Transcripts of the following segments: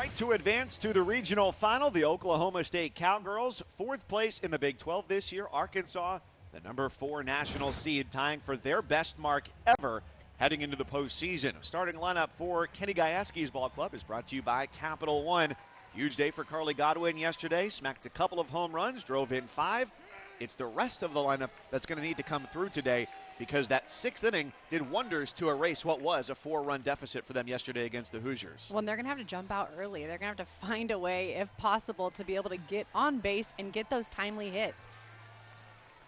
right, to advance to the regional final, the Oklahoma State Cowgirls, 4th place in the Big 12 this year. Arkansas, the number 4 national seed, tying for their best mark ever heading into the postseason. Starting lineup for Kenny Gajewski's ball club is brought to you by Capital One. Huge day for Carly Godwin yesterday. Smacked a couple of home runs, drove in 5. It's the rest of the lineup that's going to need to come through today, because that 6th inning did wonders to erase what was a 4-run deficit for them yesterday against the Hoosiers. Well, they're going to have to jump out early. They're going to have to find a way, if possible, to be able to get on base and get those timely hits.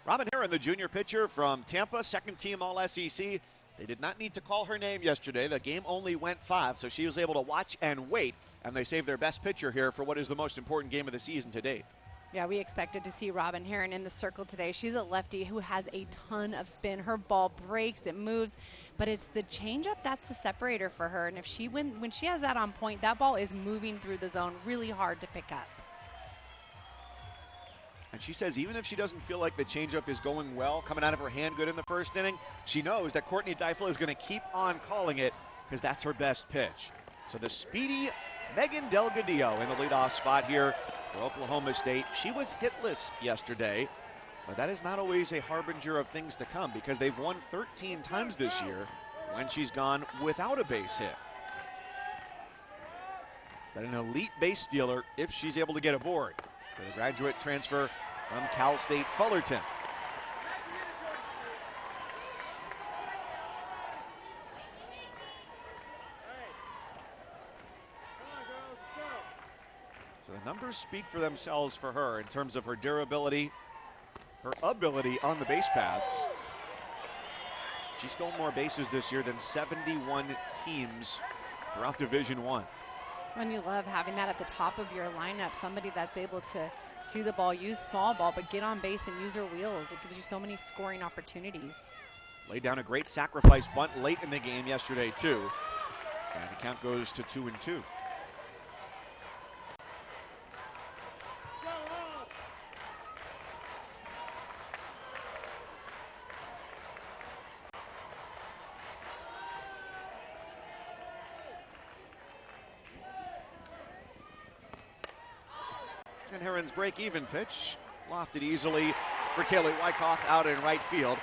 Robin Herron, the junior pitcher from Tampa, 2nd team All-SEC. They did not need to call her name yesterday. The game only went 5, so she was able to watch and wait, and they saved their best pitcher here for what is the most important game of the season to date. Yeah, we expected to see Robin Herron in the circle today. She's a lefty who has a ton of spin. Her ball breaks, it moves, but it's the changeup that's the separator for her. And if when she has that on point, that ball is moving through the zone really hard to pick up. And she says even if she doesn't feel like the changeup is going well, coming out of her hand good in the 1st inning, she knows that Courtney Deifel is going to keep on calling it because that's her best pitch. So the speedy Megan Delgadillo in the leadoff spot here for Oklahoma State. She was hitless yesterday, but that is not always a harbinger of things to come, because they've won 13 times this year when she's gone without a base hit. But an elite base stealer if she's able to get aboard for the graduate transfer from Cal State Fullerton. So the numbers speak for themselves for her in terms of her durability, her ability on the base paths. She stole more bases this year than 71 teams throughout Division I. And you love having that at the top of your lineup, somebody that's able to see the ball, use small ball, but get on base and use her wheels. It gives you so many scoring opportunities. Laid down a great sacrifice bunt late in the game yesterday, too. And the count goes to 2-2. And Herron's break-even pitch, lofted easily for Kaylee Wyckoff out in right field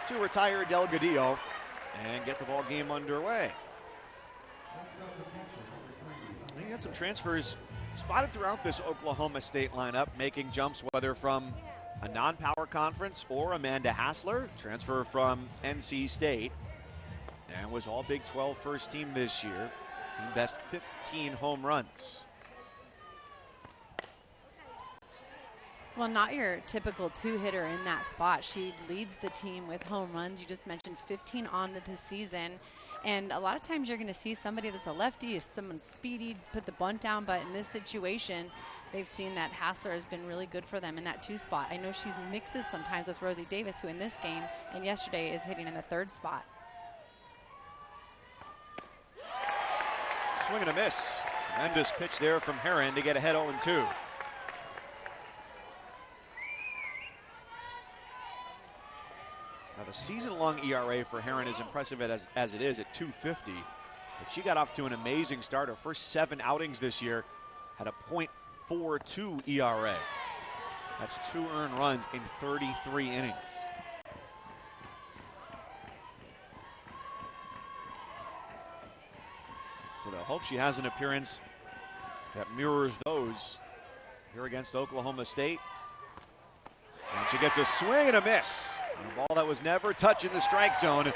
to retire Delgadillo and get the ball game underway. You got some transfers spotted throughout this Oklahoma State lineup, making jumps whether from a non-power conference or Amanda Hassler, transfer from NC State, and was all Big 12 first team this year. Team best 15 home runs. Well, not your typical 2-hitter in that spot. She leads the team with home runs. You just mentioned 15 on the season. And a lot of times you're going to see somebody that's a lefty, is someone speedy, put the bunt down. But in this situation, they've seen that Hassler has been really good for them in that 2 spot. I know she mixes sometimes with Rosie Davis, who in this game and yesterday is hitting in the 3rd spot. Swing and a miss. Tremendous pitch there from Herron to get ahead 0-2. Now, the season-long ERA for Herron is impressive as it is at 2.50, but she got off to an amazing start. Her first 7 outings this year had a .42 ERA. That's 2 earned runs in 33 innings. So they'll hope she has an appearance that mirrors those here against Oklahoma State. And she gets a swing and a miss. A ball that was never touching the strike zone. And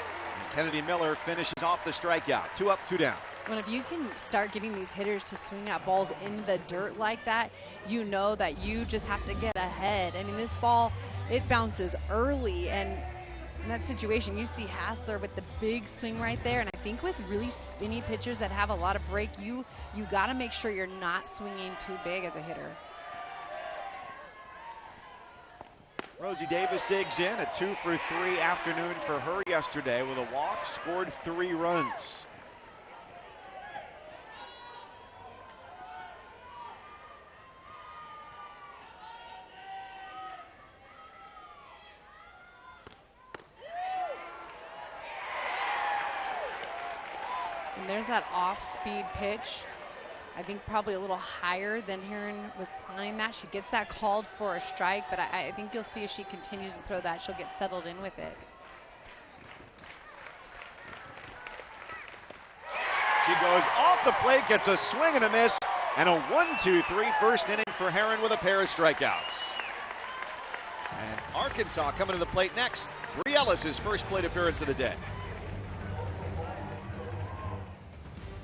Kennedy Miller finishes off the strikeout. 2 up, 2 down. Well, if you can start getting these hitters to swing at balls in the dirt like that, you know that you just have to get ahead. I mean, this ball, it bounces early, and in that situation, you see Hassler with the big swing right there. And I think with really spinny pitchers that have a lot of break, you got to make sure you're not swinging too big as a hitter. Rosie Davis digs in. A 2-for-3 afternoon for her yesterday with a walk, scored 3 runs. And there's that off-speed pitch. I think probably a little higher than Heron was planning that. She gets that called for a strike, but I think you'll see if she continues to throw that, she'll get settled in with it. She goes off the plate, gets a swing and a miss, and a 1-2-3 first inning for Heron with a pair of strikeouts. And Arkansas coming to the plate next. Bree Ellis' first plate appearance of the day.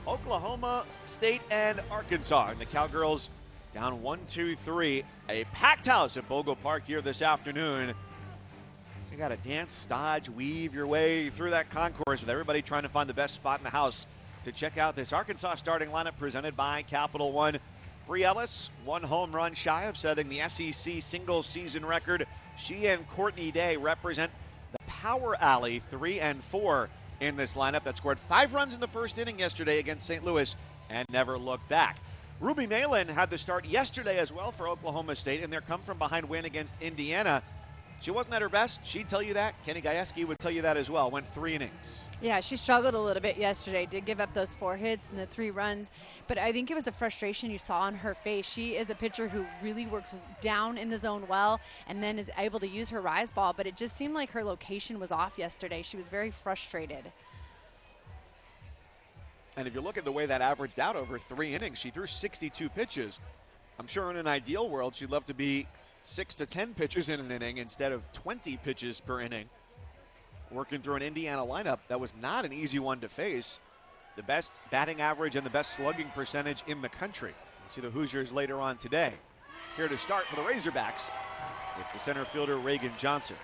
Oklahoma State and Arkansas, and the Cowgirls down 1-2-3. A packed house at Bogle Park here this afternoon. You got to dance, dodge, weave your way through that concourse with everybody trying to find the best spot in the house to check out this Arkansas starting lineup presented by Capital One. Bree Ellis, 1 home run shy of setting the SEC single season record. She and Courtney Day represent the Power Alley 3 and 4 in this lineup that scored 5 runs in the first inning yesterday against St. Louis and never looked back. Ruby Malin had the start yesterday as well for Oklahoma State in their come-from-behind win against Indiana. She wasn't at her best. She'd tell you that. Kenny Gajewski would tell you that as well. Went 3 innings. Yeah, she struggled a little bit yesterday. Did give up those 4 hits and the 3 runs. But I think it was the frustration you saw on her face. She is a pitcher who really works down in the zone well and then is able to use her rise ball. But it just seemed like her location was off yesterday. She was very frustrated. And if you look at the way that averaged out over 3 innings, she threw 62 pitches. I'm sure in an ideal world she'd love to be 6 to 10 pitches in an inning instead of 20 pitches per inning. Working through an Indiana lineup that was not an easy one to face. The best batting average and the best slugging percentage in the country. We'll see the Hoosiers later on today. Here to start for the Razorbacks, it's the center fielder Reagan Johnson.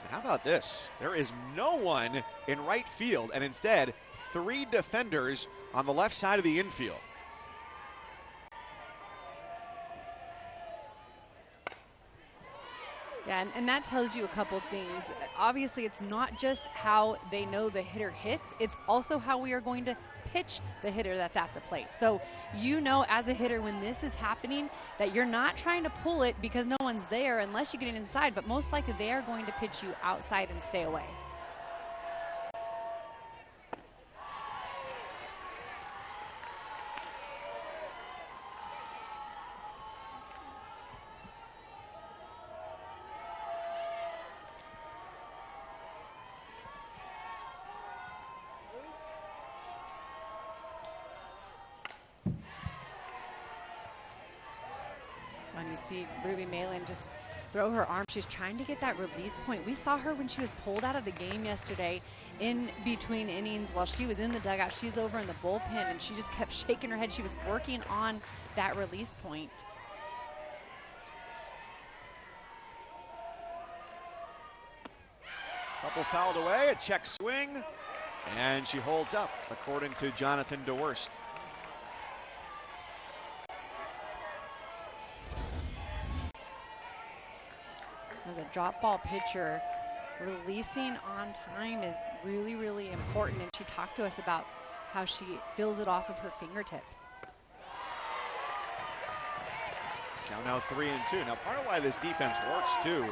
And how about this? There is no one in right field, and instead 3 defenders on the left side of the infield. Yeah, and that tells you a couple things. Obviously, it's not just how they know the hitter hits, it's also how we are going to pitch the hitter that's at the plate. So you know as a hitter when this is happening that you're not trying to pull it because no one's there unless you get it inside, but most likely they are going to pitch you outside and stay away. When you see Ruby Malin just throw her arm, she's trying to get that release point. We saw her when she was pulled out of the game yesterday in between innings while she was in the dugout. She's over in the bullpen, and she just kept shaking her head. She was working on that release point. Couple fouled away, a check swing, and she holds up, according to Jonathan DeWurst. As a drop ball pitcher, releasing on time is really, really important. And she talked to us about how she feels it off of her fingertips. Now 3-2. Now, part of why this defense works, too,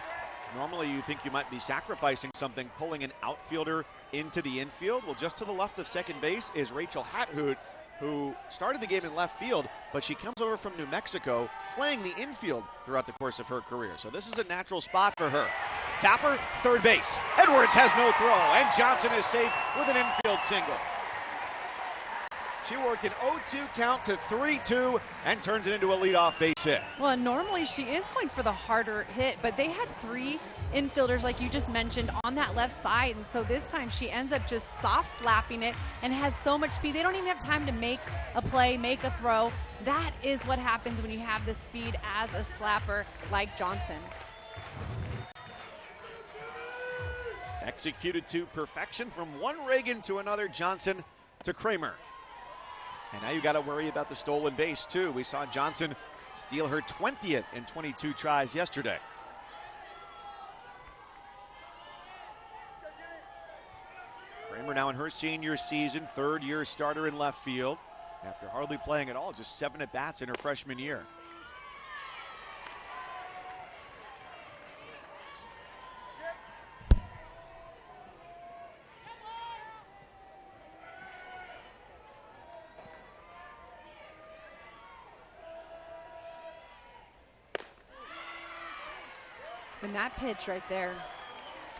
normally you think you might be sacrificing something, pulling an outfielder into the infield. Well, just to the left of second base is Rachel Hathoot, who started the game in left field, but she comes over from New Mexico playing the infield throughout the course of her career. So this is a natural spot for her. Tapper, third base. Edwards has no throw, and Johnson is safe with an infield single. She worked an 0-2 count to 3-2 and turns it into a leadoff base hit. Well, normally she is going for the harder hit, but they had 3 infielders, like you just mentioned, on that left side. And so this time she ends up just soft slapping it and has so much speed. They don't even have time to make a play, make a throw. That is what happens when you have the speed as a slapper like Johnson. Executed to perfection from one Reagan to another Johnson to Kramer. And now you got to worry about the stolen base, too. We saw Johnson steal her 20th in 22 tries yesterday. Kramer now in her senior season, 3rd-year starter in left field. After hardly playing at all, just 7 at-bats in her freshman year. And that pitch right there,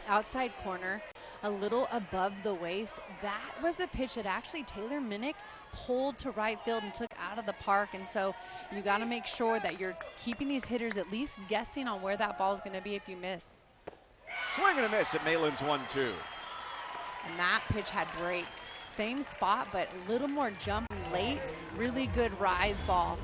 outside corner, a little above the waist, that was the pitch that actually Taylor Minnick pulled to right field and took out of the park. And so you got to make sure that you're keeping these hitters at least guessing on where that ball is going to be if you miss. Swing and a miss at Malin's 1-2. And that pitch had break. Same spot, but a little more jump late. Really good rise ball.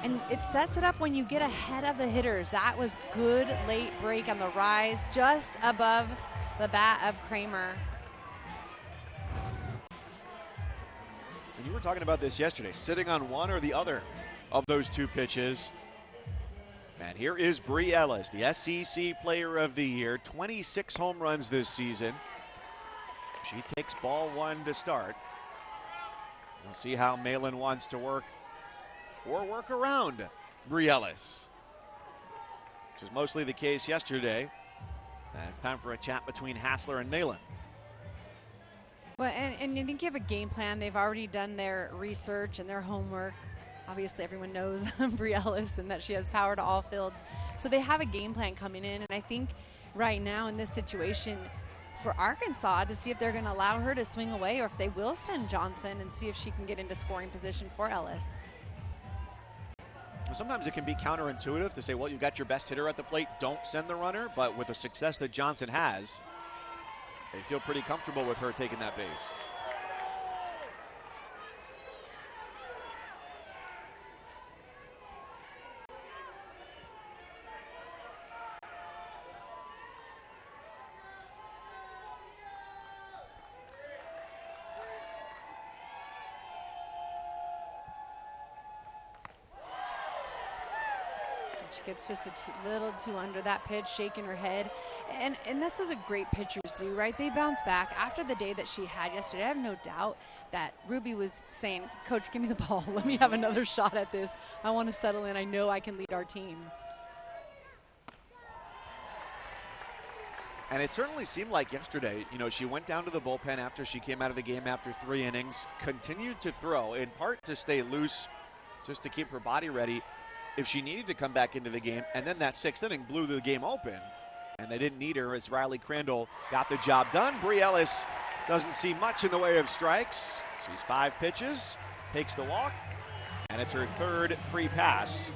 And it sets it up when you get ahead of the hitters. That was good late break on the rise, just above the bat of Kramer. And you were talking about this yesterday, sitting on one or the other of those two pitches. And here is Bree Ellis, the SEC Player of the Year, 26 home runs this season. She takes ball one to start. We'll see how Malin wants to work or work around Bree Ellis, which was mostly the case yesterday. And it's time for a chat between Hassler and Malin. Well, and I think you have a game plan. They've already done their research and their homework. Obviously, everyone knows Bree Ellis and that she has power to all fields. So they have a game plan coming in. And I think right now in this situation for Arkansas to see if they're going to allow her to swing away or if they will send Johnson and see if she can get into scoring position for Ellis. Sometimes it can be counterintuitive to say, well, you've got your best hitter at the plate, don't send the runner. But with the success that Johnson has, they feel pretty comfortable with her taking that base. She gets just a little too under that pitch, shaking her head. And this is what great pitchers do, right? They bounce back. After the day that she had yesterday, I have no doubt that Ruby was saying, Coach, give me the ball. Let me have another shot at this. I want to settle in. I know I can lead our team. And it certainly seemed like yesterday, you know, she went down to the bullpen after she came out of the game after 3 innings, continued to throw, in part to stay loose, just to keep her body ready if she needed to come back into the game. And then that 6th inning blew the game open, and they didn't need her as Riley Crandall got the job done. Bree Ellis doesn't see much in the way of strikes. Sees 5 pitches, takes the walk, and it's her 3rd free pass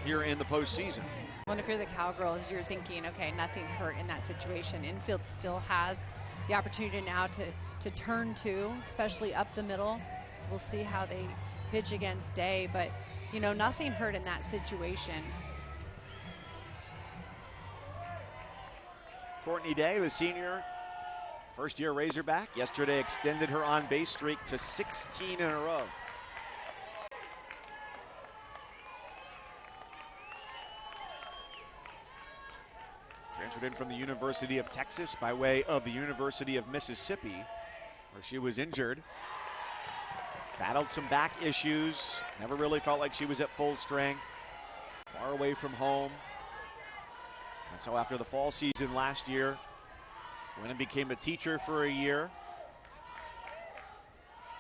here in the postseason. Well, if you're the Cowgirls, you're thinking, okay, nothing hurt in that situation. Infield still has the opportunity now to turn to, especially up the middle. So we'll see how they pitch against Day, but you know, nothing hurt in that situation. Courtney Day, the senior, first-year Razorback, yesterday extended her on-base streak to 16 in a row. Transferred in from the University of Texas by way of the University of Mississippi, where she was injured. Battled some back issues, never really felt like she was at full strength, far away from home. And so after the fall season last year, went and became a teacher for a year,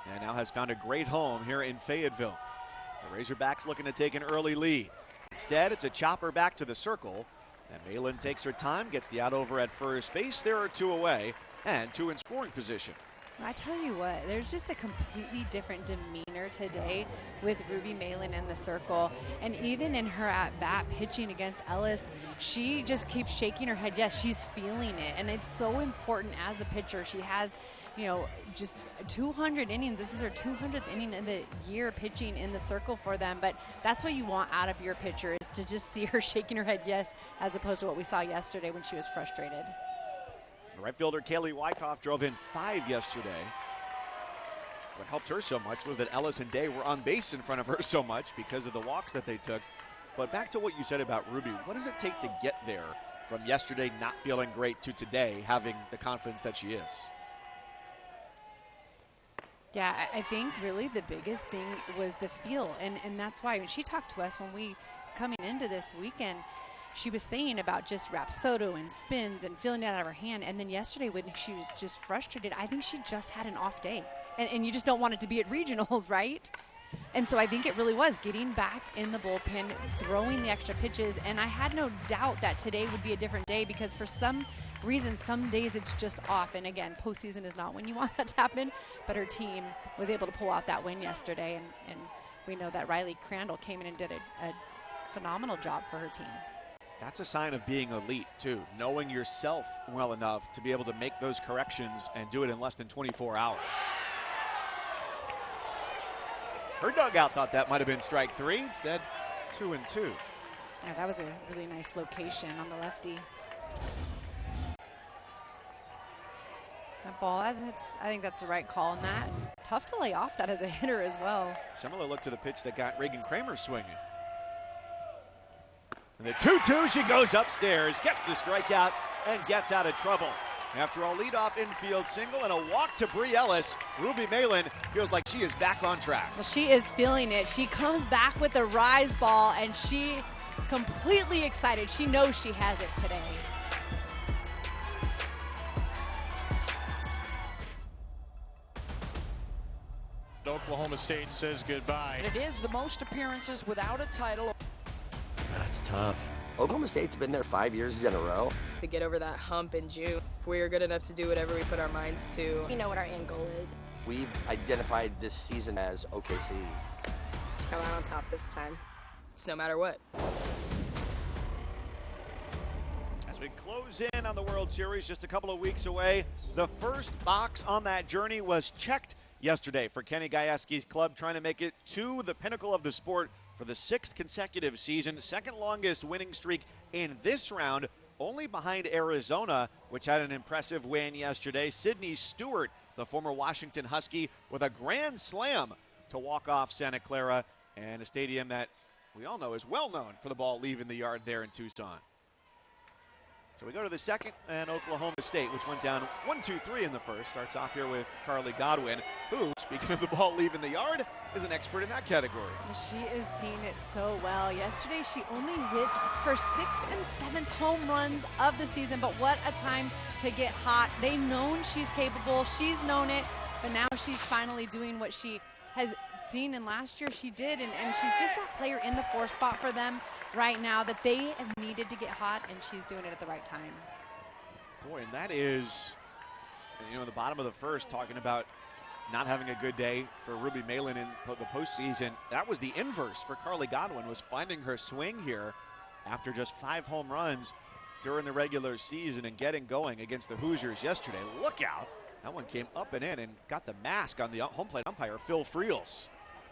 and now has found a great home here in Fayetteville. The Razorbacks looking to take an early lead. Instead, it's a chopper back to the circle, and Malin takes her time, gets the out over at first base. There are 2 away and 2 in scoring position. I tell you what, there's just a completely different demeanor today with Ruby Malin in the circle. And even in her at-bat pitching against Ellis, she just keeps shaking her head. Yes, she's feeling it. And it's so important as a pitcher. She has, you know, just 200 innings. This is her 200th inning of the year pitching in the circle for them. But that's what you want out of your pitcher, is to just see her shaking her head yes, as opposed to what we saw yesterday when she was frustrated. Right fielder Kaylee Wyckoff drove in 5 yesterday. What helped her so much was that Ellis and Day were on base in front of her so much because of the walks that they took. But back to what you said about Ruby, what does it take to get there from yesterday not feeling great to today having the confidence that she is? Yeah, I think really the biggest thing was the feel. And that's why when she talked to us when we coming into this weekend, she was saying about just rapsodo and spins and feeling it out of her hand. And then yesterday when she was just frustrated, I think she just had an off day. And you just don't want it to be at regionals, right? And so I think it really was getting back in the bullpen, throwing the extra pitches. And I had no doubt that today would be a different day because for some reason, some days it's just off. And again, postseason is not when you want that to happen. But her team was able to pull out that win yesterday. And we know that Riley Crandall came in and did a phenomenal job for her team. That's a sign of being elite, too. Knowing yourself well enough to be able to make those corrections and do it in less than 24 hours. Her dugout thought that might have been strike 3. Instead, 2-2. Yeah, that was a really nice location on the lefty. That ball, I think that's the right call on that. And tough to lay off that as a hitter as well. Similar look to the pitch that got Reagan Kramer swinging. And the 2-2, she goes upstairs, gets the strikeout, and gets out of trouble. After a leadoff infield single and a walk to Bree Ellis, Ruby Malin feels like she is back on track. Well, she is feeling it. She comes back with a rise ball, and she completely excited. She knows she has it today. Oklahoma State says goodbye. It is the most appearances without a title. That's tough. Oklahoma State's been there 5 years in a row. To get over that hump in June, we're good enough to do whatever we put our minds to. You know what our end goal is. We've identified this season as OKC. Come out on top this time. It's no matter what. As we close in on the World Series, just a couple of weeks away, the first box on that journey was checked yesterday for Kenny Gajewski's club, trying to make it to the pinnacle of the sport for the 6th consecutive season, second longest winning streak in this round, only behind Arizona, which had an impressive win yesterday. Sydney Stewart, the former Washington Husky, with a grand slam to walk off Santa Clara, and a stadium that we all know is well known for the ball leaving the yard there in Tucson. So we go to the second, and Oklahoma State, which went down 1-2-3 in the first, starts off here with Carly Godwin, who, speaking of the ball leaving the yard, is an expert in that category. She is seeing it so well. Yesterday, she only hit her 6th and 7th home runs of the season, but what a time to get hot. They've known she's capable. She's known it, but now she's finally doing what she has seen, and last year she did, and she's just that player in the 4 spot for them right now that they have needed to get hot, and she's doing it at the right time. Boy, and that is, in the bottom of the first, talking about not having a good day for Ruby Malin in the postseason. That was the inverse for Carly Godwin, was finding her swing here after just 5 home runs during the regular season and getting going against the Hoosiers yesterday. Look out. That one came up and in and got the mask on the home plate umpire, Phil Friels.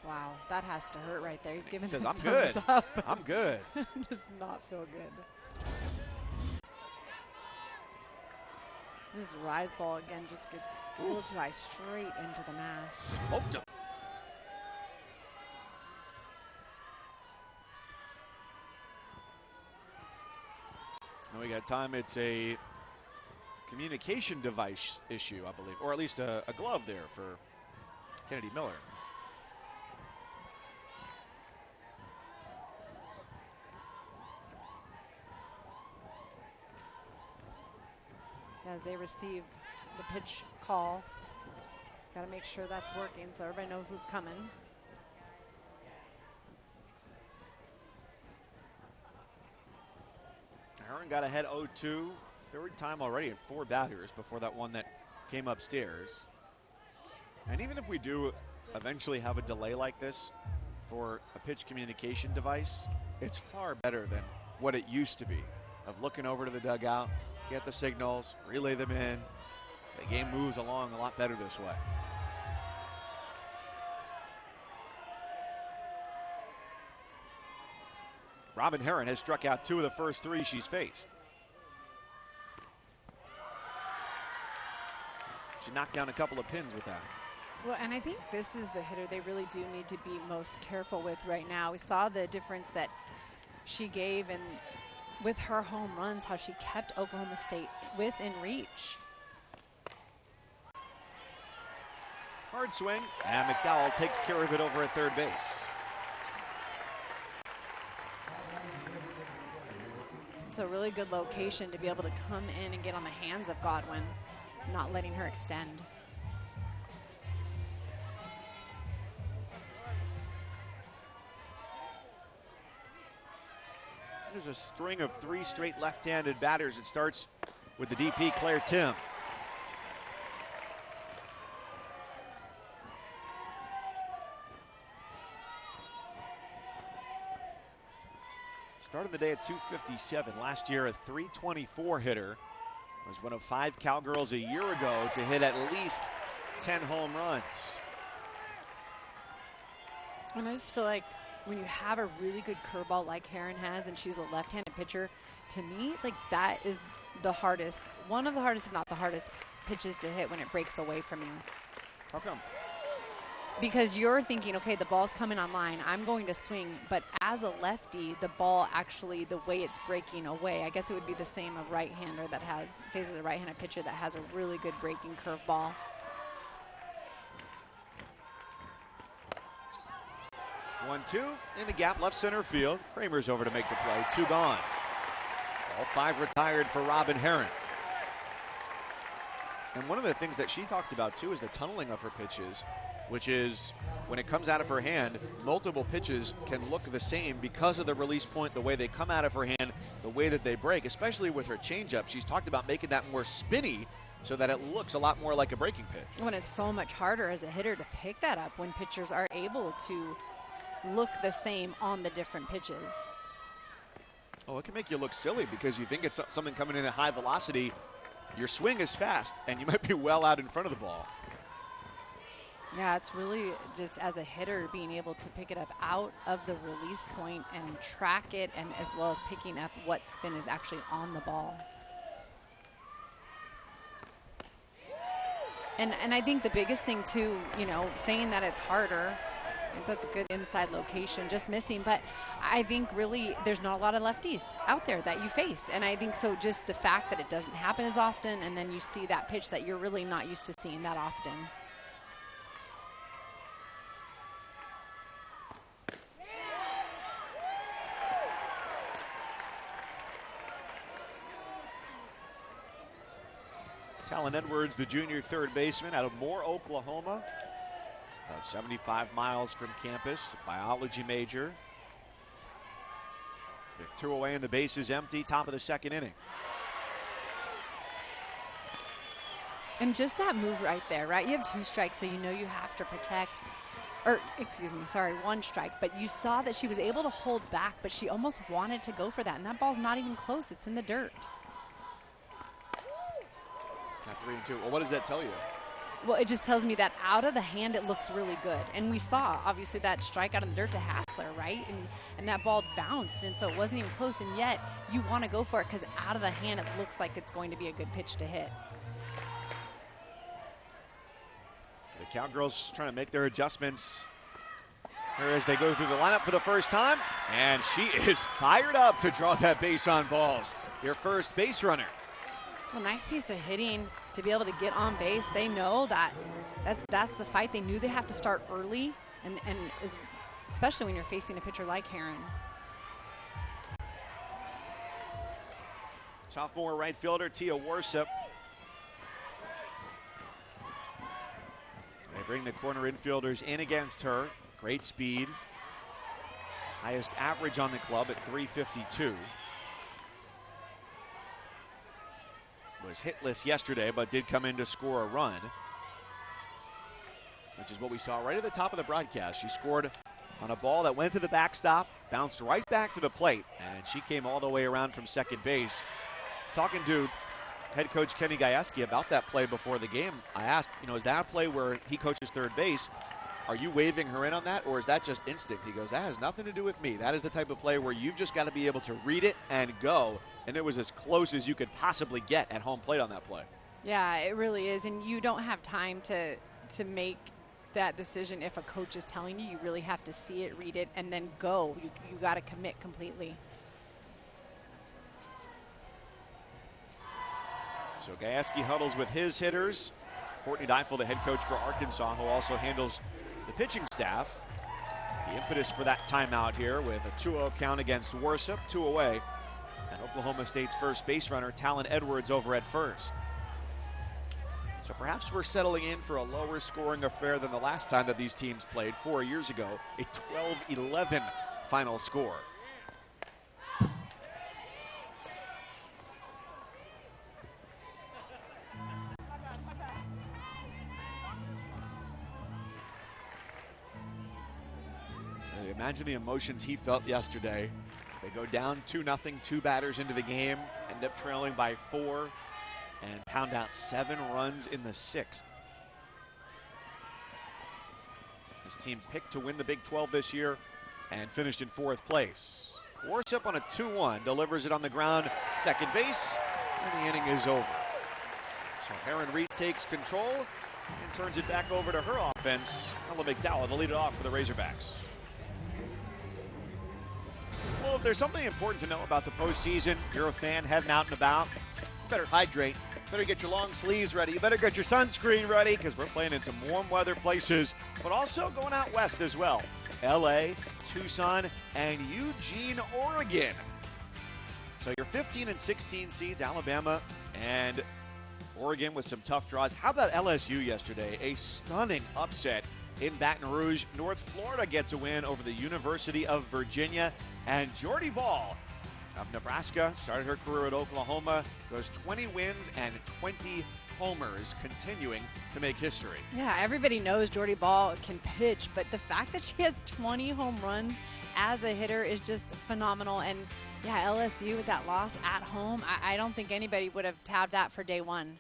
Wow, that has to hurt right there. He's giving He says, the I'm good. thumbs up. I'm good. Does not feel good. This rise ball again just gets a little too high, straight into the mask. Poked him. And we got time. It's a communication device issue, I believe, or at least a glove there for Kennedy Miller. As they receive the pitch call, got to make sure that's working so everybody knows what's coming. Aaron got ahead 0-2, 3rd time already in 4 batters before that one that came upstairs. And even if we do eventually have a delay like this for a pitch communication device, it's far better than what it used to be, of looking over to the dugout, get the signals, relay them in. The game moves along a lot better this way. Robin Herron has struck out 2 of the first 3 she's faced. She knocked down a couple of pins with that. Well, and I think this is the hitter they really do need to be most careful with right now. We saw the difference that she gave, and with her home runs, how she kept Oklahoma State within reach. Hard swing, and McDowell takes care of it over at third base. It's a really good location to be able to come in and get on the hands of Godwin, not letting her extend. There's a string of 3 straight left-handed batters. It starts with the DP, Claire Tim. Started the day at 257. Last year, a 324 hitter. Was one of 5 Cowgirls a year ago to hit at least 10 home runs. And I just feel like when you have a really good curveball like Heron has, and she's a left-handed pitcher, to me, like that is the hardest, one of the hardest, if not the hardest, pitches to hit when it breaks away from you. How come? Because you're thinking, okay, the ball's coming on line, I'm going to swing, but as a lefty, the ball actually, the way it's breaking away, I guess it would be the same a right-hander that faces a right-handed pitcher that has a really good breaking curveball. One, two in the gap, left center field. Kramer's over to make the play. 2 gone. All 5 retired for Robin Heron. And one of the things that she talked about too is the tunneling of her pitches, which is when it comes out of her hand, multiple pitches can look the same because of the release point, the way they come out of her hand, the way that they break, especially with her changeup. She's talked about making that more spinny so that it looks a lot more like a breaking pitch. When it's so much harder as a hitter to pick that up when pitchers are able to look the same on the different pitches. Oh, it can make you look silly because you think it's something coming in at high velocity. Your swing is fast, and you might be well out in front of the ball. Yeah, it's really just as a hitter being able to pick it up out of the release point and track it, and as well as picking up what spin is actually on the ball. And I think the biggest thing too, you know, saying that it's harder, that's a good inside location, just missing. But I think really there's not a lot of lefties out there that you face. And I think so just the fact that it doesn't happen as often, and then you see that pitch that you're really not used to seeing that often. Talon Edwards, the junior third baseman out of Moore, Oklahoma. About 75 miles from campus, biology major. With 2 away and the base is empty, top of the 2nd inning. And just that move right there, right? You have 2 strikes, so you know you have to protect. Or, excuse me, sorry, 1 strike. But you saw that she was able to hold back, but she almost wanted to go for that. And that ball's not even close. It's in the dirt. Now 3-2. Well, what does that tell you? Well, it just tells me that out of the hand, it looks really good. And we saw, obviously, that strike out in the dirt to Hassler, right? And that ball bounced, and so it wasn't even close. And yet, you want to go for it because out of the hand, it looks like it's going to be a good pitch to hit. The Cowgirls trying to make their adjustments here as they go through the lineup for the first time. And she is fired up to draw that base on balls. Their first base runner. Well, nice piece of hitting to be able to get on base. They know that that's the fight. They knew they have to start early, and especially when you're facing a pitcher like Heron. Sophomore right fielder Tia Warsop. They bring the corner infielders in against her. Great speed. Highest average on the club at 352. Was hitless yesterday, but did come in to score a run, which is what we saw right at the top of the broadcast. She scored on a ball that went to the backstop, bounced right back to the plate, and she came all the way around from second base. Talking to head coach Kenny Gajewski about that play before the game, I asked, is that a play where he coaches third base? Are you waving her in on that, or is that just instinct? He goes, that has nothing to do with me. That is the type of play where you've just got to be able to read it and go. And it was as close as you could possibly get at home plate on that play. Yeah, it really is. And you don't have time to make that decision if a coach is telling you. You really have to see it, read it, and then go. You got to commit completely. So Gajewski huddles with his hitters. Courtney Deifel, the head coach for Arkansas, who also handles the pitching staff. The impetus for that timeout here with a 2-0 count against Warsop, 2 away. And Oklahoma State's first base runner, Talon Edwards, over at first. So perhaps we're settling in for a lower scoring affair than the last time that these teams played 4 years ago. A 12-11 final score. Imagine the emotions he felt yesterday. They go down 2-0, 2 batters into the game, end up trailing by 4, and pound out 7 runs in the 6th. His team picked to win the Big 12 this year and finished in 4th place. Worship on a 2-1, delivers it on the ground, second base, and the inning is over. So Heron Reed takes control and turns it back over to her offense, Ella McDowell, to lead it off for the Razorbacks. Well, if there's something important to know about the postseason, you're a fan heading out and about, you better hydrate. Better get your long sleeves ready. You better get your sunscreen ready because we're playing in some warm weather places, but also going out west as well. LA, Tucson, and Eugene, Oregon. So your 15 and 16 seeds, Alabama and Oregon with some tough draws. How about LSU yesterday? A stunning upset in Baton Rouge. North Florida gets a win over the University of Virginia. And Jordy Ball of Nebraska started her career at Oklahoma, goes 20 wins and 20 homers, continuing to make history. Yeah, everybody knows Jordy Ball can pitch, but the fact that she has 20 home runs as a hitter is just phenomenal. And yeah, LSU with that loss at home, I don't think anybody would have tabbed that for day one.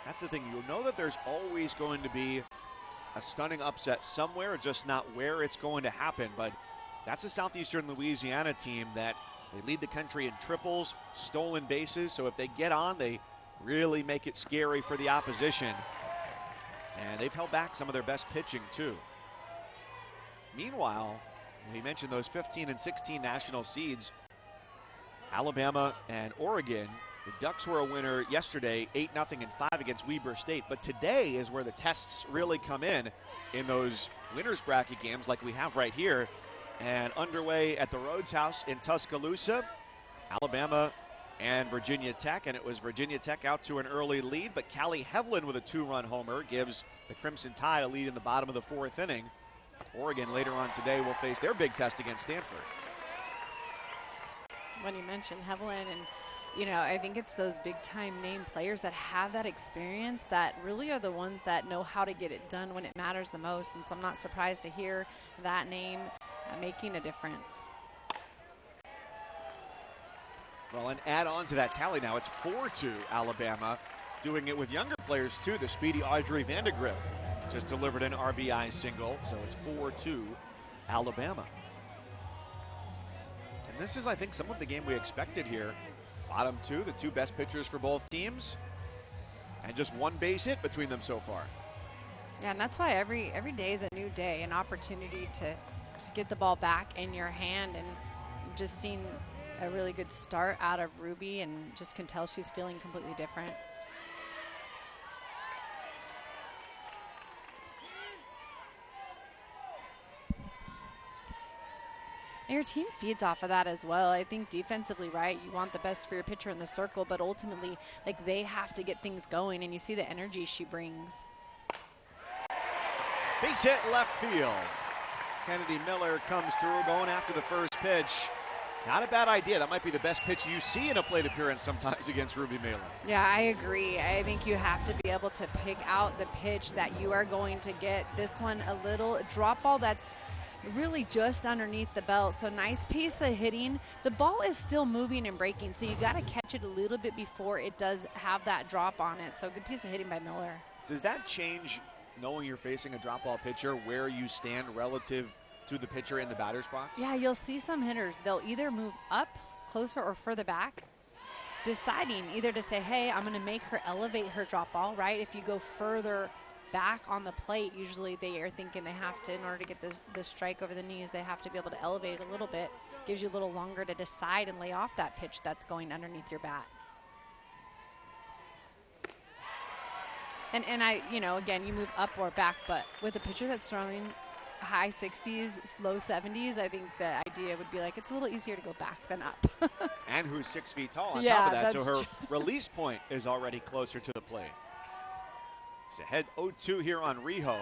That's the thing. You'll know that there's always going to be a stunning upset somewhere, just not where it's going to happen. But that's a Southeastern Louisiana team that they lead the country in triples, stolen bases. So if they get on, they really make it scary for the opposition. And they've held back some of their best pitching, too. Meanwhile, we mentioned those 15 and 16 national seeds, Alabama and Oregon. The Ducks were a winner yesterday, 8-0 and 5 against Weber State. But today is where the tests really come in those winners bracket games like we have right here. And underway at the Rhodes House in Tuscaloosa, Alabama and Virginia Tech. And it was Virginia Tech out to an early lead, but Callie Hevlin with a 2-run homer gives the Crimson Tide a lead in the bottom of the 4th inning. Oregon later on today will face their big test against Stanford. When you mentioned Hevlin, and I think it's those big-time name players that have that experience that really are the ones that know how to get it done when it matters the most. And so I'm not surprised to hear that name making a difference. Well, and add on to that tally now, it's 4-2 Alabama, doing it with younger players too. The speedy Audrey Vandegrift just delivered an RBI single, so it's 4-2 Alabama. And this is, I think, some of the game we expected here. Bottom 2, the 2 best pitchers for both teams, and just 1 base hit between them so far. Yeah, and that's why every day is a new day, an opportunity to just get the ball back in your hand. And just seen a really good start out of Ruby, and just can tell she's feeling completely different. And your team feeds off of that as well. I think defensively, right, you want the best for your pitcher in the circle, but ultimately, they have to get things going, and you see the energy she brings. Base hit left field. Kennedy Miller comes through, going after the first pitch. Not a bad idea. That might be the best pitch you see in a plate appearance sometimes against Ruby Mailer. Yeah, I agree. I think you have to be able to pick out the pitch that you are going to get. This one, a little drop ball that's really just underneath the belt. So nice piece of hitting. The ball is still moving and breaking, so you got to catch it a little bit before it does have that drop on it. So good piece of hitting by Miller. Does that change, knowing you're facing a drop ball pitcher, where you stand relative to the pitcher in the batter's box? Yeah, you'll see some hitters. They'll either move up closer or further back, deciding either to say, hey, I'm going to make her elevate her drop ball, right? If you go further back on the plate, usually they are thinking they have to, in order to get the strike over the knees, they have to be able to elevate it a little bit. Gives you a little longer to decide and lay off that pitch that's going underneath your bat. And again, you move up or back, but with a pitcher that's throwing high 60s, low 70s, I think the idea would be it's a little easier to go back than up. And who's 6 feet tall on yeah, top of that, so her true. release point is already closer to the plate. She's ahead 0-2 here on Riho.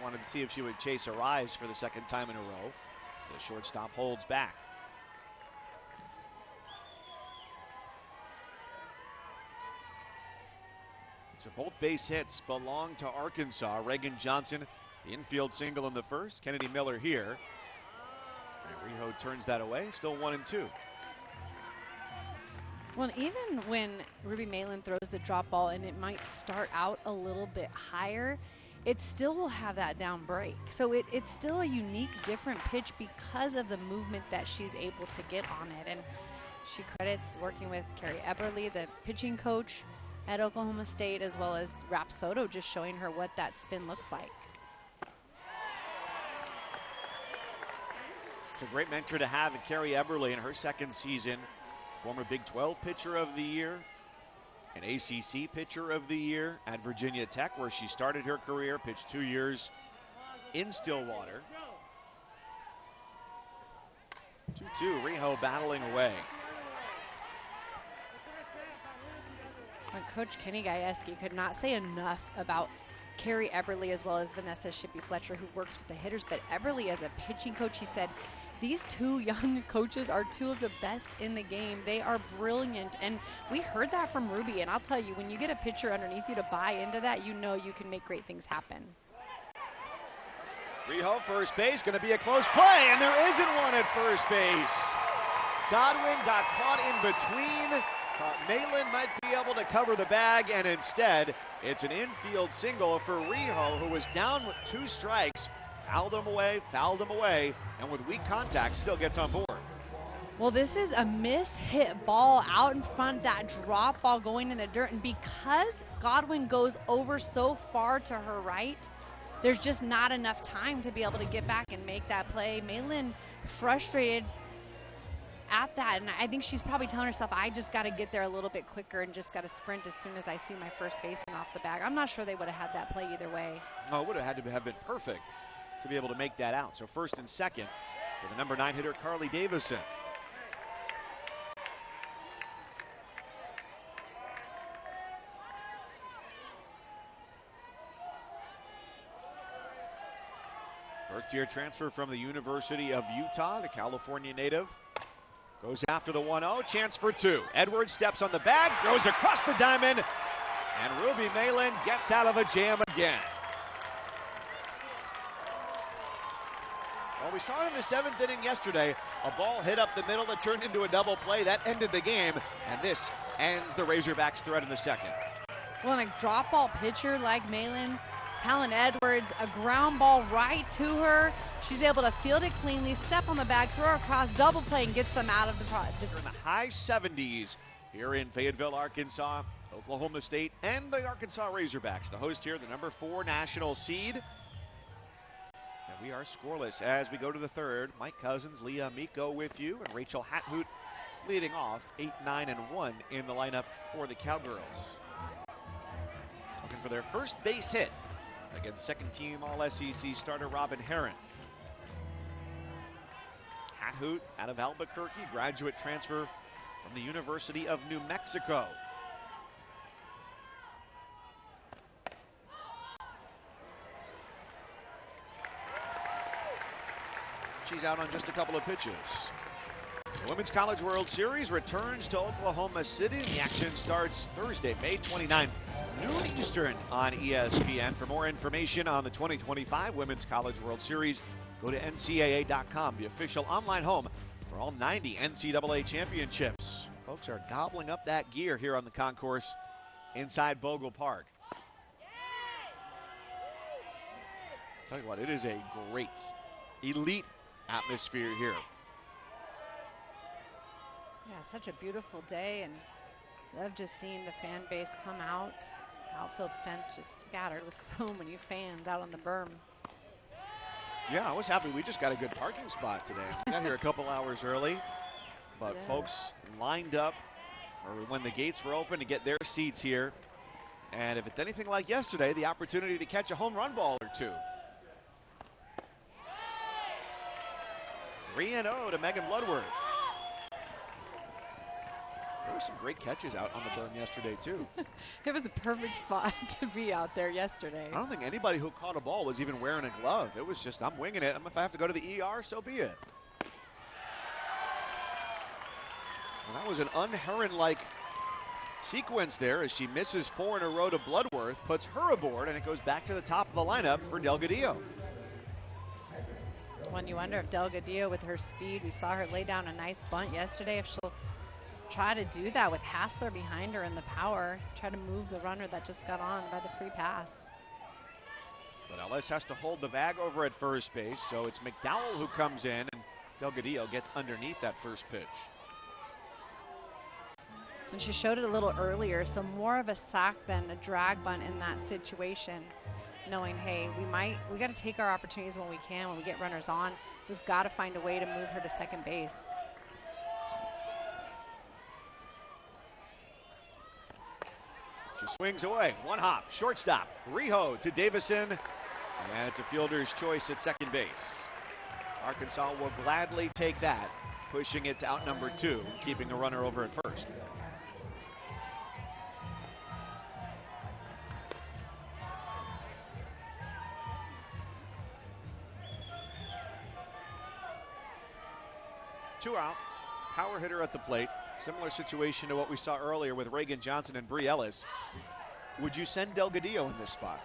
Wanted to see if she would chase a rise for the 2nd time in a row. The shortstop holds back. So both base hits belong to Arkansas. Reagan Johnson The infield single in the first. Kennedy Miller here. And Riho turns that away. Still 1-2. Well, even when Ruby Malin throws the drop ball and it might start out a little bit higher, it still will have that down break. So it's still a unique, different pitch because of the movement that she's able to get on it. And she credits working with Carrie Eberly, the pitching coach at Oklahoma State, as well as Rapsodo, just showing her what that spin looks like. It's a great mentor to have in Carrie Eberly in her second season. Former Big 12 Pitcher of the Year, an ACC Pitcher of the Year at Virginia Tech, where she started her career, pitched 2 years in Stillwater. 2-2, Riho battling away. And Coach Kenny Gajewski could not say enough about Carrie Eberly as well as Vanessa Shippey-Fletcher, who works with the hitters. But Eberly, as a pitching coach, he said, these two young coaches are two of the best in the game. They are brilliant. And we heard that from Ruby. And I'll tell you, when you get a pitcher underneath you to buy into that, you know you can make great things happen. Riho, first base, going to be a close play, and there isn't one at first base. Godwin got caught in between. Malin might be able to cover the bag, and instead, it's an infield single for Riho, who was down with 2 strikes. Fouled him away, and with weak contact, still gets on board. Well, this is a miss-hit ball out in front, that drop ball going in the dirt, and because Godwin goes over so far to her right, there's just not enough time to be able to get back and make that play. Malin frustrated at that, and I think she's probably telling herself, I just got to get there a little bit quicker and just got to sprint as soon as I see my first baseman off the bag. I'm not sure they would have had that play either way. No, it would have had to have been perfect to be able to make that out. So first and second for the number 9 hitter, Carly Davison. First-year transfer from the University of Utah, the California native. Goes after the 1-0, chance for 2. Edwards steps on the bag, throws across the diamond, and Ruby Malin gets out of a jam again. Well, we saw it in the 7th inning yesterday. A ball hit up the middle that turned into a double play. That ended the game, and this ends the Razorbacks' threat in the second. Well, and a drop ball pitcher like Malin, Talon Edwards, a ground ball right to her. She's able to field it cleanly, step on the bag, throw across, double play, and gets them out of the process. In the high 70s here in Fayetteville, Arkansas, Oklahoma State, and the Arkansas Razorbacks. The host here, the number 4 national seed. And we are scoreless as we go to the third. Mike Cousins, Leah Amico with you, and Rachel Hathoot leading off 8-9-1 in the lineup for the Cowgirls. Looking for their first base hit against second-team All-SEC starter Robin Herron. Hathoot out of Albuquerque, graduate transfer from the University of New Mexico. She's out on just a couple of pitches. The Women's College World Series returns to Oklahoma City. The action starts Thursday, May 29th, noon Eastern on ESPN. For more information on the 2025 Women's College World Series, go to NCAA.com, the official online home for all 90 NCAA championships. Folks are gobbling up that gear here on the concourse inside Bogle Park. Tell you what, it is a great, elite atmosphere here. Yeah, such a beautiful day, and love just seeing the fan base come out. Outfield fence just scattered with so many fans out on the berm. Yeah, I was happy we just got a good parking spot today. We got here a couple hours early, but Yeah. folks lined up for when the gates were open to get their seats here. And if it's anything like yesterday, the opportunity to catch a home run ball or two. 3-0 to Megan Bloodworth. There were some great catches out on the berm yesterday, too. It was a perfect spot to be out there yesterday. I don't think anybody who caught a ball was even wearing a glove. It was just, I'm winging it. If I have to go to the ER, so be it. Well, that was an un-Herron-like sequence there as she misses 4 in a row to Bloodworth, puts her aboard, and it goes back to the top of the lineup for Delgadillo. When you wonder if Delgadillo, with her speed, we saw her lay down a nice bunt yesterday, if she'll try to do that with Hassler behind her in the power, try to move the runner that just got on by the free pass. But Ellis has to hold the bag over at first base, so it's McDowell who comes in, and Delgadillo gets underneath that first pitch. And she showed it a little earlier, so more of a sack than a drag bunt in that situation, knowing, hey, we got to take our opportunities when we can. When we get runners on, we've got to find a way to move her to second base. She swings away, one hop, shortstop, Rijo to Davison, and it's a fielder's choice at second base. Arkansas will gladly take that, pushing it to out number 2, keeping a runner over at first. Two out, power hitter at the plate. Similar situation to what we saw earlier with Reagan Johnson and Bree Ellis. Would you send Delgadillo in this spot?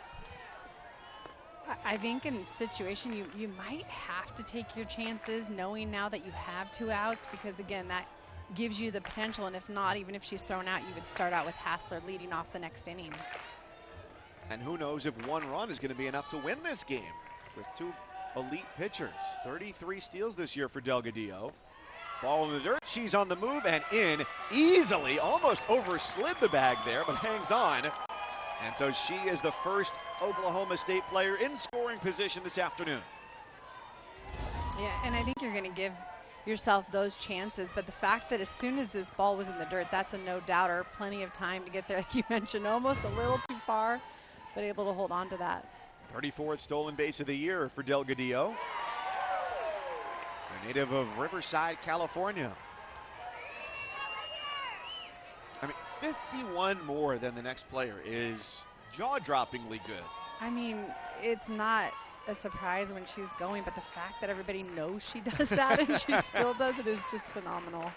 I think in this situation, you might have to take your chances, knowing now that you have 2 outs, because again, that gives you the potential, and if not, even if she's thrown out, you would start out with Hassler leading off the next inning. And who knows if 1 run is going to be enough to win this game with 2 elite pitchers. 33 steals this year for Delgadillo. Ball in the dirt, she's on the move and in easily, almost overslid the bag there, but hangs on. And so she is the first Oklahoma State player in scoring position this afternoon. Yeah, and I think you're going to give yourself those chances, but the fact that as soon as this ball was in the dirt, that's a no-doubter. Plenty of time to get there, like you mentioned, almost a little too far, but able to hold on to that. 34th stolen base of the year for Delgadillo. A native of Riverside, California. I mean, 51 more than the next player is jaw-droppingly good. I mean, it's not a surprise when she's going, but the fact that everybody knows she does that and she still does it is just phenomenal.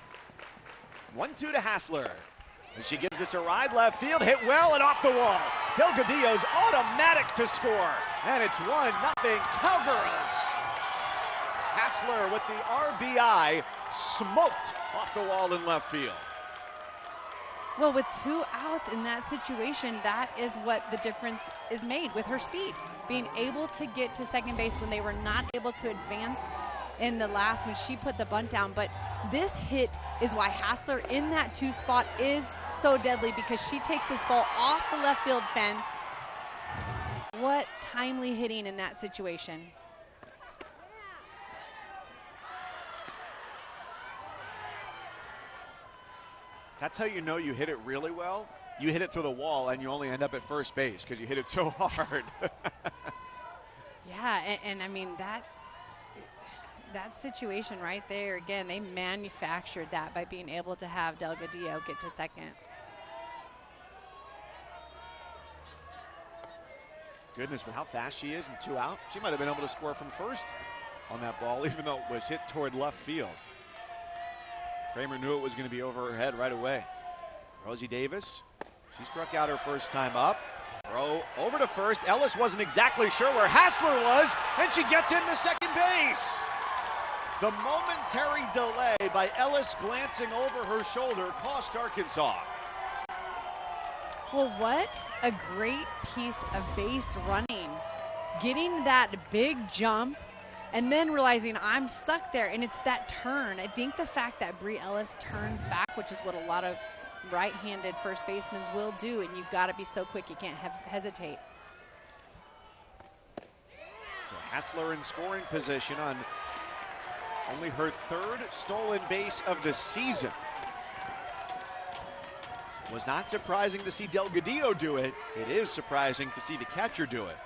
1-2 to Hassler. And she gives this a ride left field, hit well and off the wall. Delgadillo's automatic to score. And it's 1-0 Cowgirls. Hassler with the RBI, smoked off the wall in left field. Well, with 2 outs in that situation, that is what the difference is made with her speed. Being able to get to second base when they were not able to advance in the last when she put the bunt down. But this hit is why Hassler in that 2 spot is so deadly, because she takes this ball off the left field fence. What timely hitting in that situation. That's how you know you hit it really well. You hit it through the wall and you only end up at first base because you hit it so hard. Yeah, and I mean, that situation right there, again, they manufactured that by being able to have Delgadillo get to second. Goodness, but how fast she is in 2 out. She might have been able to score from first on that ball, even though it was hit toward left field. Kramer knew it was going to be over her head right away. Rosie Davis, she struck out her first time up. Throw over to first. Ellis wasn't exactly sure where Hassler was, and she gets into second base. The momentary delay by Ellis glancing over her shoulder cost Arkansas. Well, what a great piece of base running. Getting that big jump and then realizing I'm stuck there, and it's that turn. I think the fact that Bree Ellis turns back, which is what a lot of right-handed first basemen will do, and you've got to be so quick you can't hesitate. So Hassler in scoring position on only her 3rd stolen base of the season. It was not surprising to see Delgadillo do it. It is surprising to see the catcher do it.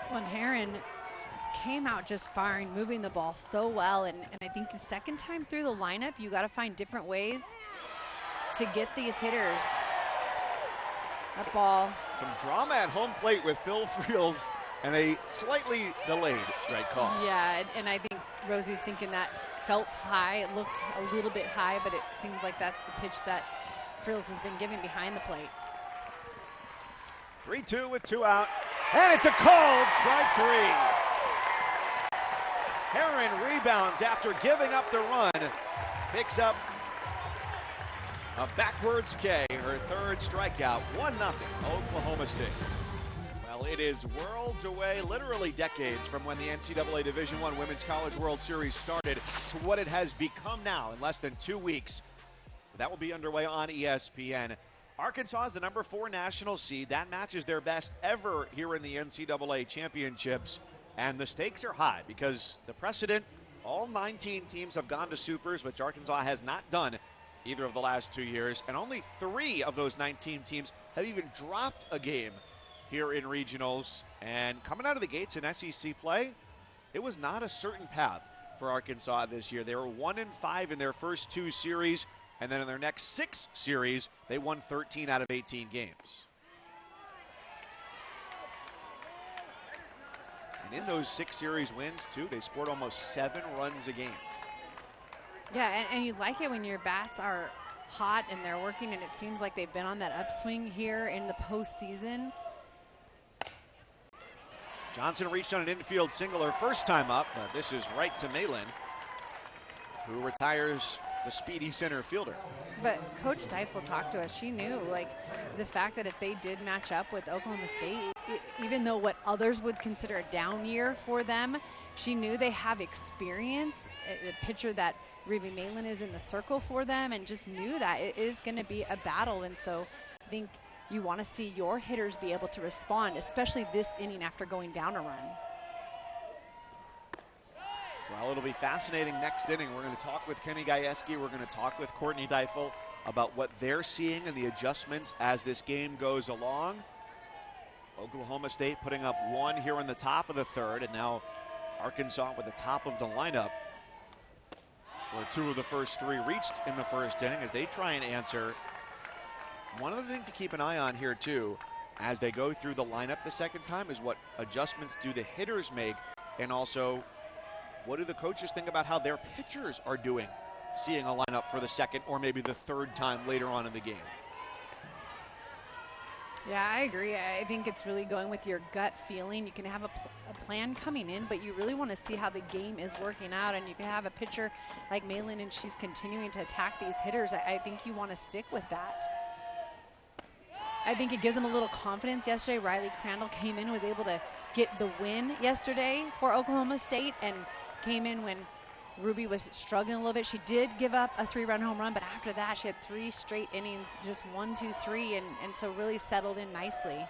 When Heron came out just firing, moving the ball so well. And I think the second time through the lineup, you got to find different ways to get these hitters. That ball. Some drama at home plate with Phil Friels and a slightly delayed strike call. Yeah, and I think Rosie's thinking that felt high. It looked a little bit high, but it seems like that's the pitch that Friels has been giving behind the plate. 3-2 with 2 out. And it's a called strike 3. Heron rebounds after giving up the run. Picks up a backwards K, her third strikeout. 1-0 Oklahoma State. Well, it is worlds away, literally decades from when the NCAA Division I Women's College World Series started to what it has become now in less than 2 weeks. That will be underway on ESPN. Arkansas is the number 4 national seed. That matches their best ever here in the NCAA championships. And the stakes are high because the precedent, all 19 teams have gone to supers, which Arkansas has not done either of the last 2 years. And only 3 of those 19 teams have even dropped a game here in regionals. And coming out of the gates in SEC play, it was not a certain path for Arkansas this year. They were 1-5 in their first 2 series. And then in their next 6 series, they won 13 out of 18 games. And in those 6 series wins, too, they scored almost 7 runs a game. Yeah, and you like it when your bats are hot and they're working, and it seems like they've been on that upswing here in the postseason. Johnson reached on an infield single her first time up, but this is right to Malin, who retires the speedy center fielder. But Coach Deifel talked to us. She knew, like, the fact that if they did match up with Oklahoma State, even though what others would consider a down year for them, she knew they have experience. A pitcher that Ruby Malin is in the circle for them, and just knew that it is going to be a battle. And so I think you want to see your hitters be able to respond, especially this inning after going down a run. Well, it'll be fascinating next inning. We're going to talk with Kenny Gajewski. We're going to talk with Courtney Deifel about what they're seeing and the adjustments as this game goes along. Oklahoma State putting up 1 here in the top of the third, and now Arkansas with the top of the lineup, where 2 of the first 3 reached in the first inning as they try and answer. One other thing to keep an eye on here, too, as they go through the lineup the second time, is what adjustments do the hitters make, and also what do the coaches think about how their pitchers are doing, seeing a lineup for the second or maybe the third time later on in the game. Yeah, I agree. I think it's really going with your gut feeling. You can have a plan coming in, but you really want to see how the game is working out. And you can have a pitcher like Malin, and she's continuing to attack these hitters. I think you want to stick with that. I think it gives them a little confidence. Yesterday, Riley Crandall came in, was able to get the win yesterday for Oklahoma State, and came in when Ruby was struggling a little bit. She did give up a 3-run home run, but after that she had 3 straight innings, just 1, 2, 3, and so really settled in nicely.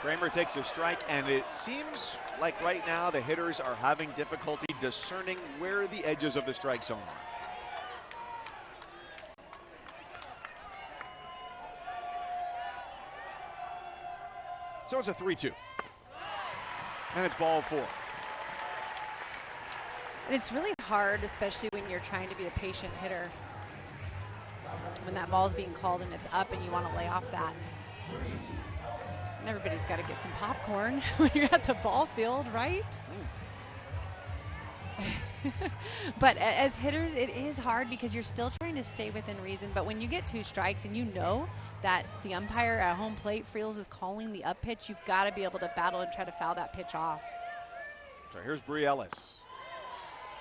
Kramer takes a strike, and it seems like right now the hitters are having difficulty discerning where the edges of the strike zone are. So it's a 3-2. And it's ball 4. And it's really hard, especially when you're trying to be a patient hitter, when that ball's being called and it's up and you want to lay off that. And everybody's got to get some popcorn when you're at the ball field, right? But as hitters, it is hard because you're still trying to stay within reason. But when you get 2 strikes and you know that the umpire at home plate, Friels, is calling the up pitch, you've got to be able to battle and try to foul that pitch off. So here's Bree Ellis.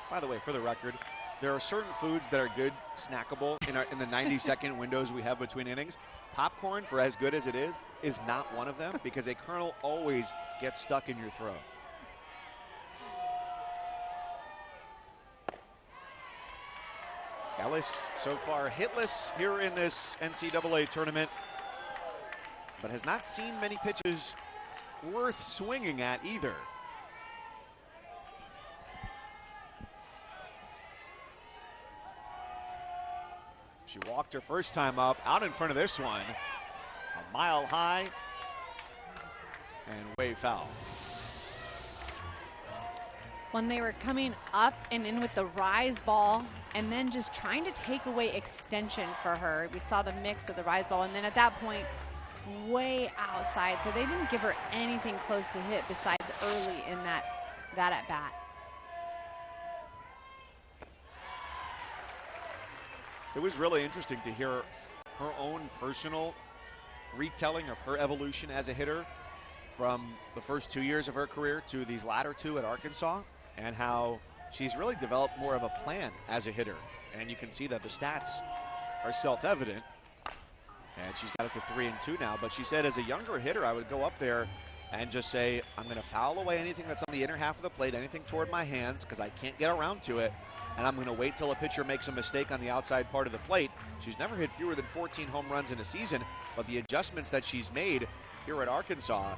By the way, for the record, there are certain foods that are good, snackable in the 90-second windows we have between innings. Popcorn, for as good as it is not one of them because a kernel always gets stuck in your throat. Ellis so far hitless here in this NCAA tournament, but has not seen many pitches worth swinging at either. She walked her first time up, out in front of this one. A mile high, and way foul. When they were coming up and in with the rise ball and then just trying to take away extension for her. We saw the mix of the rise ball, and then at that point, way outside. So they didn't give her anything close to hit besides early in that at bat. It was really interesting to hear her own personal retelling of her evolution as a hitter from the first 2 years of her career to these latter 2 at Arkansas, and how she's really developed more of a plan as a hitter. And you can see that the stats are self-evident. And she's got it to 3-2 now. But she said as a younger hitter, I would go up there and just say, I'm going to foul away anything that's on the inner half of the plate, anything toward my hands, because I can't get around to it. And I'm going to wait till a pitcher makes a mistake on the outside part of the plate. She's never hit fewer than 14 home runs in a season, but the adjustments that she's made here at Arkansas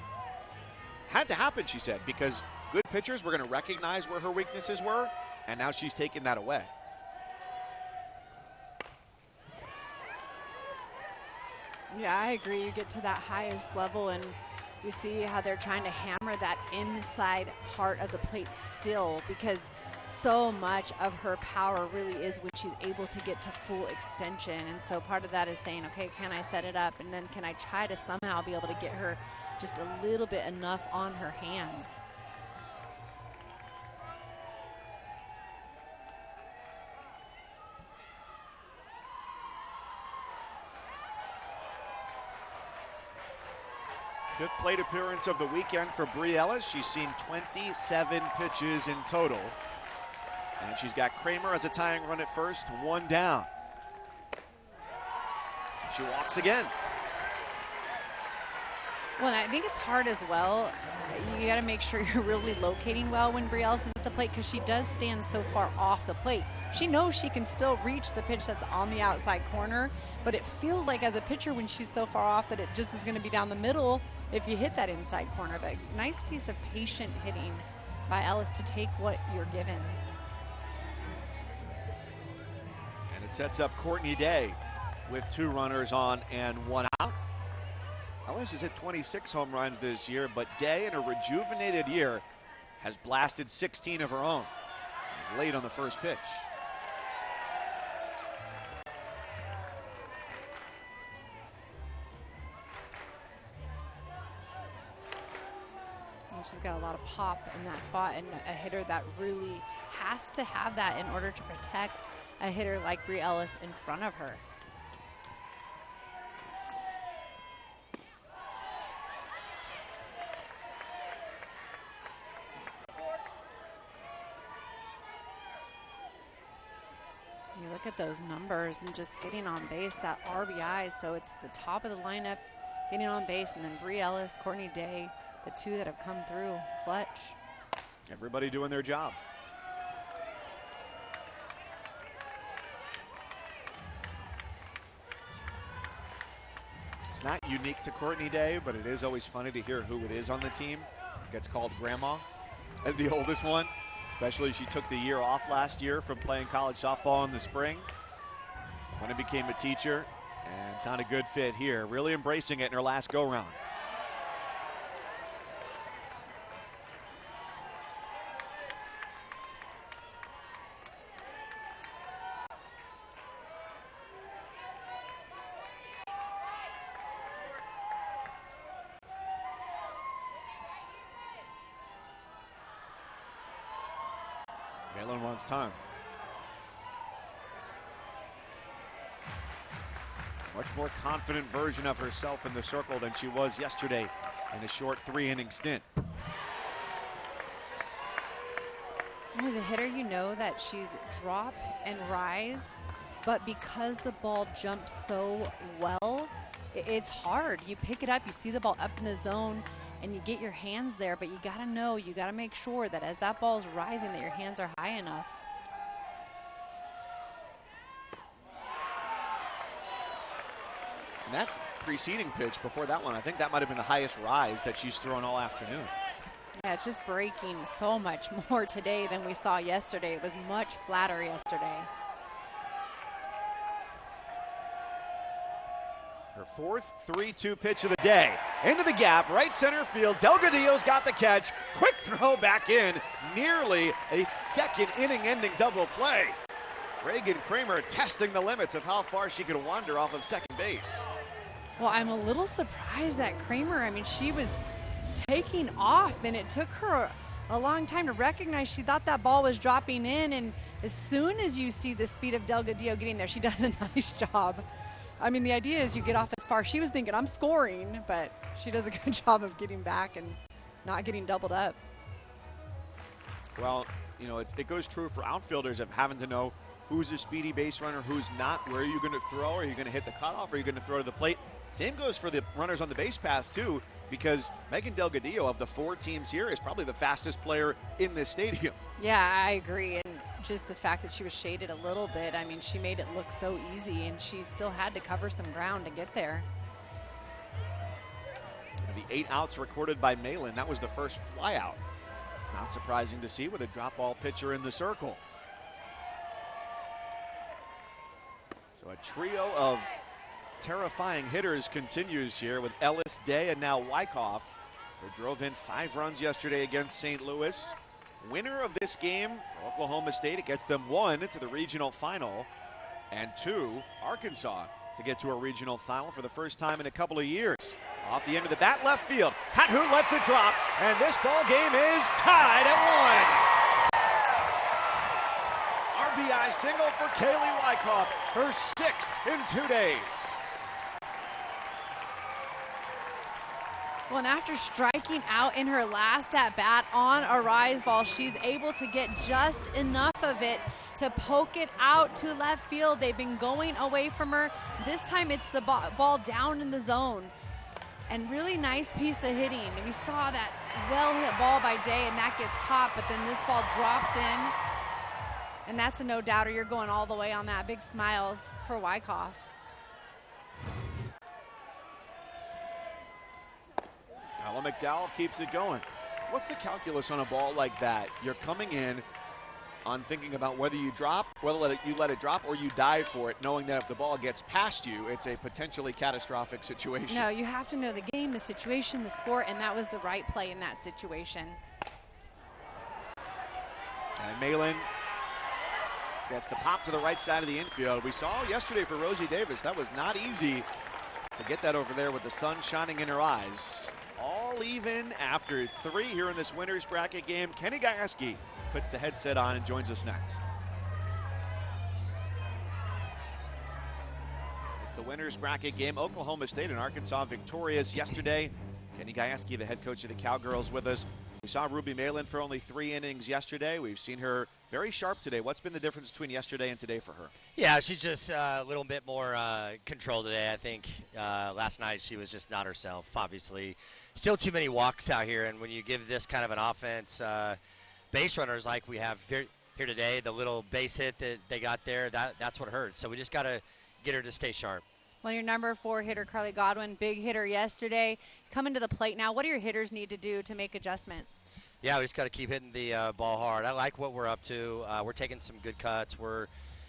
had to happen, she said, because good pitchers were going to recognize where her weaknesses were, and now she's taken that away. Yeah, I agree. You get to that highest level and you see how they're trying to hammer that inside part of the plate still, because so much of her power really is when she's able to get to full extension. And so part of that is saying, okay, can I set it up? And then can I try to somehow be able to get her just a little bit enough on her hands? Fifth plate appearance of the weekend for Bree Ellis. She's seen 27 pitches in total. And she's got Kramer as a tying run at first, 1 down. She walks again. Well, and I think it's hard as well. You got to make sure you're really locating well when Bree Ellis is at the plate, because she does stand so far off the plate. She knows she can still reach the pitch that's on the outside corner, but it feels like as a pitcher when she's so far off that it just is going to be down the middle if you hit that inside corner. But nice piece of patient hitting by Ellis to take what you're given. And it sets up Courtney Day with 2 runners on and 1 out. Ellis has hit 26 home runs this year, but Day, in a rejuvenated year, has blasted 16 of her own. He's late on the first pitch. And she's got a lot of pop in that spot, and a hitter that really has to have that in order to protect a hitter like Bree Ellis in front of her. You look at those numbers and just getting on base, that RBI, so it's the top of the lineup getting on base, and then Bree Ellis, Courtney Day, the 2 that have come through clutch. Everybody doing their job. It's not unique to Courtney Day, but it is always funny to hear who it is on the team. Gets called Grandma as the oldest one, especially she took the year off last year from playing college softball in the spring when it became a teacher, and found a good fit here, really embracing it in her last go-round. Galen wants time. Much more confident version of herself in the circle than she was yesterday in a short 3-inning stint. And as a hitter, you know that she's drop and rise, but because the ball jumps so well, it's hard. You pick it up, you see the ball up in the zone, and you get your hands there, but you gotta know, you gotta make sure that as that ball's rising that your hands are high enough. And that preceding pitch before that one, I think that might have been the highest rise that she's thrown all afternoon. Yeah, it's just breaking so much more today than we saw yesterday. It was much flatter yesterday. Her fourth 3-2 pitch of the day. into the gap, right center field. Delgadillo's got the catch. Quick throw back in. Nearly a second inning-ending double play. Reagan Kramer testing the limits of how far she could wander off of second base. Well, I'm a little surprised that Kramer, I mean, she was taking off, and it took her a long time to recognize she thought that ball was dropping in, and as soon as you see the speed of Delgadillo getting there, she does a nice job. I mean, the idea is you get off as far. She was thinking, I'm scoring, but she does a good job of getting back and not getting doubled up. Well, you know, it goes true for outfielders of having to know who's a speedy base runner, who's not. Where are you going to throw? Are you going to hit the cutoff? Are you going to throw to the plate? Same goes for the runners on the base pass, too, because Megan Delgadillo, of the 4 teams here, is probably the fastest player in this stadium. Yeah, I agree. And just the fact that she was shaded a little bit, I mean, she made it look so easy, and she still had to cover some ground to get there. The 8 outs recorded by Malin. That was the first flyout. Not surprising to see with a drop ball pitcher in the circle. So a trio of terrifying hitters continues here with Ellis, Day, and now Wyckoff, who drove in 5 runs yesterday against St. Louis. Winner of this game for Oklahoma State, it gets them 1 to the regional final, and 2, Arkansas, to get to a regional final for the first time in a couple of years. Off the end of the bat, left field. Hathu lets it drop, and this ball game is tied at 1. RBI single for Kaylee Wyckoff, her 6th in 2 days. Well, and after striking out in her last at-bat on a rise ball, she's able to get just enough of it to poke it out to left field. They've been going away from her. This time it's the ball down in the zone. And really nice piece of hitting. And we saw that well-hit ball by Day, and that gets caught, but then this ball drops in. And that's a no-doubter. You're going all the way on that. Big smiles for Wyckoff. Ella McDowell keeps it going. What's the calculus on a ball like that? You're coming in on thinking about whether you drop, whether you let it drop, or you dive for it, knowing that if the ball gets past you, it's a potentially catastrophic situation. No, you have to know the game, the situation, the score, and that was the right play in that situation. And Malin gets the pop to the right side of the infield. We saw yesterday for Rosie Davis, that was not easy to get that over there with the sun shining in her eyes. All even after 3 here in this winner's bracket game. Kenny Gajewski puts the headset on and joins us next. It's the winner's bracket game. Oklahoma State and Arkansas victorious yesterday. Kenny Gajewski, the head coach of the Cowgirls, with us. We saw Ruby Malin for only 3 innings yesterday. We've seen her very sharp today. What's been the difference between yesterday and today for her? Yeah, she's just a little bit more control today. I think last night she was just not herself, obviously. Still too many walks out here, and when you give this kind of an offense, base runners like we have here today, the little base hit that they got there, that's what hurts. So we just got to get her to stay sharp. Well, your number 4 hitter, Carly Godwin, big hitter yesterday. Coming to the plate now, what do your hitters need to do to make adjustments? Yeah, we just got to keep hitting the ball hard. I like what we're up to. We're taking some good cuts. We're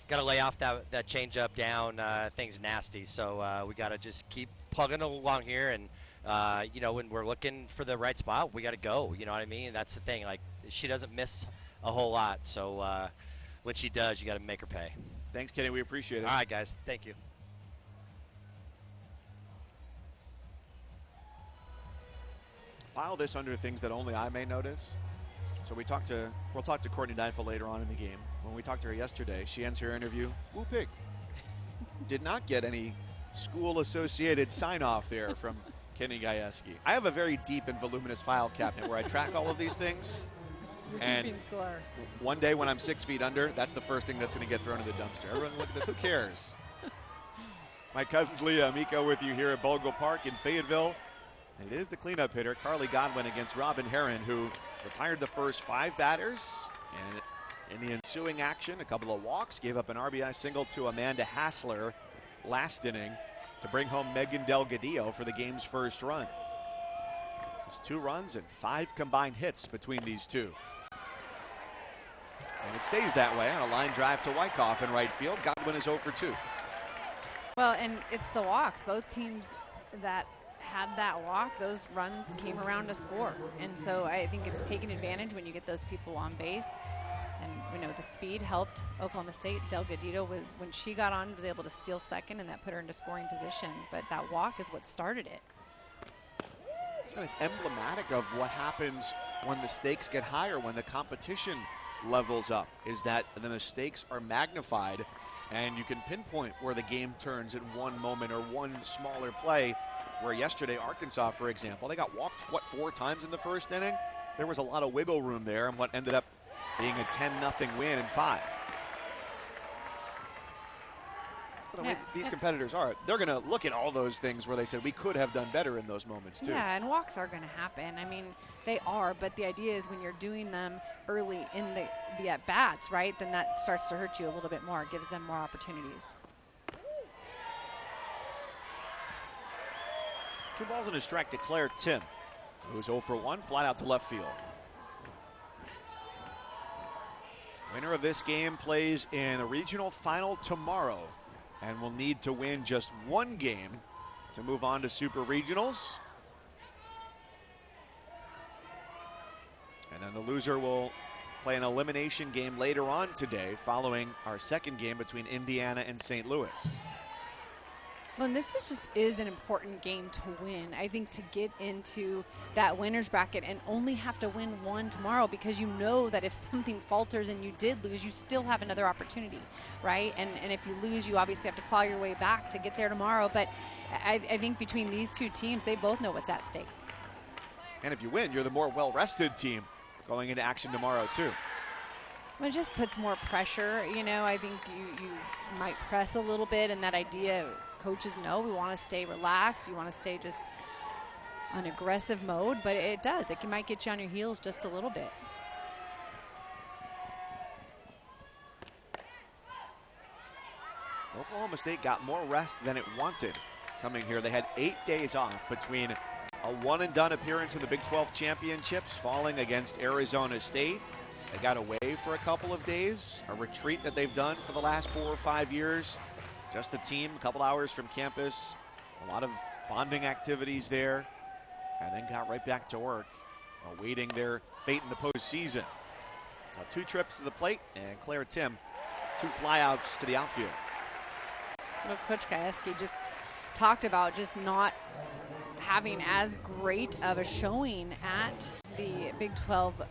got to lay off that changeup down. Things nasty. So we got to just keep plugging along here. And, you know, when we're looking for the right spot, we got to go. You know what I mean? That's the thing. Like, she doesn't miss a whole lot. So when she does, you got to make her pay. Thanks, Kenny. We appreciate it. All right, guys. Thank you. File this under things that only I may notice. So we'll talk to Courtney Neifel later on in the game. When we talked to her yesterday, she ends her interview, woo pig. Did not get any school-associated sign-off there from Kenny Gajewski. I have a very deep and voluminous file cabinet where I track all of these things. And one day when I'm 6 feet under, that's the first thing that's going to get thrown in the dumpster. Everyone look at this. Who cares? My cousins Leah Amico with you here at Bogle Park in Fayetteville. It is the cleanup hitter, Carly Godwin, against Robin Herron, who retired the first 5 batters. And in the ensuing action, a couple of walks, gave up an RBI single to Amanda Hassler last inning to bring home Megan Delgadillo for the game's first run. It's 2 runs and 5 combined hits between these two. And it stays that way on a line drive to Wyckoff in right field. Godwin is 0 for 2. Well, and it's the walks. Both teams that had that walk, those runs came around to score. And so I think it's taken advantage when you get those people on base. And we know the speed helped Oklahoma State. Delgadito was, when she got on, was able to steal second, and that put her into scoring position. But that walk is what started it. And it's emblematic of what happens when the stakes get higher, when the competition levels up, is that the mistakes are magnified and you can pinpoint where the game turns in one moment or one smaller play. Where yesterday, Arkansas, for example, they got walked, 4 times in the first inning? There was a lot of wiggle room there, and what ended up being a 10-0 win in 5. The way these competitors are, they're going to look at all those things where they said we could have done better in those moments too. Yeah, and walks are going to happen. I mean, they are, but the idea is when you're doing them early in the at-bats, right, then that starts to hurt you a little bit more. It gives them more opportunities. 2 balls and a strike to Claire Tim, who's 0 for 1, flat out to left field. Winner of this game plays in the regional final tomorrow and will need to win just 1 game to move on to Super Regionals. And then the loser will play an elimination game later on today following our second game between Indiana and St. Louis. Well, and this is an important game to win. I think to get into that winner's bracket and only have to win 1 tomorrow, because you know that if something falters and you did lose, you still have another opportunity, right? And if you lose, you obviously have to claw your way back to get there tomorrow. But I think between these 2 teams, they both know what's at stake. And if you win, you're the more well-rested team going into action tomorrow, too. Well, it just puts more pressure. You know, I think you might press a little bit, and that idea, coaches know we want to stay relaxed. You want to stay just on aggressive mode, but it does. It might get you on your heels just a little bit. Oklahoma State got more rest than it wanted coming here. They had 8 days off between a one-and-done appearance in the Big 12 championships, falling against Arizona State. They got away for a couple of days, a retreat that they've done for the last 4 or 5 years. Just the team, a couple hours from campus, a lot of bonding activities there, and then got right back to work, awaiting their fate in the postseason. 2 trips to the plate, and Claire Tim, 2 flyouts to the outfield. Well, Coach Gajewski just talked about just not having as great of a showing at the Big 12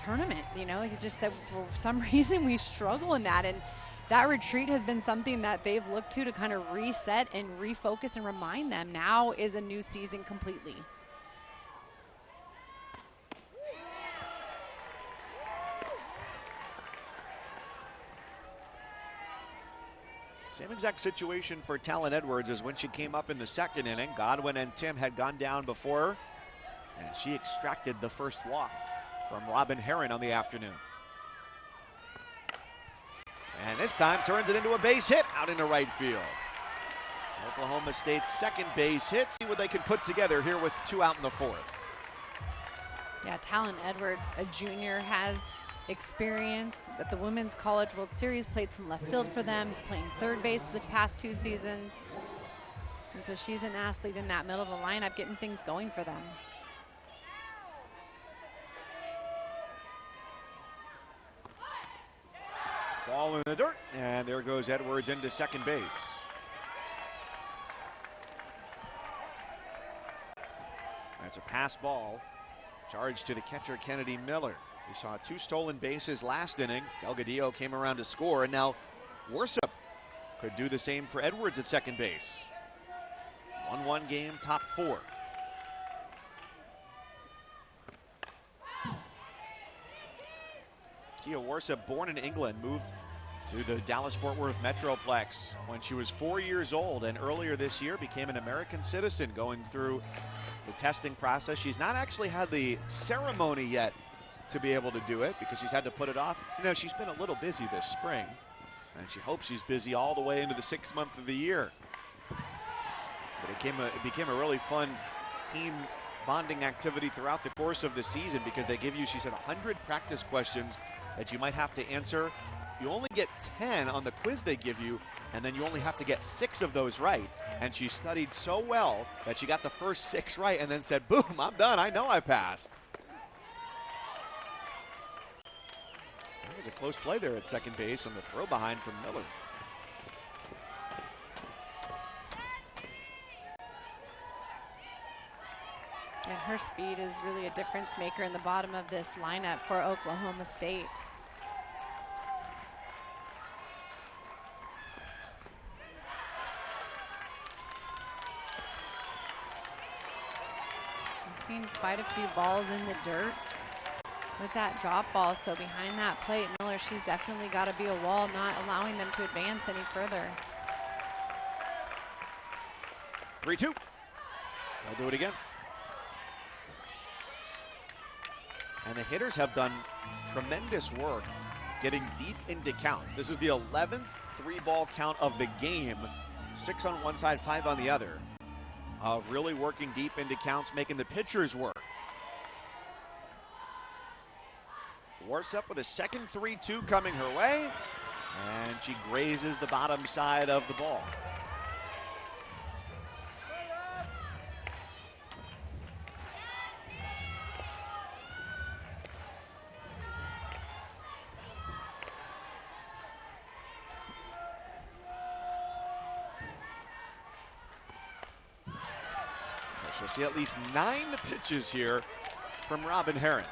tournament. You know, he just said for some reason we struggle in that, and that retreat has been something that they've looked to kind of reset and refocus and remind them now is a new season completely. Same exact situation for Talon Edwards as when she came up in the second inning. Godwin and Tim had gone down before her, and she extracted the first walk from Robin Heron on the afternoon. And this time turns it into a base hit out into right field. Oklahoma State's second base hit. See what they can put together here with 2 out in the 4th. Yeah, Talon Edwards, a junior, has experience at the Women's College World Series, played some left field for them. He's playing third base the past 2 seasons. And so she's an athlete in that middle of the lineup, getting things going for them. Ball in the dirt, and there goes Edwards into second base. That's a pass ball. Charged to the catcher, Kennedy Miller. We saw 2 stolen bases last inning. Delgadillo came around to score, and now Worsup could do the same for Edwards at second base. 1-1 game, top 4. Tia Worsup, born in England, moved to the Dallas-Fort Worth Metroplex when she was 4 years old, and earlier this year became an American citizen, going through the testing process. She's not actually had the ceremony yet to be able to do it because she's had to put it off. You know, she's been a little busy this spring, and she hopes she's busy all the way into the 6th month of the year. But it became a really fun team bonding activity throughout the course of the season because they give you, she said, 100 practice questions that you might have to answer you only get 10 on the quiz they give you, and then you only have to get 6 of those right. And she studied so well that she got the first 6 right and then said, boom, I'm done. I know I passed. That was a close play there at second base on the throw behind from Miller. And her speed is really a difference maker in the bottom of this lineup for Oklahoma State. We've seen quite a few balls in the dirt with that drop ball. So behind that plate, Miller, she's definitely got to be a wall, not allowing them to advance any further. 3-2. They'll do it again. And the hitters have done tremendous work getting deep into counts. This is the 11th 3-ball count of the game. 6 on one side, 5 on the other. Really working deep into counts, making the pitchers work. Warsup with a second 3-2 coming her way. And she grazes the bottom side of the ball. She'll see at least 9 pitches here from Robin Herron.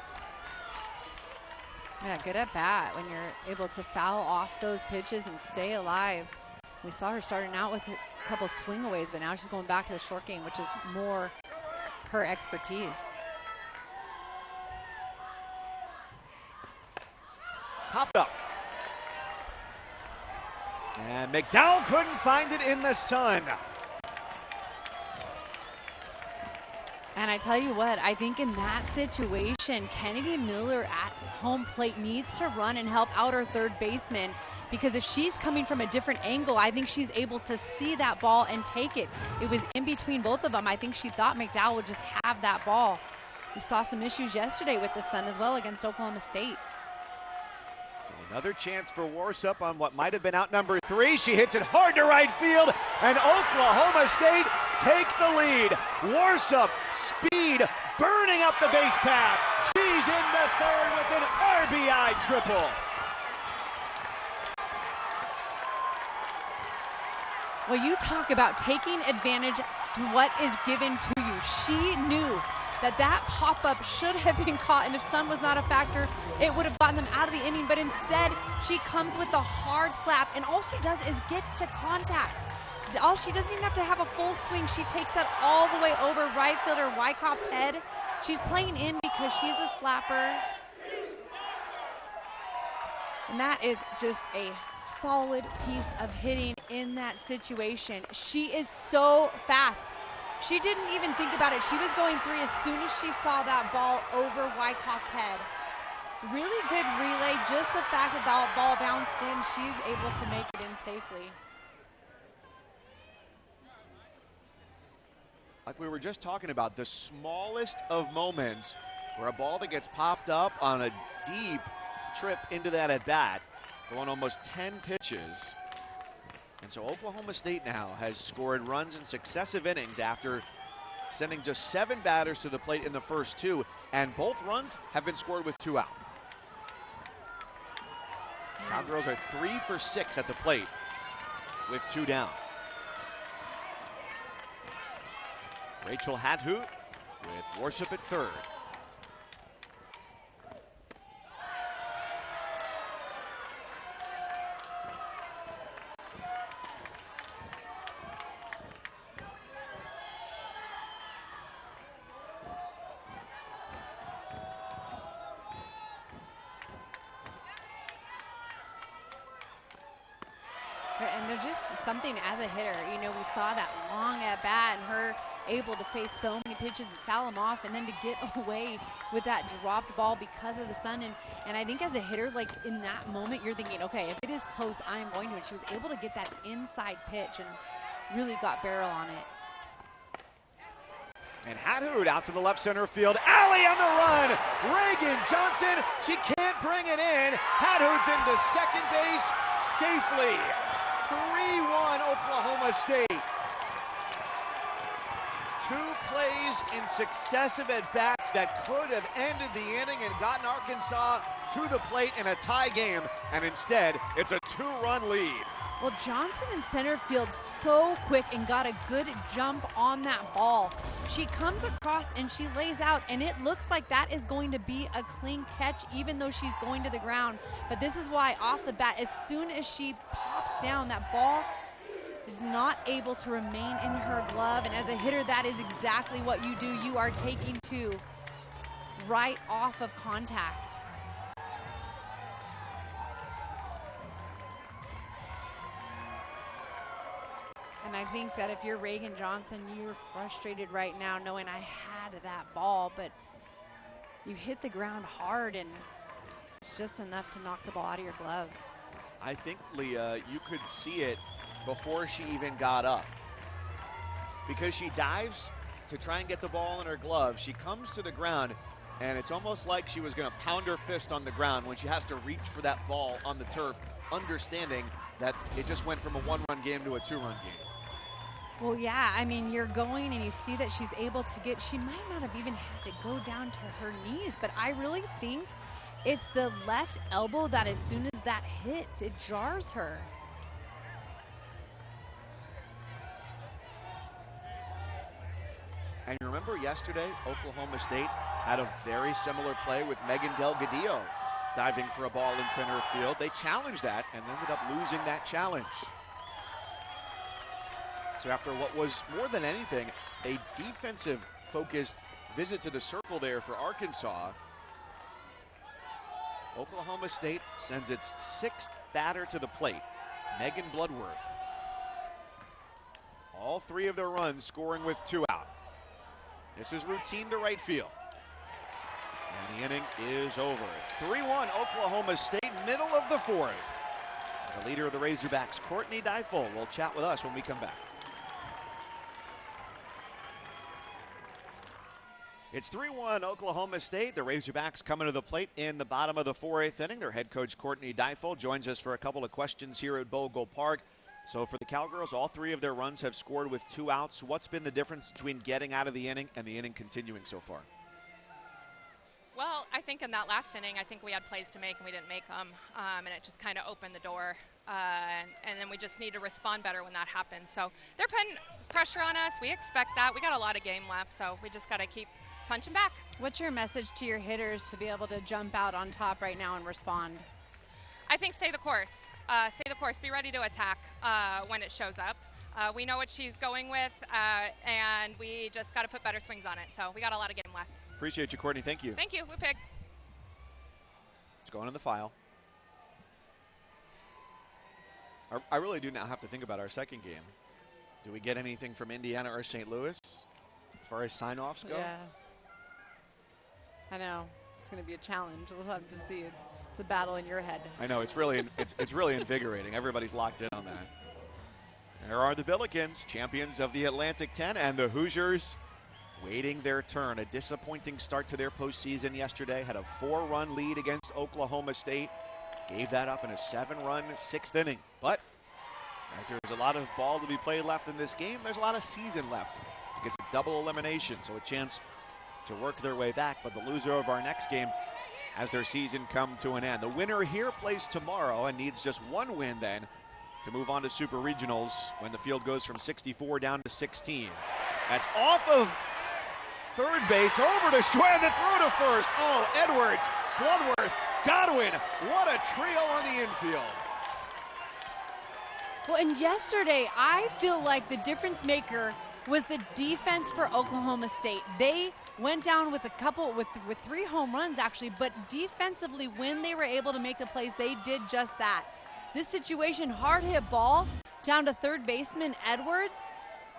Yeah, good at bat when you're able to foul off those pitches and stay alive. We saw her starting out with a couple swing-aways, but now she's going back to the short game, which is more her expertise. Popped up. And McDowell couldn't find it in the sun. And I tell you what, I think in that situation, Kennedy Miller at home plate needs to run and help out her third baseman, because if she's coming from a different angle, I think she's able to see that ball and take it. It was in between both of them. I think she thought McDowell would just have that ball. We saw some issues yesterday with the sun as well against Oklahoma State. So another chance for Warsup on what might have been out number 3. She hits it hard to right field, and Oklahoma State takes the lead. Warsup, speed, burning up the base path. She's into third with an RBI triple. Well, you talk about taking advantage of what is given to you. She knew that that pop-up should have been caught, and if sun was not a factor, it would have gotten them out of the inning, but instead she comes with the hard slap, and all she does is get to contact. She doesn't even have to have a full swing. She takes that all the way over right fielder Wyckoff's head. She's playing in because she's a slapper. And that is just a solid piece of hitting in that situation. She is so fast. She didn't even think about it. She was going 3 as soon as she saw that ball over Wyckoff's head. Really good relay. Just the fact that that ball bounced in, she's able to make it in safely. Like we were just talking about, the smallest of moments where a ball that gets popped up on a deep trip into that at bat, going almost 10 pitches. And so Oklahoma State now has scored runs in successive innings after sending just 7 batters to the plate in the first 2, and both runs have been scored with 2 out. Cowgirls are 3 for 6 at the plate with 2 down. Rachel Hadhoot with Warsup at third. And there's just something as a hitter, you know, we saw that long at bat and her able to face so many pitches and foul them off, and then to get away with that dropped ball because of the sun. And I think as a hitter, like in that moment, you're thinking, okay, if it is close, I'm going to. And she was able to get that inside pitch and really got barrel on it. And Hadhoot out to the left center field. Alley on the run. Reagan Johnson, she can't can't bring it in. Hadhoods into second base safely. 3-1 Oklahoma State. 2 plays in successive at-bats that could have ended the inning and gotten Arkansas to the plate in a tie game, and instead, it's a 2-run lead. Well, Johnson in center field so quick and got a good jump on that ball. She comes across and she lays out, and it looks like that is going to be a clean catch even though she's going to the ground. But this is why off the bat, as soon as she pops down, that ball is not able to remain in her glove. And as a hitter, that is exactly what you do. You are taking 2 right off of contact. And I think that if you're Reagan Johnson, you're frustrated right now knowing I had that ball, but you hit the ground hard and it's just enough to knock the ball out of your glove. I think, Leah, you could see it before she even got up. Because she dives to try and get the ball in her glove. She comes to the ground, and it's almost like she was going to pound her fist on the ground when she has to reach for that ball on the turf, understanding that it just went from a 1-run game to a 2-run game. Well, yeah, I mean, you're going and you see that she's able to get, she might not have even had to go down to her knees, but I really think it's the left elbow that as soon as that hits, it jars her. And you remember yesterday, Oklahoma State had a very similar play with Megan Delgadillo diving for a ball in center field. They challenged that and ended up losing that challenge. So after what was more than anything a defensive-focused visit to the circle there for Arkansas, Oklahoma State sends its 6th batter to the plate, Megan Bloodworth. All 3 of their runs scoring with 2 out. This is routine to right field. And the inning is over. 3-1 Oklahoma State, middle of the 4th. The leader of the Razorbacks, Courtney Deifel, will chat with us when we come back. It's 3-1 Oklahoma State. The Razorbacks coming to the plate in the bottom of the 4th inning. Their head coach, Courtney Deifel, joins us for a couple of questions here at Bogle Park. So for the Cowgirls, all 3 of their runs have scored with 2 outs. What's been the difference between getting out of the inning and the inning continuing so far? Well, I think in that last inning, I think we had plays to make and we didn't make them, and it just kind of opened the door. And then we just need to respond better when that happens. So they're putting pressure on us. We expect that. We got a lot of game left, so we just got to keep punching back. What's your message to your hitters to be able to jump out on top right now and respond? I think stay the course. Stay the course. Be ready to attack when it shows up. We know what she's going with, and we just got to put better swings on it. So we got a lot of game left. Appreciate you, Courtney. Thank you. Thank you. We pick. It's going in the file. I really do now have to think about our second game. Do we get anything from Indiana or St. Louis as far as sign-offs go? Yeah. I know. It's going to be a challenge. We'll have to see. It's a battle in your head. I know. It's really it's really invigorating. Everybody's locked in on that. There are the Billikens, champions of the Atlantic 10, and the Hoosiers waiting their turn. A disappointing start to their postseason yesterday. Had a 4-run lead against Oklahoma State. Gave that up in a 7-run 6th inning. But as there's a lot of ball to be played left in this game, there's a lot of season left because it's double elimination, so a chance to work their way back. But the loser of our next game has their season come to an end. The winner here plays tomorrow and needs just 1 win then to move on to Super Regionals when the field goes from 64 down to 16. That's off of third base, over to short, and throw to first. Oh, Edwards, Bloodworth, Godwin, what a trio on the infield. Well, and yesterday, I feel like the difference maker was the defense for Oklahoma State. They went down with a couple, with 3 home runs actually, but defensively, when they were able to make the plays, they did just that. This situation, hard hit ball down to third baseman Edwards,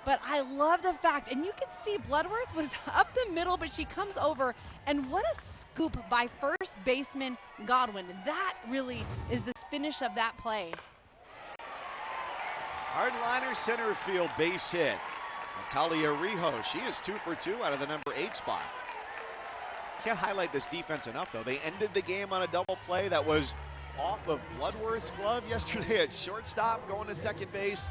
but I love the fact, and you can see Bloodworth was up the middle, but she comes over, and what a scoop by first baseman Godwin. That really is the finish of that play. Hardliner center field base hit. Natalia Rijo, she is 2 for 2 out of the number 8 spot. Can't highlight this defense enough, though. They ended the game on a double play that was off of Bloodworth's glove yesterday at shortstop, going to second base.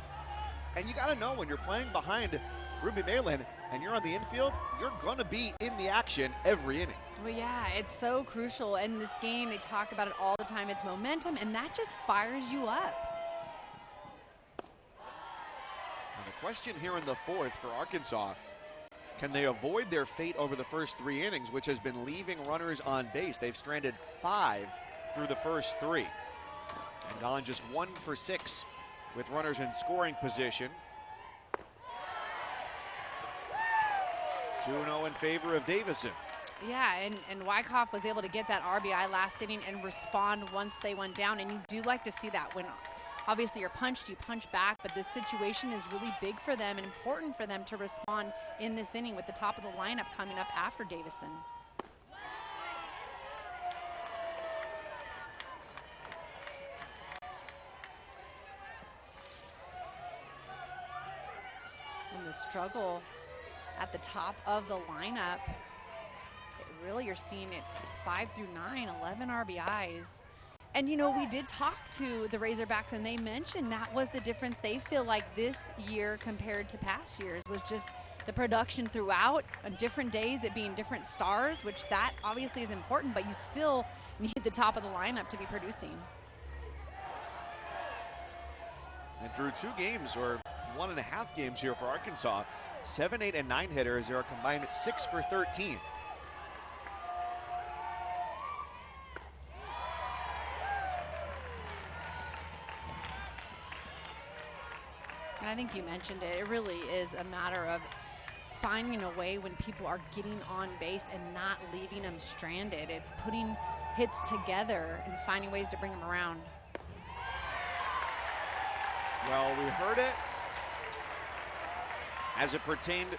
And you got to know when you're playing behind Ruby Malin and you're on the infield, you're going to be in the action every inning. Well, yeah, it's so crucial. In this game, they talk about it all the time. It's momentum, and that just fires you up. Now the question here in the fourth for Arkansas, can they avoid their fate over the first 3 innings, which has been leaving runners on base? They've stranded 5 through the first 3 and gone just 1 for 6 with runners in scoring position. 2-0 in favor of Davison. Yeah, and Wyckoff was able to get that RBI last inning and respond once they went down. And you do like to see that. When obviously you're punched, you punch back. But this situation is really big for them and important for them to respond in this inning with the top of the lineup coming up after Davison. And the struggle at the top of the lineup, really you're seeing it 5 through 9, 11 RBIs. And you know, we did talk to the Razorbacks and they mentioned that was the difference they feel like this year compared to past years, was just the production throughout, on different days, it being different stars, which that obviously is important, but you still need the top of the lineup to be producing. And through 2 games, or 1.5 games here for Arkansas, 7, 8, and 9 hitters are combined at 6 for 13. I think you mentioned it. It really is a matter of finding a way when people are getting on base and not leaving them stranded. It's putting hits together and finding ways to bring them around. Well, we heard it as it pertained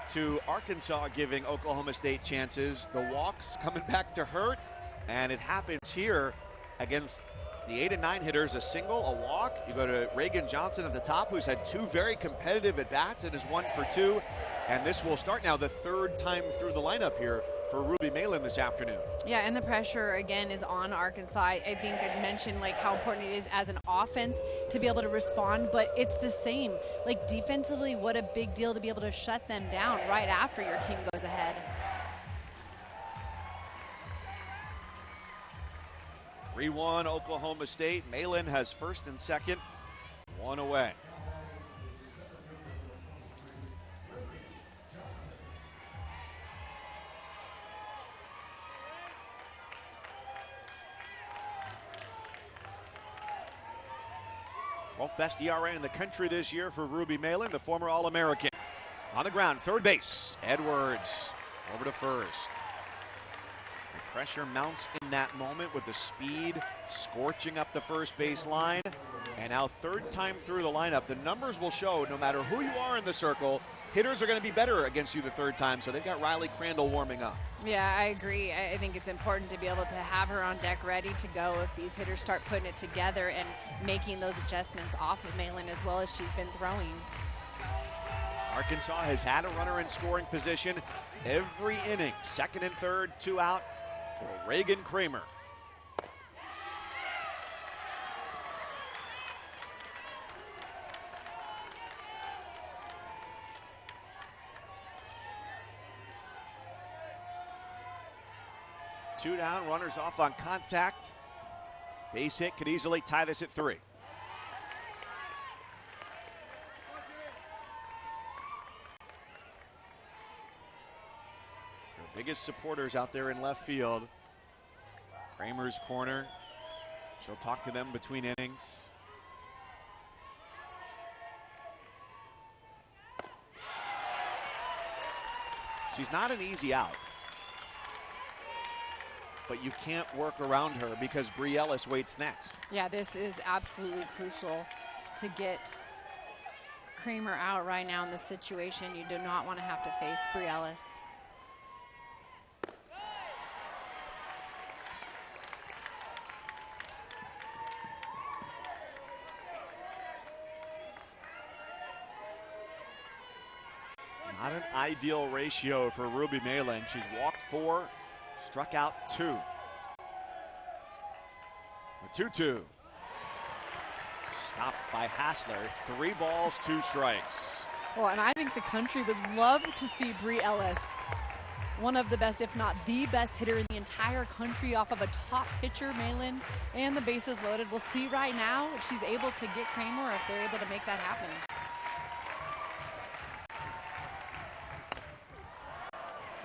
to Arkansas giving Oklahoma State chances. The walks coming back to hurt, and it happens here against the 8 and 9 hitters. A single, a walk. You go to Reagan Johnson at the top, who's had 2 very competitive at-bats and is 1 for 2. And this will start now the 3rd time through the lineup here for Ruby Malin this afternoon. Yeah, and the pressure again is on Arkansas. I think I mentioned like how important it is as an offense to be able to respond, but it's the same. Like defensively, what a big deal to be able to shut them down right after your team goes ahead. (3-1) Oklahoma State. Malin has first and second, 1 away. Best ERA in the country this year for Ruby Malin, the former All-American. On the ground, third base, Edwards over to first. The pressure mounts in that moment with the speed scorching up the first base line. And now 3rd time through the lineup, the numbers will show no matter who you are in the circle, hitters are going to be better against you the 3rd time. So they've got Riley Crandall warming up. Yeah, I agree. I think it's important to be able to have her on deck ready to go if these hitters start putting it together and making those adjustments off of Malin as well as she's been throwing. Arkansas has had a runner in scoring position every inning. 2nd and 3rd, 2 out for Reagan Kramer. Two down, runners off on contact. Base hit could easily tie this at 3. Their biggest supporters out there in left field. Kramer's corner. She'll talk to them between innings. She's not an easy out, but you can't work around her because Bree Ellis waits next. Yeah, this is absolutely crucial to get Kramer out right now in this situation. You do not want to have to face Bree Ellis. Not an ideal ratio for Ruby Malin. She's walked 4, struck out 2. A 2-2. Stopped by Hassler. 3 balls, 2 strikes. Well, and I think the country would love to see Bree Ellis, one of the best, if not the best hitter in the entire country, off of a top pitcher, Malin, and the bases loaded. We'll see right now if she's able to get Kramer or if they're able to make that happen.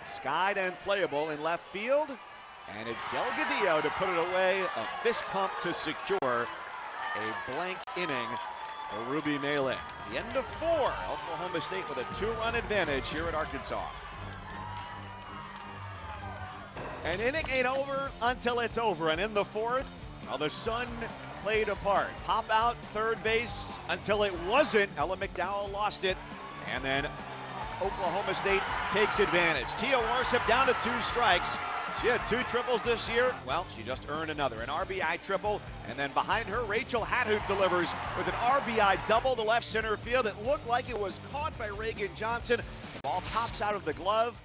Skied and playable in left field, and it's Delgadillo to put it away. A fist pump to secure a blank inning for Ruby Malin. The end of 4. Oklahoma State with a 2-run advantage here at Arkansas. An inning ain't over until it's over, and in the 4th, well, the sun played a part. Pop out third base until it wasn't. Ella McDowell lost it, and then Oklahoma State takes advantage. Tia Warsip down to 2 strikes. She had 2 triples this year. Well, she just earned another, an RBI triple. And then behind her, Rachel Hathoot delivers with an RBI double to left center field. It looked like it was caught by Reagan Johnson. The ball pops out of the glove.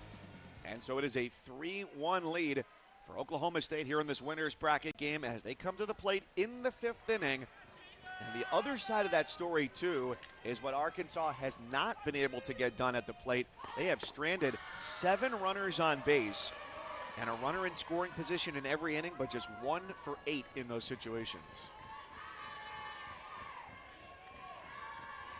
And so it is a 3-1 lead for Oklahoma State here in this winner's bracket game as they come to the plate in the 5th inning. And the other side of that story, too, is what Arkansas has not been able to get done at the plate. They have stranded 7 runners on base and a runner in scoring position in every inning, but just 1 for 8 in those situations.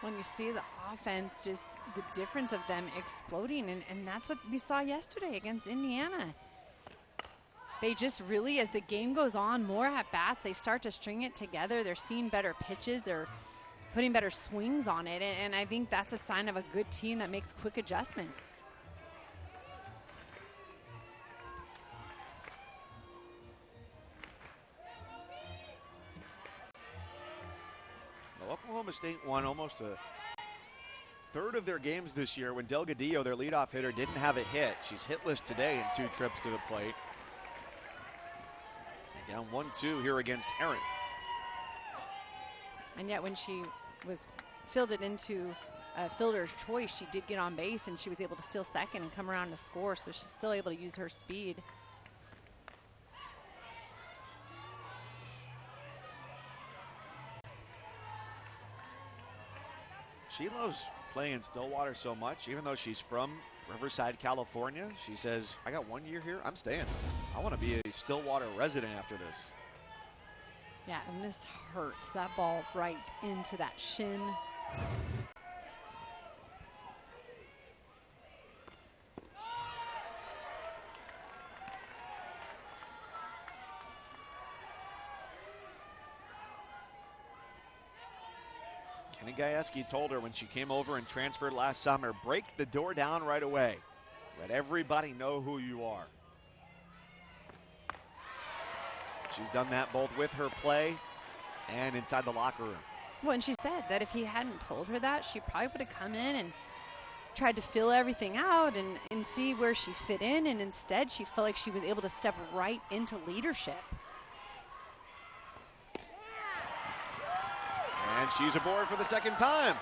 When you see the offense, just the difference of them exploding, and that's what we saw yesterday against Indiana. They just really, as the game goes on, more at-bats, they start to string it together. They're seeing better pitches. They're putting better swings on it, and I think that's a sign of a good team that makes quick adjustments. Well, Oklahoma State won almost a third of their games this year when Delgadillo, their leadoff hitter, didn't have a hit. She's hitless today in 2 trips to the plate. Down 1-2 here against Heron. And yet when she was fielded into fielder's choice, she did get on base and she was able to steal second and come around to score, so she's still able to use her speed. She loves playing in Stillwater so much, even though she's from Riverside, California. She says, I got 1 year here, I'm staying. I want to be a Stillwater resident after this. Yeah, and this hurts. That ball right into that shin. Kenny Gajewski told her when she came over and transferred last summer, break the door down right away. Let everybody know who you are. She's done that both with her play and inside the locker room. Well, and she said that if he hadn't told her that, she probably would have come in and tried to fill everything out and see where she fit in, and instead she felt like she was able to step right into leadership. And she's aboard for the 2nd time.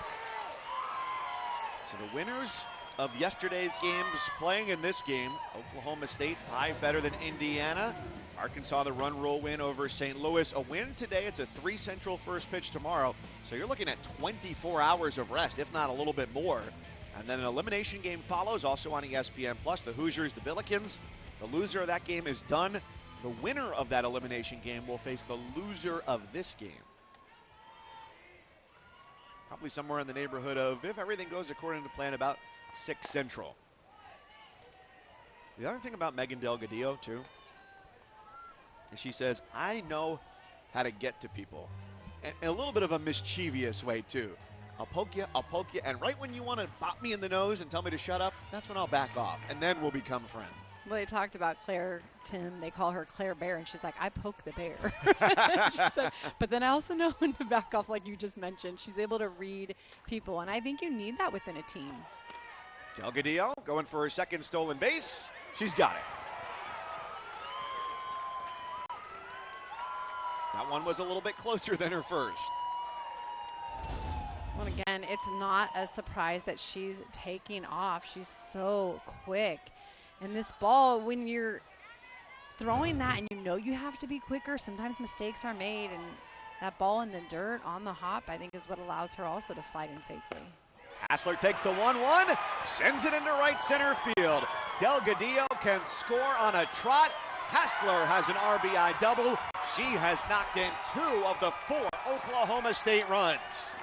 So the winners of yesterday's games playing in this game, Oklahoma State 5 better than Indiana. Arkansas the run rule win over St. Louis. A win today, it's a 3 Central first pitch tomorrow. So you're looking at 24 hours of rest, if not a little bit more. And then an elimination game follows, also on ESPN+. The Hoosiers, the Billikens. The loser of that game is done. The winner of that elimination game will face the loser of this game. Probably somewhere in the neighborhood of, if everything goes according to plan, about 6 Central. The other thing about Megan Delgadillo, too, is she says, I know how to get to people. And in a little bit of a mischievous way, too. I'll poke you, and right when you want to pop me in the nose and tell me to shut up, that's when I'll back off, and then we'll become friends. Well, they talked about Claire Tim. They call her Claire Bear, and she's like, I poke the bear. She said, but then I also know when to back off, like you just mentioned. She's able to read people, and I think you need that within a team. Delgadillo going for her 2nd stolen base. She's got it. That one was a little bit closer than her first. Well, again, it's not a surprise that she's taking off. She's so quick. And this ball, when you're throwing that and you know you have to be quicker, sometimes mistakes are made. And that ball in the dirt on the hop, I think, is what allows her also to slide in safely. Hassler takes the 1-1, sends it into right center field. Delgadillo can score on a trot. Hassler has an RBI double. She has knocked in 2 of the 4 Oklahoma State runs.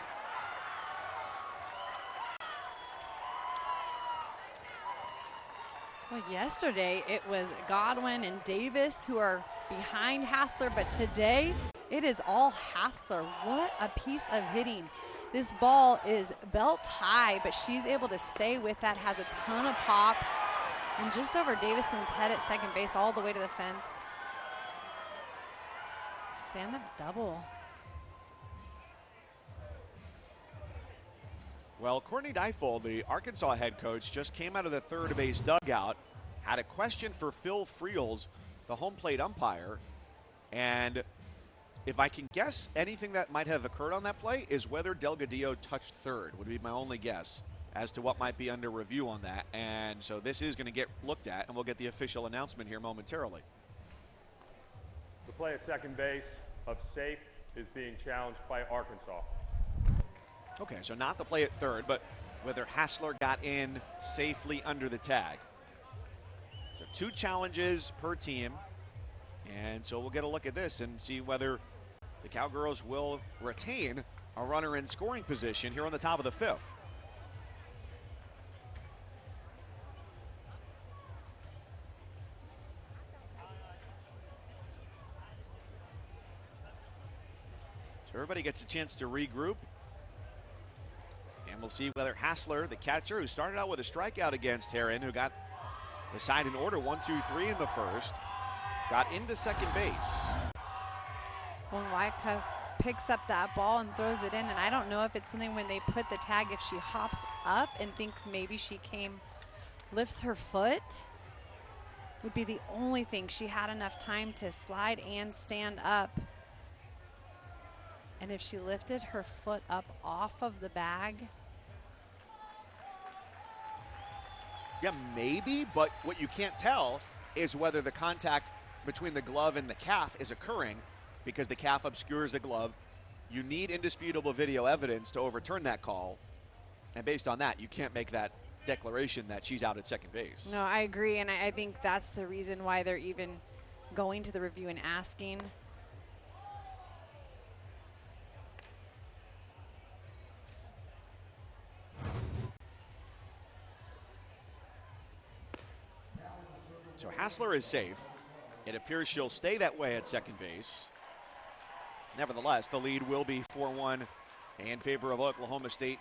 Well, yesterday it was Godwin and Davis who are behind Hassler, but today it is all Hassler. What a piece of hitting. This ball is belt high, but she's able to stay with that, has a ton of pop, and just over Davison's head at second base all the way to the fence. Stand-up double. Well, Courtney Deifold, the Arkansas head coach, just came out of the third base dugout, had a question for Phil Friels, the home plate umpire, and if I can guess anything that might have occurred on that play is whether Delgadillo touched third, would be my only guess as to what might be under review on that. And so this is going to get looked at, and we'll get the official announcement here momentarily. The play at second base of safe is being challenged by Arkansas. Okay, so not the play at third, but whether Hassler got in safely under the tag. So 2 challenges per team. And so we'll get a look at this and see whether the Cowgirls will retain a runner in scoring position here on the top of the 5th. So everybody gets a chance to regroup. And we'll see whether Hassler, the catcher, who started out with a strikeout against Heron, who got the side in order 1, 2, 3 in the first, got into second base. When Wyckoff picks up that ball and throws it in, and I don't know if it's something when they put the tag, if she hops up and thinks maybe she lifts her foot, would be the only thing. She had enough time to slide and stand up. And if she lifted her foot up off of the bag. Yeah, maybe, but what you can't tell is whether the contact between the glove and the calf is occurring because the calf obscures the glove. You need indisputable video evidence to overturn that call. And based on that, you can't make that declaration that she's out at second base. No, I agree, and I think that's the reason why they're even going to the review and asking. So Hassler is safe. It appears she'll stay that way at second base. Nevertheless, the lead will be 4-1 in favor of Oklahoma State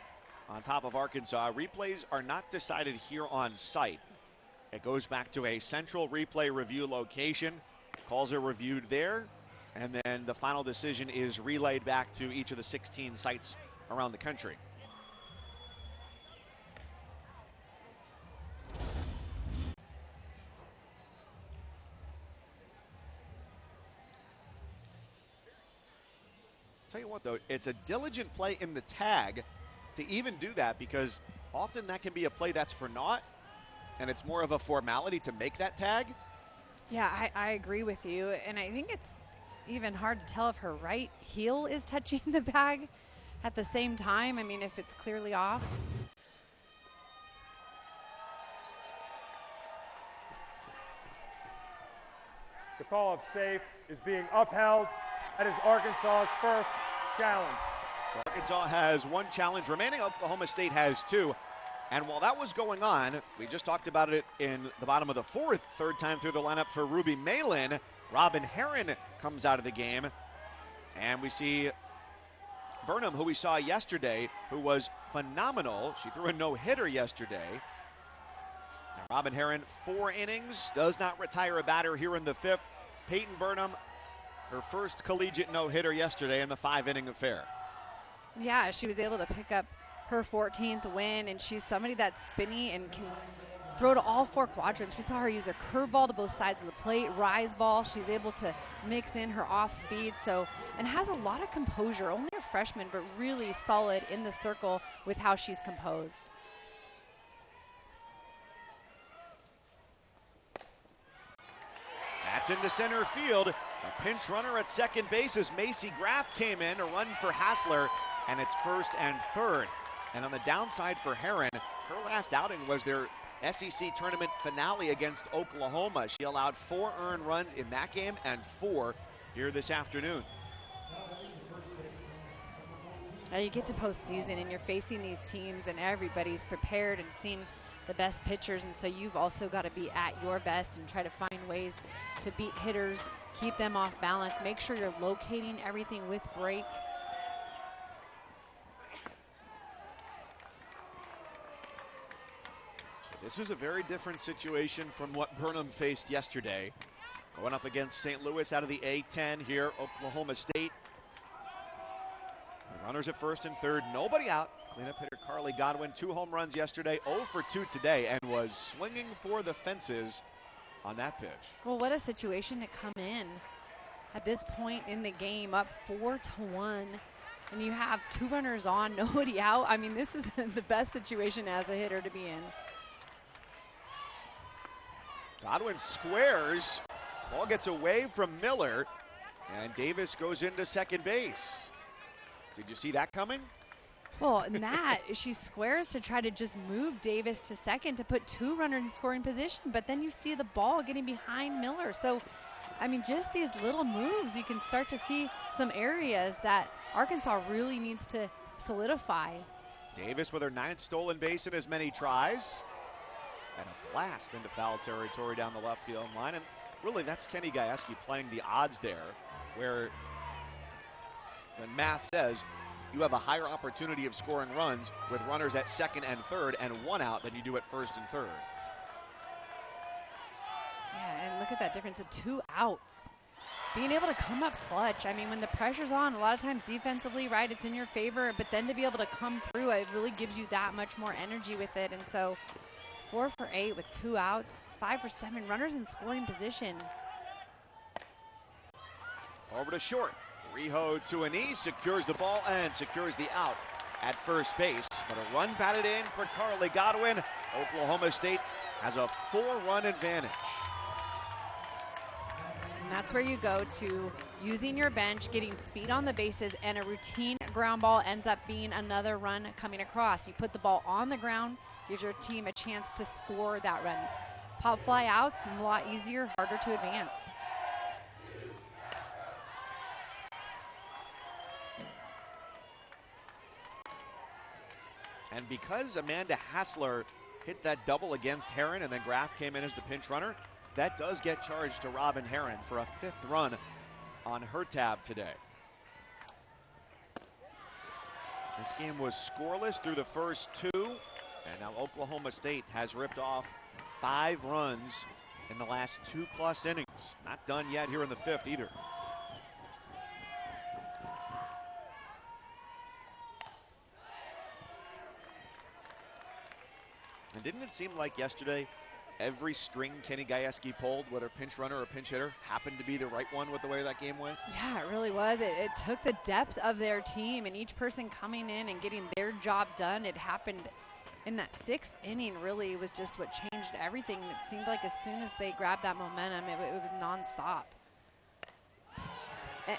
on top of Arkansas. Replays are not decided here on site. It goes back to a central replay review location. Calls are reviewed there, and then the final decision is relayed back to each of the 16 sites around the country. Tell you what, though, it's a diligent play in the tag to even do that, because often that can be a play that's for naught, and it's more of a formality to make that tag. Yeah, I agree with you, and I think it's even hard to tell if her right heel is touching the bag at the same time. I mean, if it's clearly off. The call of safe is being upheld. That is Arkansas's first challenge. So Arkansas has 1 challenge remaining. Oklahoma State has 2. And while that was going on, we just talked about it in the bottom of the 4th, third time through the lineup for Ruby Malin. Robin Heron comes out of the game. And we see Burnham, who we saw yesterday, who was phenomenal. She threw a no-hitter yesterday. Now, Robin Heron, 4 innings, does not retire a batter here in the 5th. Peyton Burnham, her first collegiate no-hitter yesterday in the 5-inning affair. Yeah, she was able to pick up her 14th win, and she's somebody that's spinny and can throw to all 4 quadrants. We saw her use a curveball to both sides of the plate, rise ball. She's able to mix in her off speed. So and has a lot of composure. Only a freshman, but really solid in the circle with how she's composed. That's into center field. A pinch runner at second base as Macy Graff came in to run for Hassler, and it's first and third. And on the downside for Herron, her last outing was their SEC tournament finale against Oklahoma. She allowed 4 earned runs in that game and 4 here this afternoon. Now you get to postseason and you're facing these teams and everybody's prepared and seen the best pitchers, and so you've also got to be at your best and try to find ways to beat hitters, keep them off balance, make sure you're locating everything with break. So this is a very different situation from what Burnham faced yesterday. Going up against St. Louis out of the A-10 here, Oklahoma State. The runners at first and third, nobody out. Cleanup hitter Carly Godwin, 2 home runs yesterday, 0 for 2 today, and was swinging for the fences on that pitch. Well, what a situation to come in at this point in the game, up 4-1, and you have 2 runners on, nobody out. I mean, this is the best situation as a hitter to be in. Godwin squares, ball gets away from Miller, and Davis goes into second base. Did you see that coming? Well, and that, she squares to try to just move Davis to second to put 2 runners in scoring position, but then you see the ball getting behind Miller. So, I mean, just these little moves, you can start to see some areas that Arkansas really needs to solidify. Davis with her 9th stolen base in as many tries. And a blast into foul territory down the left field line. And really, that's Kenny Gajewski playing the odds there, where the math says you have a higher opportunity of scoring runs with runners at second and third and 1 out than you do at first and third. Yeah, and look at that difference of 2 outs. Being able to come up clutch. I mean, when the pressure's on, a lot of times defensively, right, it's in your favor, but then to be able to come through, it really gives you that much more energy with it. And so 4 for 8 with 2 outs, 5 for 7, runners in scoring position. Over to short. Riho to a knee, secures the ball and secures the out at first base. But a run batted in for Carly Godwin. Oklahoma State has a 4-run advantage. And that's where you go to using your bench, getting speed on the bases, and a routine ground ball ends up being another run coming across. You put the ball on the ground, gives your team a chance to score that run. Pop fly outs, a lot easier, harder to advance. And because Amanda Hassler hit that double against Herron and then Graff came in as the pinch runner, that does get charged to Robin Herron for a 5th run on her tab today. This game was scoreless through the first 2, and now Oklahoma State has ripped off 5 runs in the last 2+ innings. Not done yet here in the 5th either. And didn't it seem like yesterday every string Kenny Gajewski pulled, whether pinch runner or pinch hitter, happened to be the right one with the way that game went? Yeah, it really was. It took the depth of their team and each person coming in and getting their job done. It happened in that 6th inning, really was just what changed everything. It seemed like as soon as they grabbed that momentum, it was nonstop.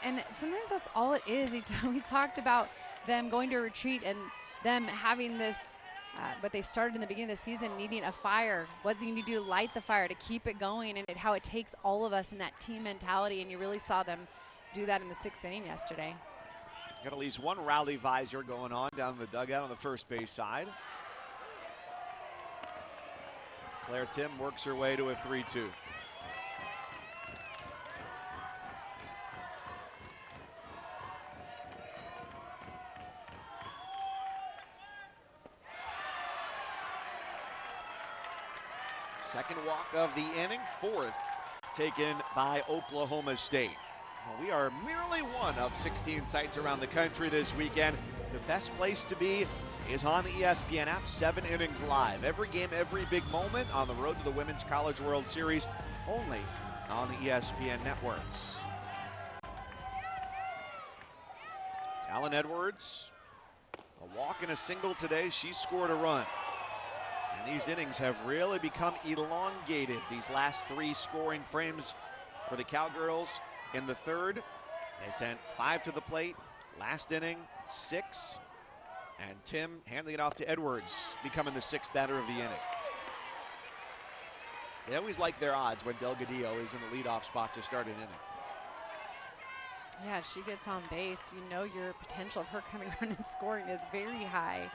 And sometimes that's all it is. We talked about them going to retreat and them having this but they started in the beginning of the season needing a fire. What do you need to do to light the fire, to keep it going, and how it takes all of us in that team mentality, and you really saw them do that in the 6th inning yesterday. Got at least one rally visor going on down in the dugout on the first base side. Claire Tim works her way to a 3-2. Second walk of the inning, 4th taken by Oklahoma State. Well, we are merely one of 16 sites around the country this weekend. The best place to be is on the ESPN app, 7 innings live. Every game, every big moment on the road to the Women's College World Series, only on the ESPN networks. Alan Edwards, a walk and a single today. She scored a run. And these innings have really become elongated. These last 3 scoring frames for the Cowgirls in the third. They sent 5 to the plate. Last inning, 6. And Tim handing it off to Edwards, becoming the 6th batter of the inning. They always like their odds when Delgadillo is in the leadoff spot to start an inning. Yeah, she gets on base. You know your potential of her coming around and scoring is very high.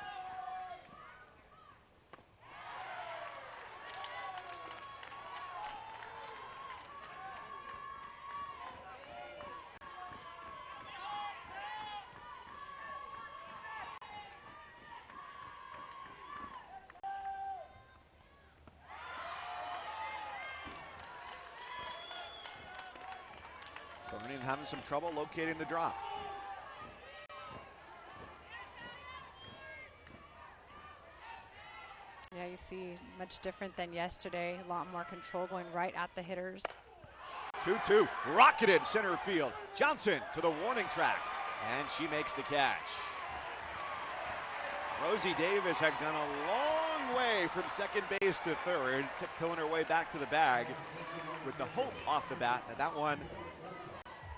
Vernon having some trouble locating the drop. Yeah, you see much different than yesterday. A lot more control going right at the hitters. 2-2, rocketed center field. Johnson to the warning track, and she makes the catch. Rosie Davis had gone a long way from second base to third, tiptoeing her way back to the bag with the hope off the bat that that one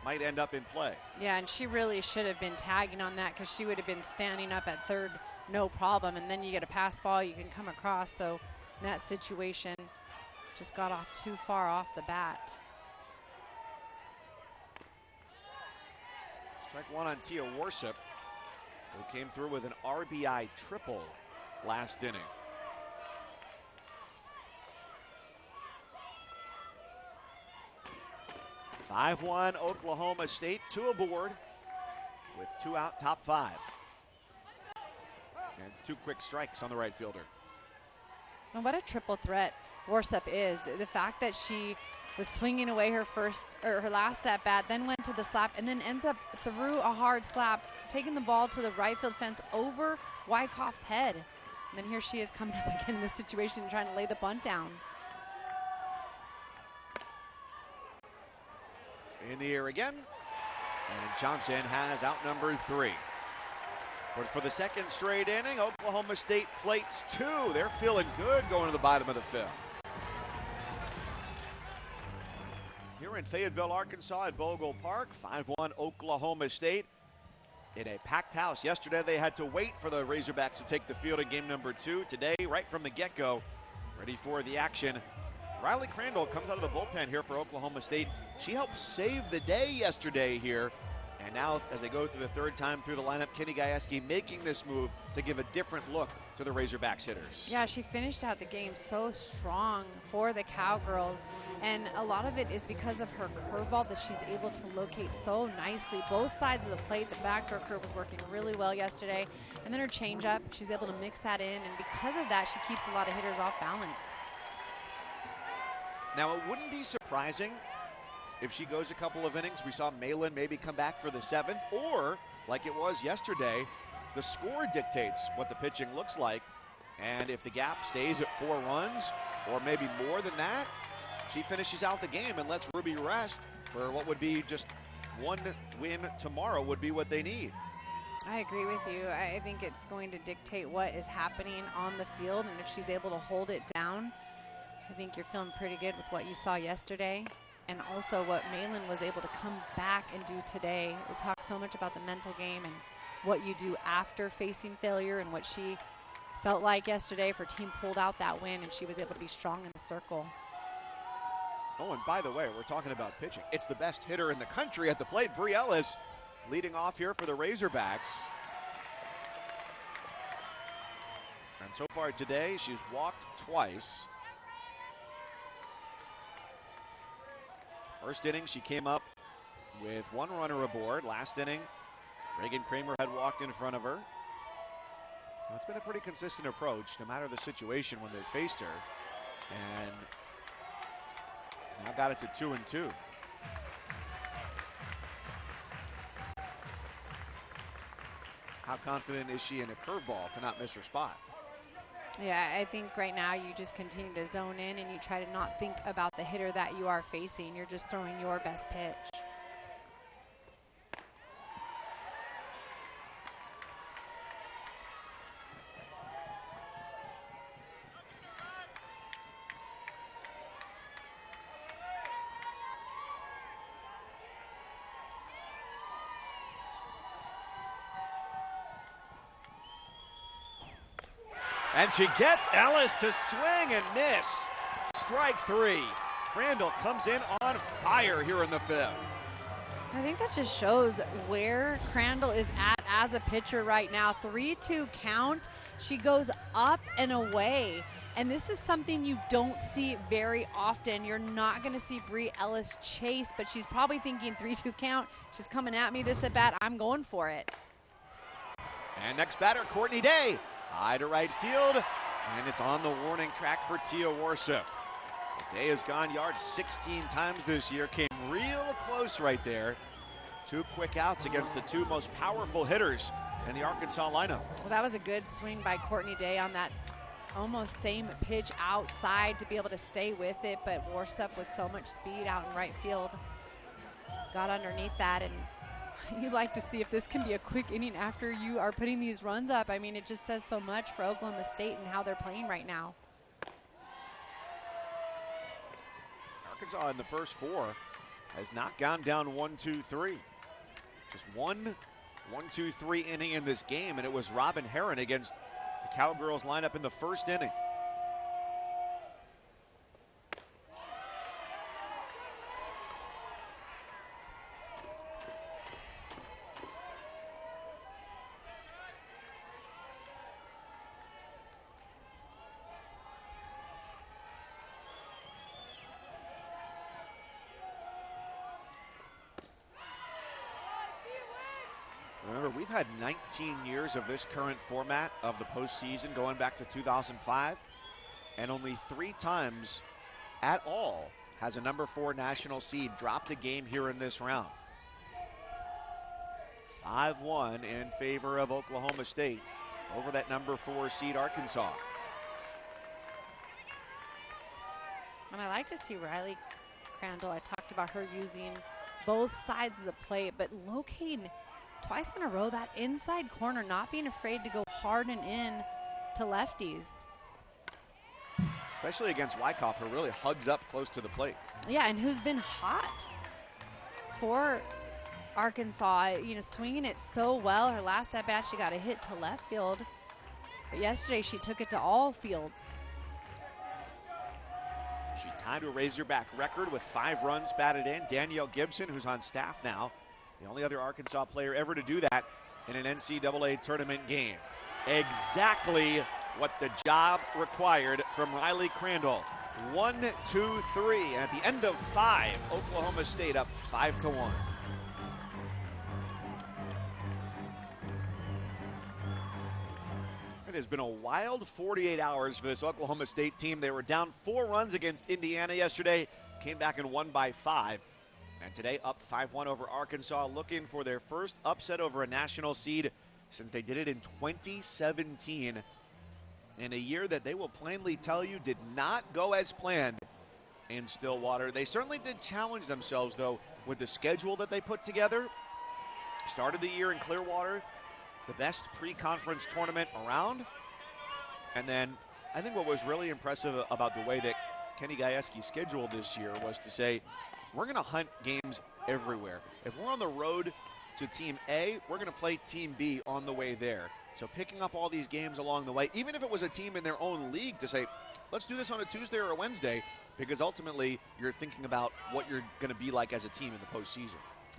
might end up in play. Yeah, and she really should have been tagging on that because she would have been standing up at third, no problem. And then you get a pass ball you can come across. So in that situation, just got off too far off the bat. Strike one on Tia Warsip, who came through with an RBI triple last inning. (5-1) Oklahoma State, 2 aboard with 2 out, top 5. And it's 2 quick strikes on the right fielder. And what a triple threat Warsip is. The fact that she was swinging away her last at bat, then went to the slap, and then ends up through a hard slap, taking the ball to the right field fence over Wyckoff's head. And then here she is coming up again in this situation, trying to lay the bunt down. In the air again, and Johnson has outnumbered 3. But for the second straight inning, Oklahoma State plates 2. They're feeling good going to the bottom of the 5th. Here in Fayetteville, Arkansas at Bogle Park, 5-1 Oklahoma State in a packed house. Yesterday they had to wait for the Razorbacks to take the field in game number 2. Today, right from the get-go, ready for the action. Riley Crandall comes out of the bullpen here for Oklahoma State. She helped save the day yesterday here. And now, as they go through the 3rd time through the lineup, Kenny Gajewski making this move to give a different look to the Razorbacks hitters. Yeah, she finished out the game so strong for the Cowgirls. And a lot of it is because of her curveball that she's able to locate so nicely. Both sides of the plate, the backdoor curve was working really well yesterday. And then her changeup, she's able to mix that in. And because of that, she keeps a lot of hitters off balance. Now, it wouldn't be surprising if she goes a couple of innings. We saw Malin maybe come back for the 7th, or like it was yesterday, the score dictates what the pitching looks like. And if the gap stays at 4 runs, or maybe more than that, she finishes out the game and lets Ruby rest for what would be just 1 win tomorrow would be what they need. I agree with you. I think it's going to dictate what is happening on the field, and if she's able to hold it down, I think you're feeling pretty good with what you saw yesterday. And also what Malin was able to come back and do today. We talk so much about the mental game and what you do after facing failure, and what she felt like yesterday if her team pulled out that win and she was able to be strong in the circle. Oh, and by the way, we're talking about pitching. It's the best hitter in the country at the plate. Bri Ellis leading off here for the Razorbacks. And so far today, she's walked twice. First inning, she came up with 1 runner aboard. Last inning, Reagan Kramer had walked in front of her. Well, it's been a pretty consistent approach, no matter the situation when they faced her. And now got it to 2-2. How confident is she in a curveball to not miss her spot? Yeah, I think right now you just continue to zone in and you try to not think about the hitter that you are facing. You're just throwing your best pitch. And she gets Ellis to swing and miss. Strike 3. Crandall comes in on fire here in the 5th. I think that just shows where Crandall is at as a pitcher right now. 3-2 count. She goes up and away. And this is something you don't see very often. You're not going to see Bree Ellis chase, but she's probably thinking 3-2 count. She's coming at me this at bat. I'm going for it. And next batter, Courtney Day. High to right field, and it's on the warning track for Tia Warsup. Day has gone yards 16 times this year. Came real close right there. 2 quick outs against the 2 most powerful hitters in the Arkansas lineup. Well, that was a good swing by Courtney Day on that almost same pitch outside to be able to stay with it, but Warsup with so much speed out in right field got underneath that, and you'd like to see if this can be a quick inning after you are putting these runs up. I mean, it just says so much for Oklahoma State and how they're playing right now. Arkansas in the first 4 has not gone down 1-2-3. Just one 1-2-3 inning in this game, and it was Robin Heron against the Cowgirls lineup in the first inning. Remember, we've had 19 years of this current format of the postseason going back to 2005, and only 3 times at all has a number 4 national seed dropped a game here in this round. 5-1 in favor of Oklahoma State over that number 4 seed Arkansas. And I like to see Riley Crandall. I talked about her using both sides of the plate, but locating twice in a row that inside corner, not being afraid to go hard and in to lefties. Especially against Wyckoff, who really hugs up close to the plate. Yeah, and who's been hot for Arkansas, you know, swinging it so well. Her last at bat, she got a hit to left field, but yesterday she took it to all fields. She tied a Razorback record with 5 runs batted in. Danielle Gibson, who's on staff now, the only other Arkansas player ever to do that in an NCAA tournament game. Exactly what the job required from Riley Crandall. 1, 2, 3, and at the end of 5, Oklahoma State up 5-1. It has been a wild 48 hours for this Oklahoma State team. They were down 4 runs against Indiana yesterday, came back and won by 5. And today up 5-1 over Arkansas, looking for their first upset over a national seed since they did it in 2017, in a year that they will plainly tell you did not go as planned in Stillwater. They certainly did challenge themselves, though, with the schedule that they put together. Started the year in Clearwater, the best pre-conference tournament around. And then I think what was really impressive about the way that Kenny Gajewski scheduled this year was to say, we're going to hunt games everywhere. If we're on the road to Team A, we're going to play Team B on the way there. So picking up all these games along the way, even if it was a team in their own league, to say, let's do this on a Tuesday or a Wednesday, because ultimately you're thinking about what you're going to be like as a team in the postseason.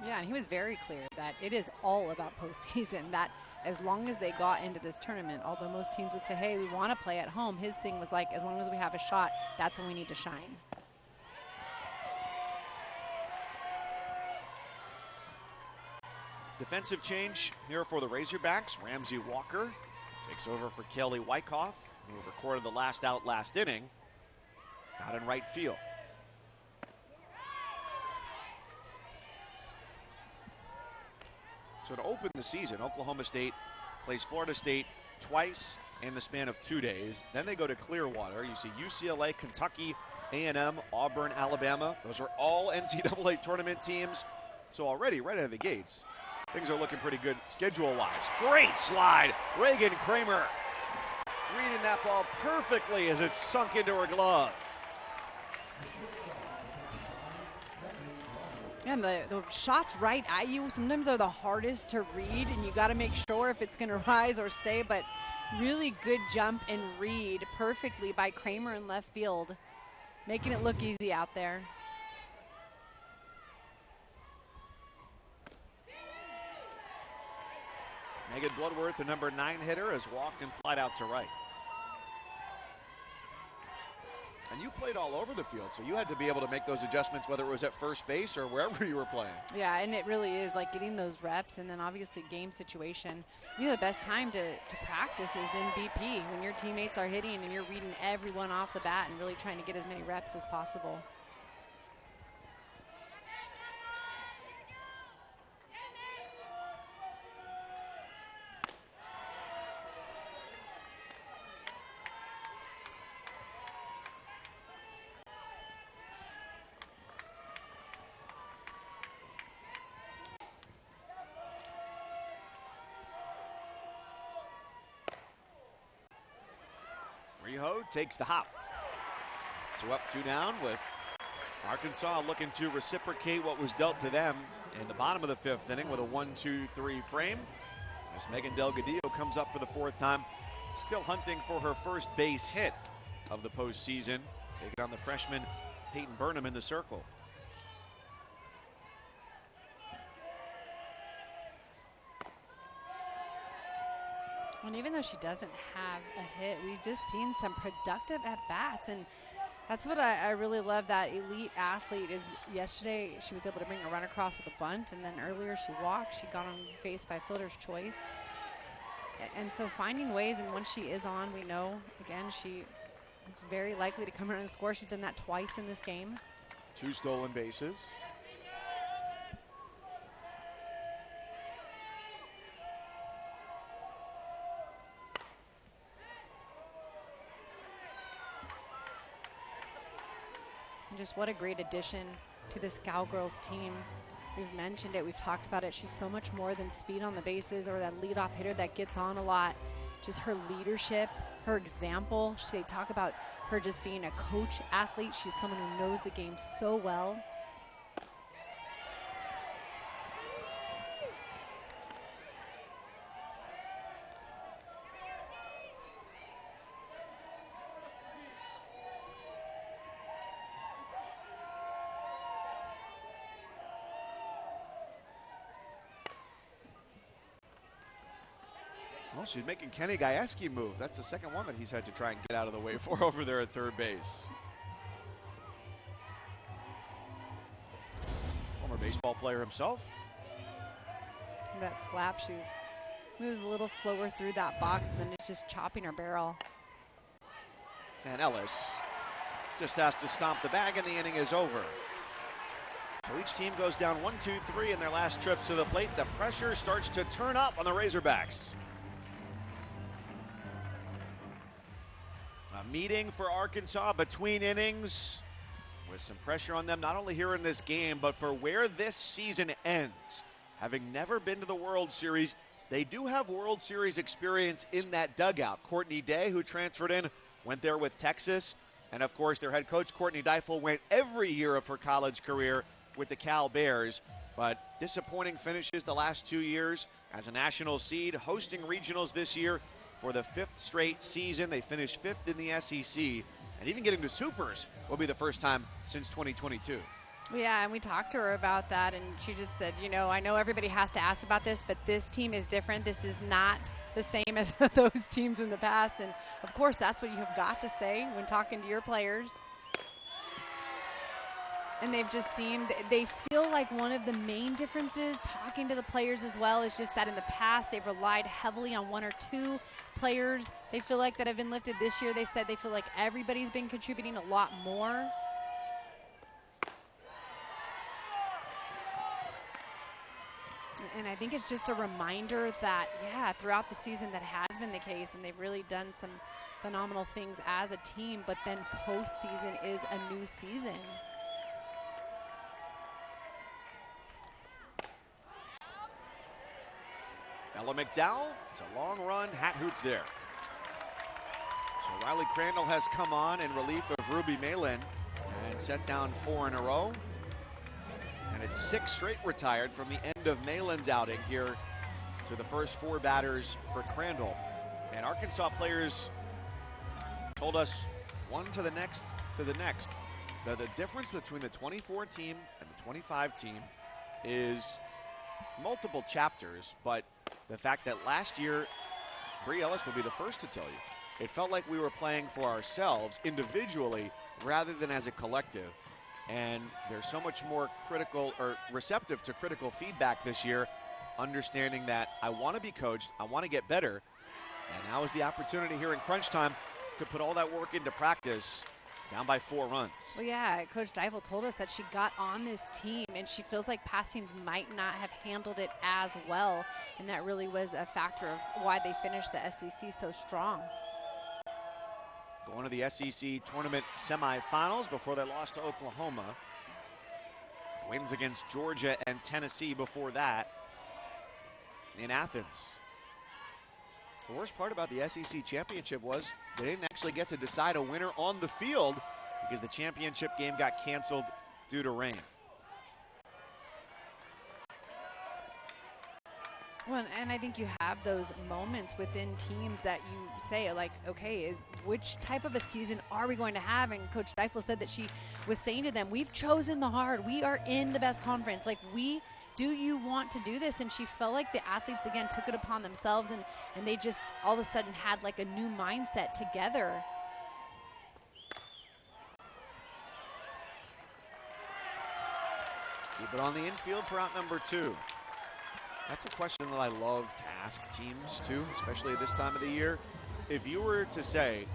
Yeah, and he was very clear that it is all about postseason, that as long as they got into this tournament, although most teams would say, hey, we want to play at home, his thing was like, as long as we have a shot, that's when we need to shine. Defensive change here for the Razorbacks. Ramsey Walker takes over for Kelly Wyckoff, who recorded the last out last inning, out in right field. So to open the season, Oklahoma State plays Florida State twice in the span of 2 days. Then they go to Clearwater. You see UCLA, Kentucky, A&M, Auburn, Alabama. Those are all NCAA tournament teams. So already, right out of the gates, things are looking pretty good schedule-wise. Great slide. Reagan Kramer reading that ball perfectly as it sunk into her glove. And the shots right at you sometimes are the hardest to read, and you got to make sure if it's going to rise or stay. But Really good jump and read perfectly by Kramer in left field, making it look easy out there. Megan Bloodworth, the number 9 hitter, has walked and flied out to right. And you played all over the field, so you had to be able to make those adjustments, whether it was at first base or wherever you were playing. Yeah, and it really is like getting those reps, and then obviously game situation. You know, the best time to practice is in BP, when your teammates are hitting and you're reading everyone off the bat and really trying to get as many reps as possible. Riho takes the hop. 2 up, 2 down, with Arkansas looking to reciprocate what was dealt to them in the bottom of the 5th inning with a 1-2-3 frame. As Megan Delgadillo comes up for the 4th time, still hunting for her first base hit of the postseason, taking on the freshman Peyton Burnham in the circle. And even though she doesn't have a hit, we've just seen some productive at-bats, and that's what I really love. That elite athlete is yesterday she was able to bring a run across with a bunt, and then earlier she walked. She got on base by fielder's choice. And so finding ways, and once she is on, we know, again, she is very likely to come around and score. She's done that twice in this game. 2 stolen bases. And just what a great addition to this Cowgirls team. We've mentioned it, we've talked about it. She's so much more than speed on the bases or that leadoff hitter that gets on a lot. Just her leadership, her example. They talk about her just being a coach athlete. She's someone who knows the game so well. Well, she's making Kenny Gajewski move. That's the second one that he's had to try and get out of the way for over there at third base. Former baseball player himself. That slap, she moves a little slower through that box, and then it's just chopping her barrel. And Ellis just has to stomp the bag, and the inning is over. So each team goes down 1, 2, 3 in their last trips to the plate. The pressure starts to turn up on the Razorbacks. A meeting for Arkansas between innings with some pressure on them, not only here in this game, but for where this season ends. Having never been to the World Series, they do have World Series experience in that dugout. Courtney Day, who transferred in, went there with Texas. And, of course, their head coach, Courtney Deifel, went every year of her college career with the Cal Bears. But disappointing finishes the last 2 years as a national seed, hosting regionals this year for the 5th straight season. They finished 5th in the SEC, and even getting to Supers will be the first time since 2022. Yeah, and we talked to her about that, and she just said, you know, I know everybody has to ask about this, but this team is different. This is not the same as those teams in the past. And, of course, that's what you have got to say when talking to your players. And they've just seemed, they feel like one of the main differences, talking to the players as well, is just that in the past they've relied heavily on 1 or 2 players. They feel like that have been lifted this year. They said they feel like everybody's been contributing a lot more. And I think it's just a reminder that, yeah, throughout the season that has been the case, and they've really done some phenomenal things as a team, but then postseason is a new season. Ella McDowell, it's a long run, hat hoots there. So Riley Crandall has come on in relief of Ruby Malin and set down 4 in a row. And it's 6 straight retired from the end of Malin's outing here to the first 4 batters for Crandall. And Arkansas players told us one to the next to the next. The difference between the 24 team and the 25 team is multiple chapters, but the fact that last year, Bri Ellis will be the first to tell you, it felt like we were playing for ourselves individually rather than as a collective. And they're so much more critical or receptive to critical feedback this year, understanding that I want to be coached, I want to get better, and now is the opportunity here in crunch time to put all that work into practice. Down by 4 runs. Well, yeah, Coach Deifel told us that she got on this team, and she feels like past teams might not have handled it as well, and that really was a factor of why they finished the SEC so strong. Going to the SEC tournament semifinals before they lost to Oklahoma. Wins against Georgia and Tennessee before that in Athens. The worst part about the SEC championship was they didn't actually get to decide a winner on the field because the championship game got canceled due to rain. Well, and I think you have those moments within teams that you say, like, okay, which type of a season are we going to have? And Coach Deifel said that she was saying to them, we've chosen the hard. We are in the best conference. Like, do you want to do this? And she felt like the athletes, again, took it upon themselves, and they just all of a sudden had like a new mindset together. Keep it on the infield for out number 2. That's a question that I love to ask teams too, especially at this time of the year. If you were to say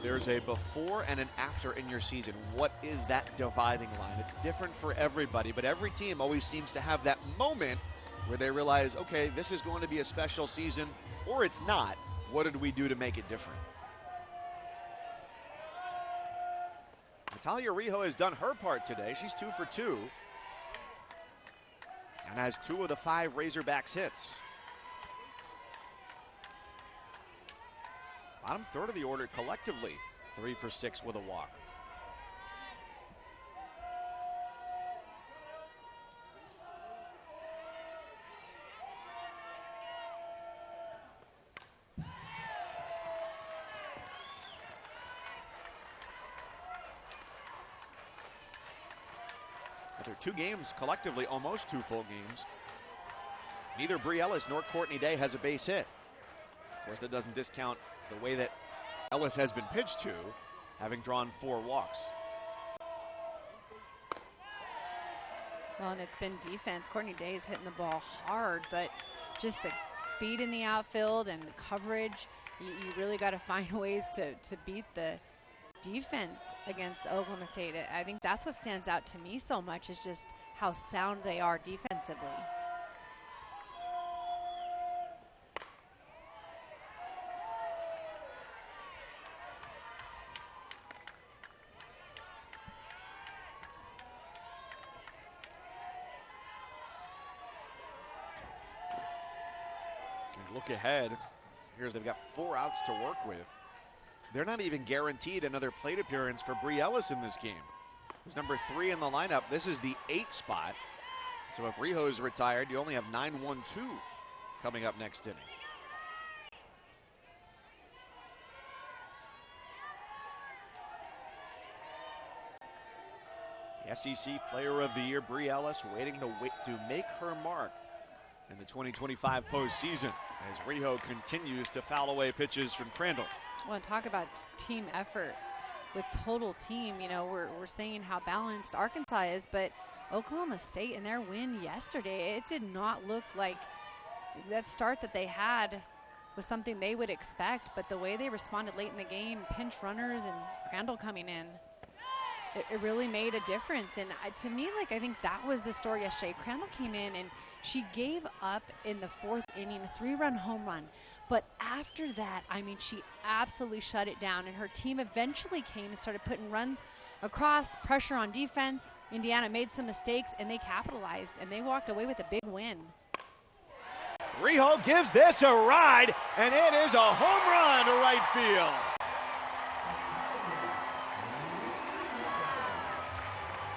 there's a before and an after in your season, what is that dividing line? It's different for everybody, but every team always seems to have that moment where they realize, okay, this is going to be a special season, or it's not. What did we do to make it different? Natalia Rijo has done her part today. She's 2 for 2. And has 2 of the 5 Razorbacks hits. Bottom third of the order collectively, 3 for 6 with a walk. After 2 games collectively, almost 2 full games, neither Bri Ellis nor Courtney Day has a base hit. Of course, that doesn't discount the way that Ellis has been pitched to, having drawn 4 walks. Well, and it's been defense. Courtney Day is hitting the ball hard, but just the speed in the outfield and the coverage, you really got to find ways to beat the defense against Oklahoma State. I think that's what stands out to me so much, is just how sound they are defensively. And look ahead. Here's they've got 4 outs to work with. They're not even guaranteed another plate appearance for Bri Ellis in this game. Who's number 3 in the lineup. This is the 8 spot. So if Rijo is retired, you only have 9-1-2 coming up next inning. The SEC Player of the Year, Bri Ellis, waiting to make her mark in the 2025 postseason as Rijo continues to foul away pitches from Crandall. Well, talk about team effort with total team. You know, we're saying how balanced Arkansas is, but Oklahoma State in their win yesterday, it did not look like that start that they had was something they would expect, but the way they responded late in the game, pinch runners and Crandall coming in, it really made a difference. And to me, like, I think that was the story yesterday. Crandall came in and she gave up in the 4th inning, a 3-run home run. But after that, I mean, she absolutely shut it down, and her team eventually came and started putting runs across, pressure on defense. Indiana made some mistakes, and they capitalized, and they walked away with a big win. Rijo gives this a ride, and it is a home run to right field.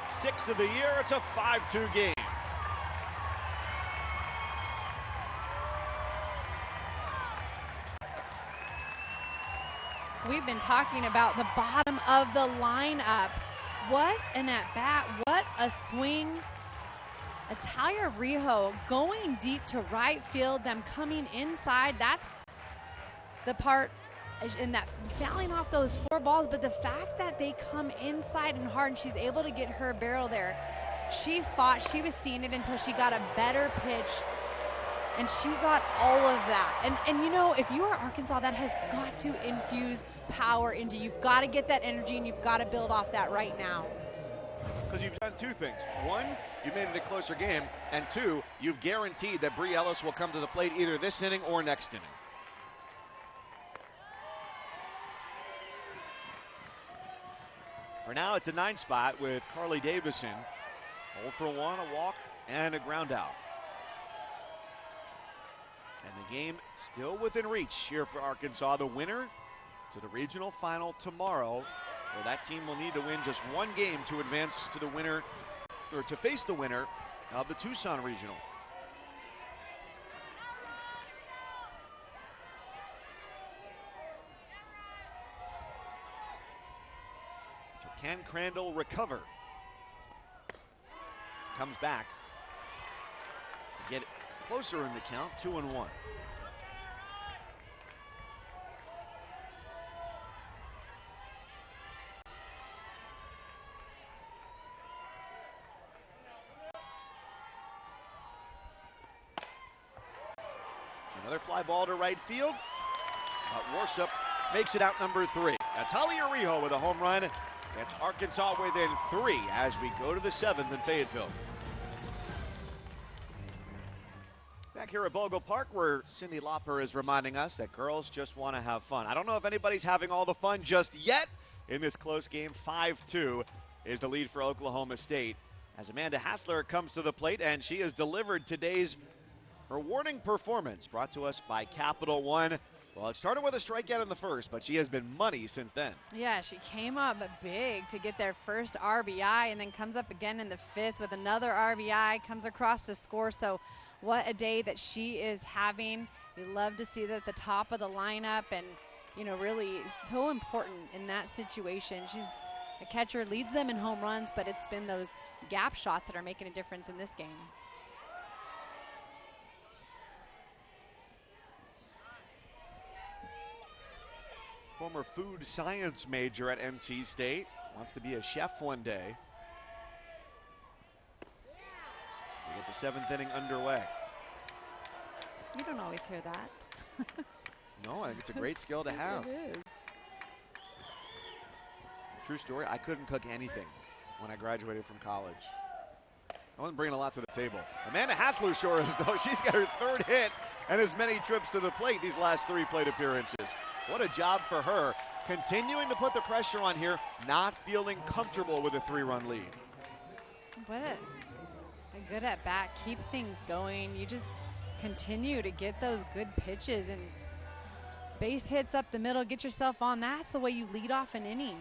Sixth of the year, it's a 5-2 game. we've been talking about the bottom of the lineup. What an at-bat, what a swing. Italia Rijo going deep to right field, them coming inside. That's the part in that fouling off those 4 balls, but the fact that they come inside and hard and she's able to get her barrel there. She fought, she was seeing it until she got a better pitch, and she got all of that. And you know, if you are Arkansas, that has got to infuse power into you. You've got to get that energy, and you've got to build off that right now. Because you've done 2 things. 1, you made it a closer game, and 2, you've guaranteed that Bree Ellis will come to the plate either this inning or next inning. For now, it's a 9 spot with Carly Davison. 0 for 1, a walk, and a ground out. And the game still within reach here for Arkansas. The winner to the regional final tomorrow, where that team will need to win just 1 game to advance to the winner, or to face the winner of the Tucson Regional. So can Crandall recover? Comes back to get it closer in the count, 2-1. Another fly ball to right field, but Warsup makes it out number 3. Italia Rijo with a home run gets Arkansas within 3 as we go to the 7th in Fayetteville. Back here at Bogle Park, where Cindy Lauper is reminding us that girls just want to have fun. I don't know if anybody's having all the fun just yet in this close game. 5-2 is the lead for Oklahoma State as Amanda Hassler comes to the plate, and she has delivered today's rewarding performance brought to us by Capital One. Well, it started with a strikeout in the first, but she has been money since then. Yeah, she came up big to get their first RBI and then comes up again in the 5th with another RBI, comes across to score. So what a day that she is having. We love to see that at the top of the lineup, and, you know, really so important in that situation. She's a catcher, leads them in home runs, but it's been those gap shots that are making a difference in this game. Former food science major at NC State, wants to be a chef one day. We get the 7th inning underway. You don't always hear that. No, I think it's a great skill to have. It is. True story, I couldn't cook anything when I graduated from college. I wasn't bringing a lot to the table. Amanda Hassler sure is, though. She's got her 3rd hit and as many trips to the plate these last 3 plate appearances. What a job for her. Continuing to put the pressure on here, not feeling comfortable with a 3-run lead. What a good at bat. Keep things going. You just continue to get those good pitches and base hits up the middle. Get yourself on. That's the way you lead off an inning.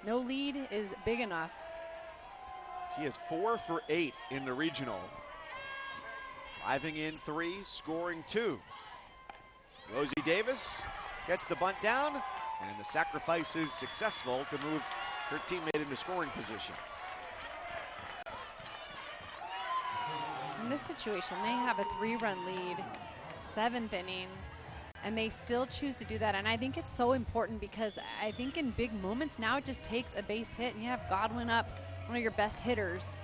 No lead is big enough. She is 4 for 8 in the regional. Driving in 3, scoring 2. Rosie Davis gets the bunt down, and the sacrifice is successful to move her teammate into scoring position. In this situation, they have a 3-run lead, 7th inning, and they still choose to do that. And I think it's so important because I think in big moments now it just takes a base hit, and you have Godwin up, one of your best hitters.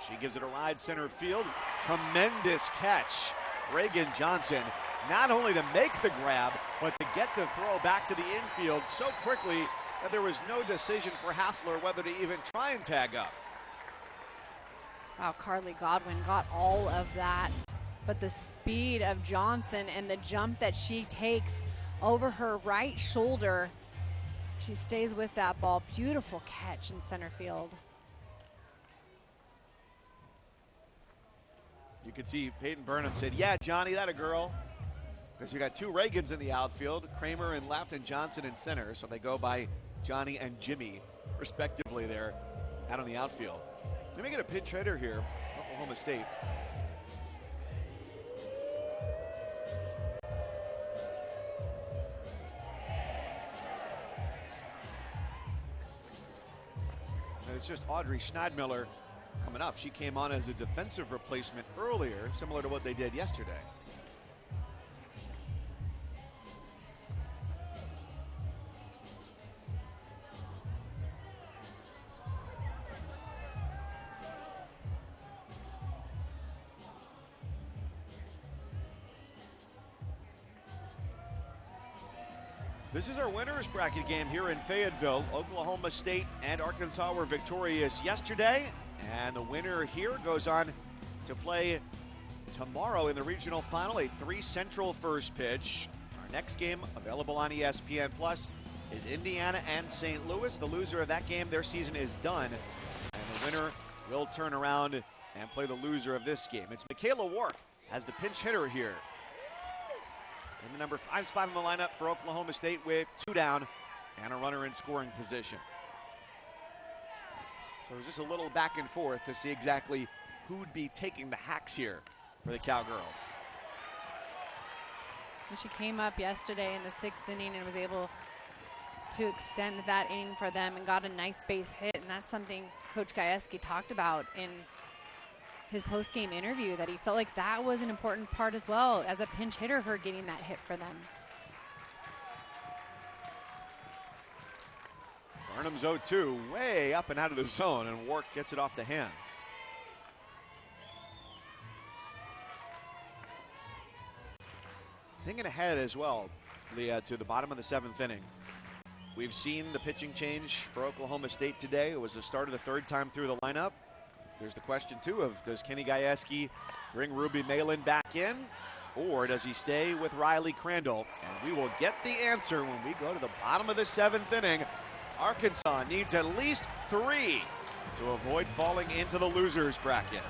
She gives it a ride center field. Tremendous catch. Reagan Johnson, not only to make the grab, but to get the throw back to the infield so quickly that there was no decision for Hassler whether to even try and tag up. Wow, Carly Godwin got all of that. But the speed of Johnson and the jump that she takes over her right shoulder, she stays with that ball. Beautiful catch in center field. You can see Peyton Burnham said, yeah, Johnny, that a girl. Because you got 2 Reagans in the outfield, Kramer in left and Johnson in center. So they go by Johnny and Jimmy, respectively, there out on the outfield. Let me get a pinch hitter here, Oklahoma State. And it's just Audrey Schneidmiller coming up. She came on as a defensive replacement earlier, similar to what they did yesterday. This is our winners bracket game here in Fayetteville. Oklahoma State and Arkansas were victorious yesterday, and the winner here goes on to play tomorrow in the regional final, a 3 Central first pitch. Our next game, available on ESPN Plus, is Indiana and St. Louis. The loser of that game, their season is done, and the winner will turn around and play the loser of this game. It's Michaela Wark as the pinch hitter here in the number 5 spot in the lineup for Oklahoma State with 2 down and a runner in scoring position. So it was just a little back and forth to see exactly who'd be taking the hacks here for the Cowgirls. And she came up yesterday in the 6th inning and was able to extend that inning for them and got a nice base hit. And that's something Coach Gajewski talked about in his post-game interview, that he felt like that was an important part as well as a pinch hitter, her getting that hit for them. Burnham's 0-2, way up and out of the zone, and Wark gets it off the hands. Thinking ahead as well, Leah, to the bottom of the 7th inning. We've seen the pitching change for Oklahoma State today. It was the start of the 3rd time through the lineup. There's the question, too, of does Kenny Gajewski bring Ruby Malin back in, or does he stay with Riley Crandall? And we will get the answer when we go to the bottom of the 7th inning. Arkansas needs at least 3 to avoid falling into the losers bracket.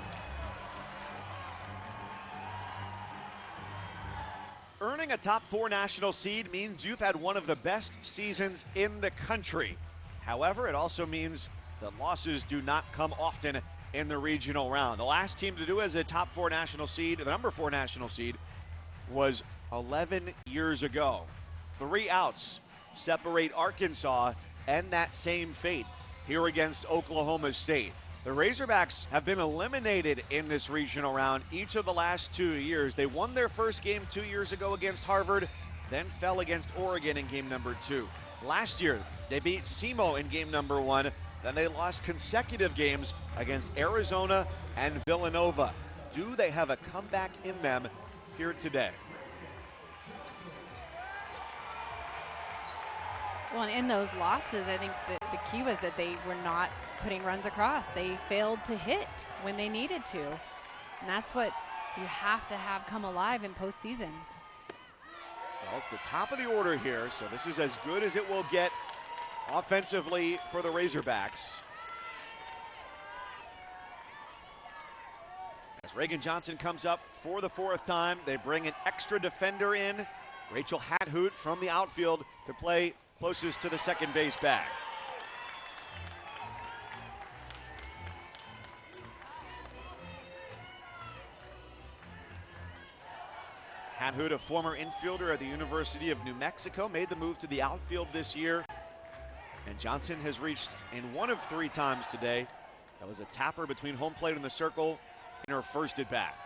Earning a top 4 national seed means you've had one of the best seasons in the country. However, it also means that losses do not come often in the regional round. The last team to do it as a top 4 national seed, the number 4 national seed, was 11 years ago. 3 outs separate Arkansas and that same fate here against Oklahoma State. The Razorbacks have been eliminated in this regional round each of the last 2 years. They won their first game 2 years ago against Harvard, then fell against Oregon in game number 2. Last year, they beat SEMO in game number 1. Then they lost consecutive games against Arizona and Villanova. Do they have a comeback in them here today? Well, and in those losses, I think the key was that they were not putting runs across. They failed to hit when they needed to. And that's what you have to have come alive in postseason. Well, it's the top of the order here, so this is as good as it will get offensively for the Razorbacks. As Reagan Johnson comes up for the 4th time, they bring an extra defender in, Rachel Hathoot from the outfield, to play closest to the second base bag. Hathoot, a former infielder at the University of New Mexico, made the move to the outfield this year. And Johnson has reached in 1 of 3 times today. That was a tapper between home plate and the circle in her first at bat.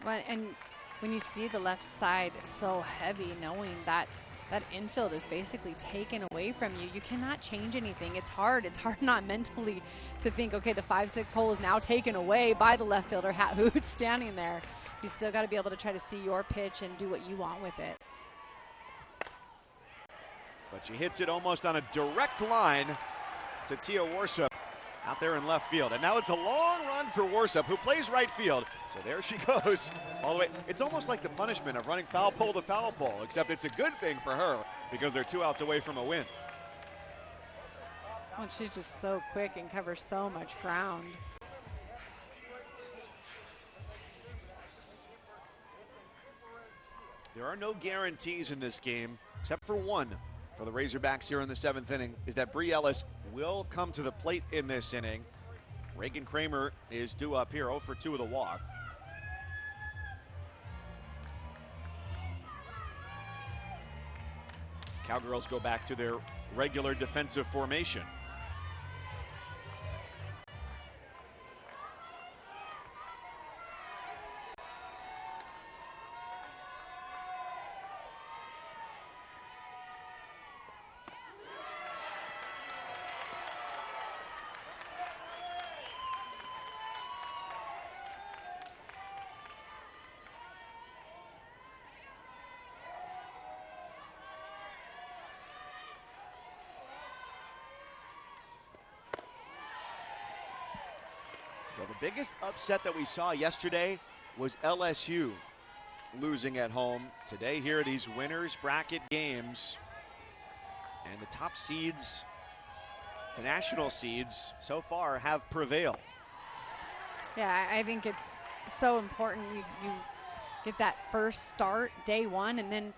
Well, and when you see the left side so heavy, knowing that that infield is basically taken away from you, you cannot change anything. It's hard not mentally to think, okay, the 5-6 hole is now taken away by the left fielder who's standing there. You still got to be able to try to see your pitch and do what you want with it. But she hits it almost on a direct line to Tia Warsup out there in left field. And now it's a long run for Warsup, who plays right field. So there she goes all the way. It's almost like the punishment of running foul pole to foul pole, except it's a good thing for her because they're 2 outs away from a win. Well, she's just so quick and covers so much ground. There are no guarantees in this game, except for one. for the Razorbacks here in the 7th inning is that Bree Ellis will come to the plate in this inning. Reagan Kramer is due up here, 0 for 2 with a walk. Cowgirls go back to their regular defensive formation. Well, the biggest upset that we saw yesterday was LSU losing at home. Today here, these winners bracket games, and the top seeds, the national seeds, so far have prevailed. Yeah, I think it's so important you get that first start day one, and then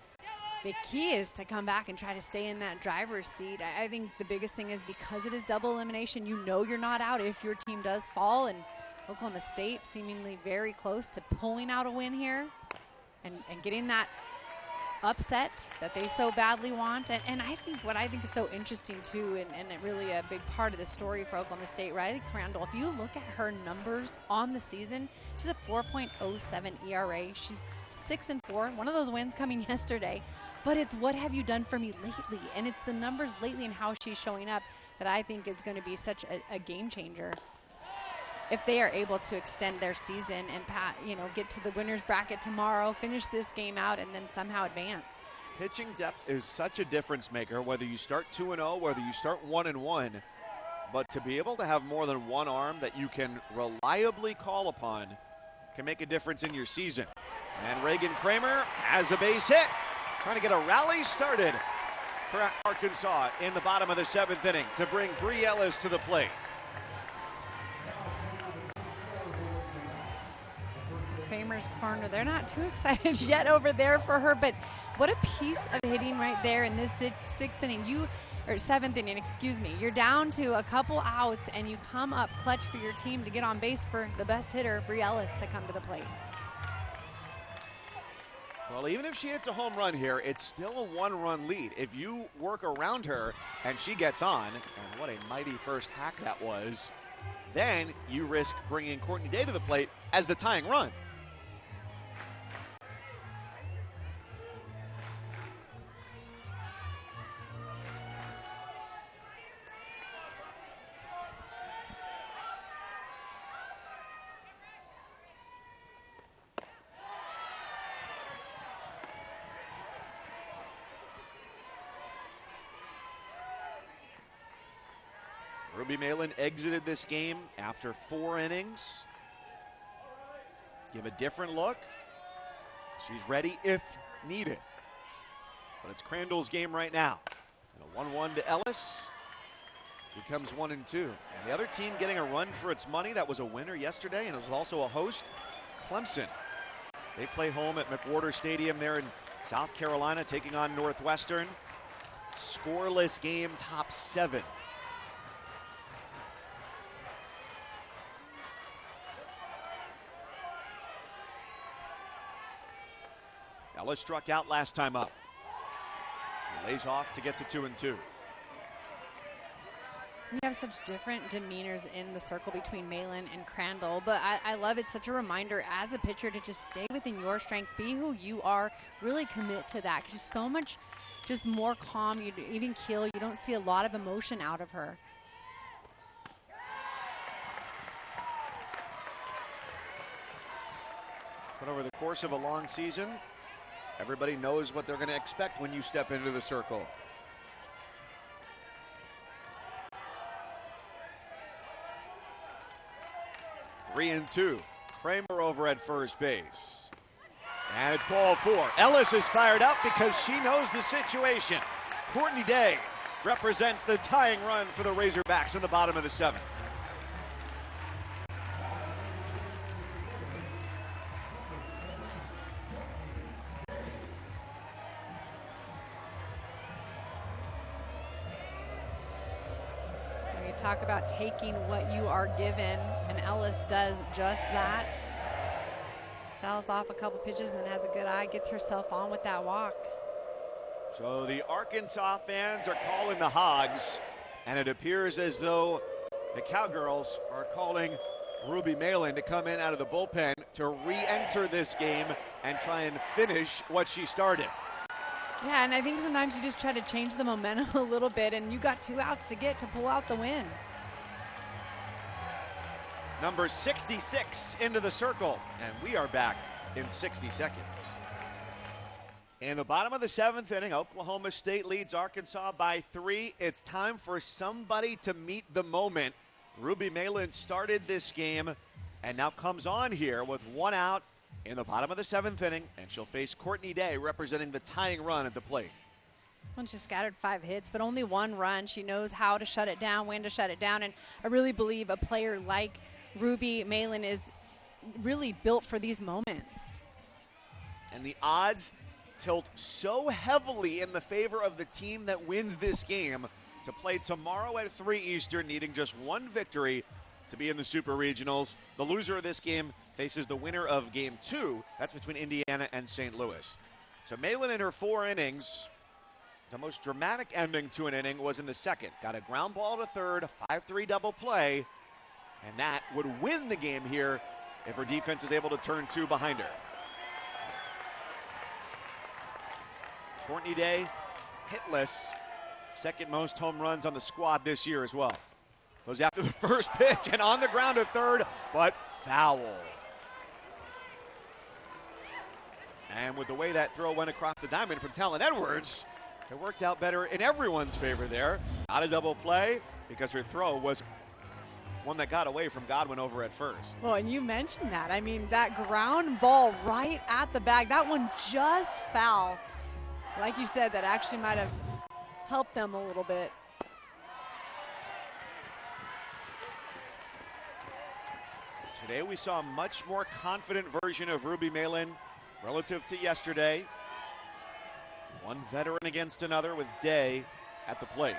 the key is to come back and try to stay in that driver's seat. I think the biggest thing is because it is double elimination, you know you're not out if your team does fall, and Oklahoma State seemingly very close to pulling out a win here and getting that upset that they so badly want. And I think what I think is so interesting too, and really a big part of the story for Oklahoma State, Riley Crandall, if you look at her numbers on the season, she's a 4.07 ERA. She's 6-4, one of those wins coming yesterday. But it's what have you done for me lately? And it's the numbers lately and how she's showing up that I think is going to be such a game changer if they are able to extend their season and get to the winner's bracket tomorrow, finish this game out, and then somehow advance. Pitching depth is such a difference maker, whether you start 2-0, whether you start 1-1. But to be able to have more than one arm that you can reliably call upon can make a difference in your season. And Reagan Kramer has a base hit, trying to get a rally started for Arkansas in the bottom of the 7th inning to bring Bree Ellis to the plate. Kramer's corner, they're not too excited yet over there for her, but what a piece of hitting right there in this 6th inning. 7th inning, excuse me. You're down to a couple outs and you come up clutch for your team to get on base for the best hitter, Bree Ellis, to come to the plate. Well, even if she hits a home run here, it's still a 1-run lead. If you work around her and she gets on, and what a mighty first hack that was, then you risk bringing Courtney Day to the plate as the tying run. Ruby Malin exited this game after 4 innings. Give a different look. She's ready if needed. But it's Crandall's game right now. And a 1-1 to Ellis becomes 1-2. And the other team getting a run for its money, that was a winner yesterday, and it was also a host, Clemson. They play home at McWhorter Stadium there in South Carolina, taking on Northwestern. Scoreless game, top 7. Ellis struck out last time up. She lays off to get to 2-2. You have such different demeanors in the circle between Malin and Crandall, but I love it. Such a reminder as a pitcher to just stay within your strength, be who you are, really commit to that. Because she's so much just more calm. You even Keel, you don't see a lot of emotion out of her. But over the course of a long season, everybody knows what they're going to expect when you step into the circle. Three and 2. Kramer over at first base. And it's ball 4. Ellis is fired up because she knows the situation. Courtney Day represents the tying run for the Razorbacks in the bottom of the 7th. talk about taking what you are given, and Ellis does just that. Fouls off a couple pitches and then has a good eye, gets herself on with that walk. So the Arkansas fans are calling the Hogs, and it appears as though the Cowgirls are calling Ruby Malin to come in out of the bullpen to re-enter this game and try and finish what she started. Yeah, and I think sometimes you just try to change the momentum a little bit, and you got 2 outs to get to pull out the win. Number 66 into the circle, and we are back in 60 seconds. In the bottom of the 7th inning, Oklahoma State leads Arkansas by 3. It's time for somebody to meet the moment. Ruby Malin started this game and now comes on here with 1 out in the bottom of the 7th inning, and she'll face Courtney Day representing the tying run at the plate. Well, she scattered 5 hits, but only 1 run. She knows how to shut it down, when to shut it down, and I really believe a player like Ruby Malin is really built for these moments. And the odds tilt so heavily in the favor of the team that wins this game to play tomorrow at 3 Eastern, needing just 1 victory to be in the Super Regionals. The loser of this game faces the winner of Game 2. That's between Indiana and St. Louis. So Malin in her 4 innings, the most dramatic ending to an inning was in the 2nd. Got a ground ball to third, a 5-3 double play, and that would win the game here if her defense is able to turn 2 behind her. Courtney Day, hitless, second most home runs on the squad this year as well. Goes after the first pitch and on the ground to third, but foul. And with the way that throw went across the diamond from Talon Edwards, it worked out better in everyone's favor there. Not a double play because her throw was one that got away from Godwin over at first. Well, and you mentioned that. I mean, that ground ball right at the bag, that one just foul. Like you said, that actually might have helped them a little bit. Today we saw a much more confident version of Ruby Malin relative to yesterday. One veteran against another with Day at the plate.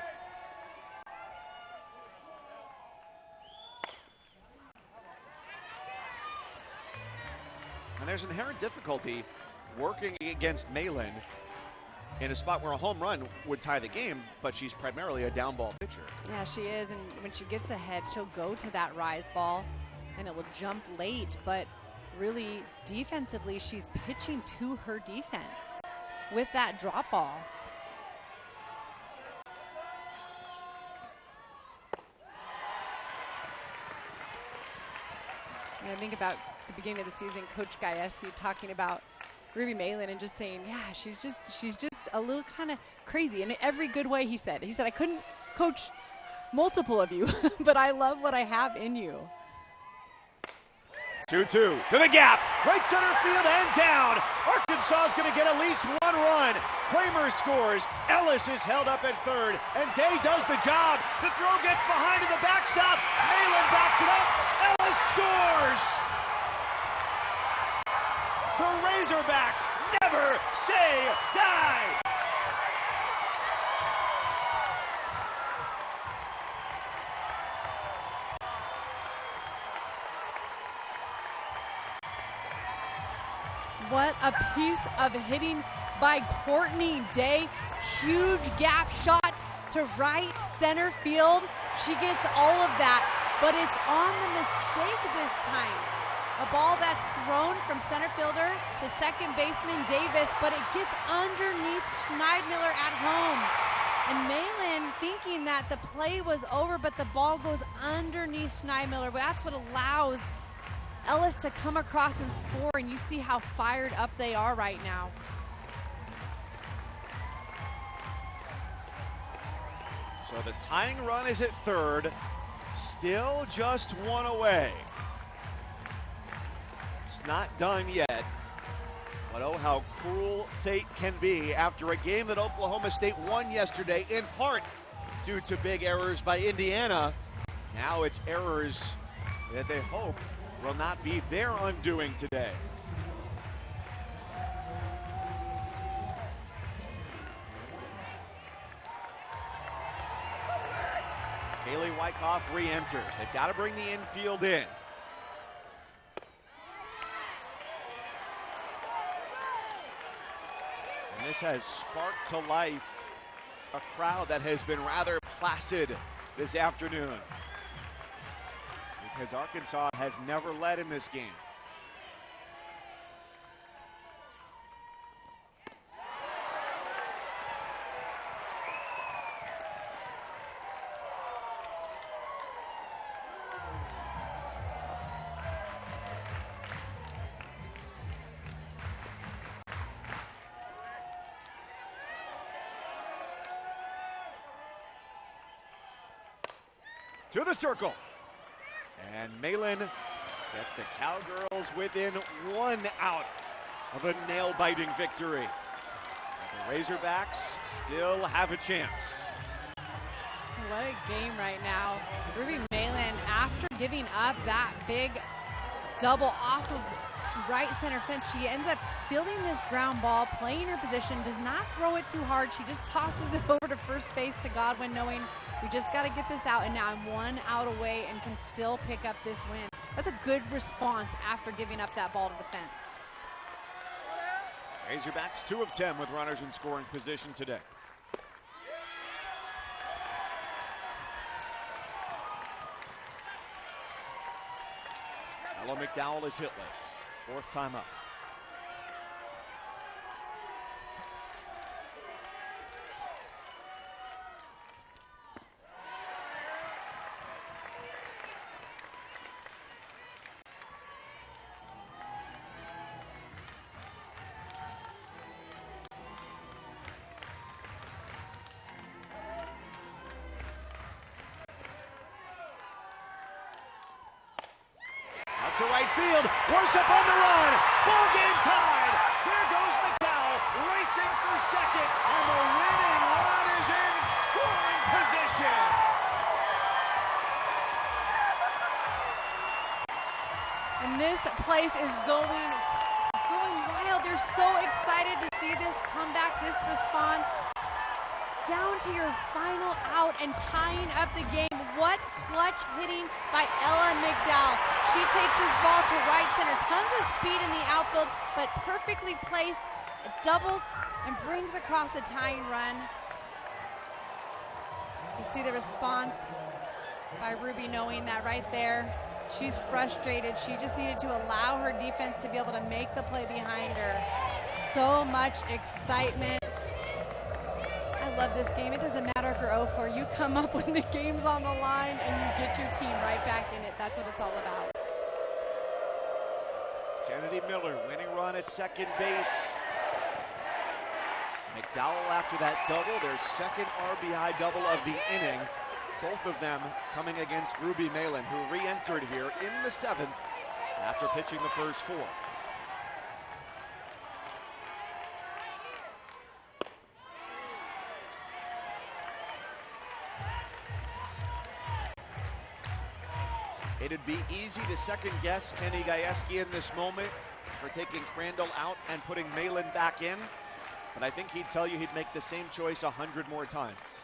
And there's inherent difficulty working against Malin in a spot where a home run would tie the game, but she's primarily a down ball pitcher. Yeah, she is, and when she gets ahead, she'll go to that rise ball, and it will jump late, but really defensively, she's pitching to her defense with that drop ball. And I think about the beginning of the season, Coach Gajewski talking about Ruby Malin and just saying, yeah, she's just a little kind of crazy in every good way. He said I couldn't coach multiple of you, but I love what I have in you. 2-2 to the gap, right center field and down. Arkansas is going to get at least 1 run. Kramer scores. Ellis is held up at third, and Day does the job. The throw gets behind to the backstop. Malin backs it up. Ellis scores. The Razorbacks never say die. What a piece of hitting by Courtney Day. Huge gap shot to right center field. She gets all of that, but it's on the mistake this time. A ball that's thrown from center fielder to second baseman Davis, but it gets underneath Schneidmiller at home. And Malin thinking that the play was over, but the ball goes underneath Schneidmiller. That's what allows Ellis to come across and score, and you see how fired up they are right now. So the tying run is at third, still just 1 away. It's not done yet, but oh, how cruel fate can be after a game that Oklahoma State won yesterday, in part due to big errors by Indiana. Now it's errors that they hope will not be their undoing today. Haley White Wyckoff re-enters. They've got to bring the infield in. And this has sparked to life a crowd that has been rather placid this afternoon, because Arkansas has never led in this game. To the circle, and Malin gets the Cowgirls within 1 out of a nail-biting victory. But the Razorbacks still have a chance. What a game right now. Ruby Malin, after giving up that big double off of right center fence, she ends up fielding this ground ball, playing her position, does not throw it too hard. She just tosses it over to first base to Godwin, knowing we just got to get this out, and now I'm 1 out away and can still pick up this win. That's a good response after giving up that ball to the fence. Razorbacks 2 of 10 with runners in scoring position today. Ella McDowell is hitless. 4th time up. To right field, Worship on the run, ball game tied. There goes McDowell racing for second, and the winning run is in scoring position. And this place is going wild. They're so excited to see this comeback, this response. Down to your final out and tying up the game. What clutch hitting by Ella McDowell. She takes this ball to right center. Tons of speed in the outfield, but perfectly placed. A double and brings across the tying run. You see the response by Ruby, knowing that right there, she's frustrated. She just needed to allow her defense to be able to make the play behind her. So much excitement. I love this game. It doesn't matter if you're 0-4. You come up when the game's on the line and you get your team right back in it. That's what it's all about. Kennedy Miller winning run at second base. McDowell after that double, their second RBI double of the inning. Both of them coming against Ruby Malin, who re-entered here in the 7th after pitching the first 4. It'd be easy to second-guess Kenny Gajewski in this moment for taking Crandall out and putting Malin back in, but I think he'd tell you he'd make the same choice 100 more times.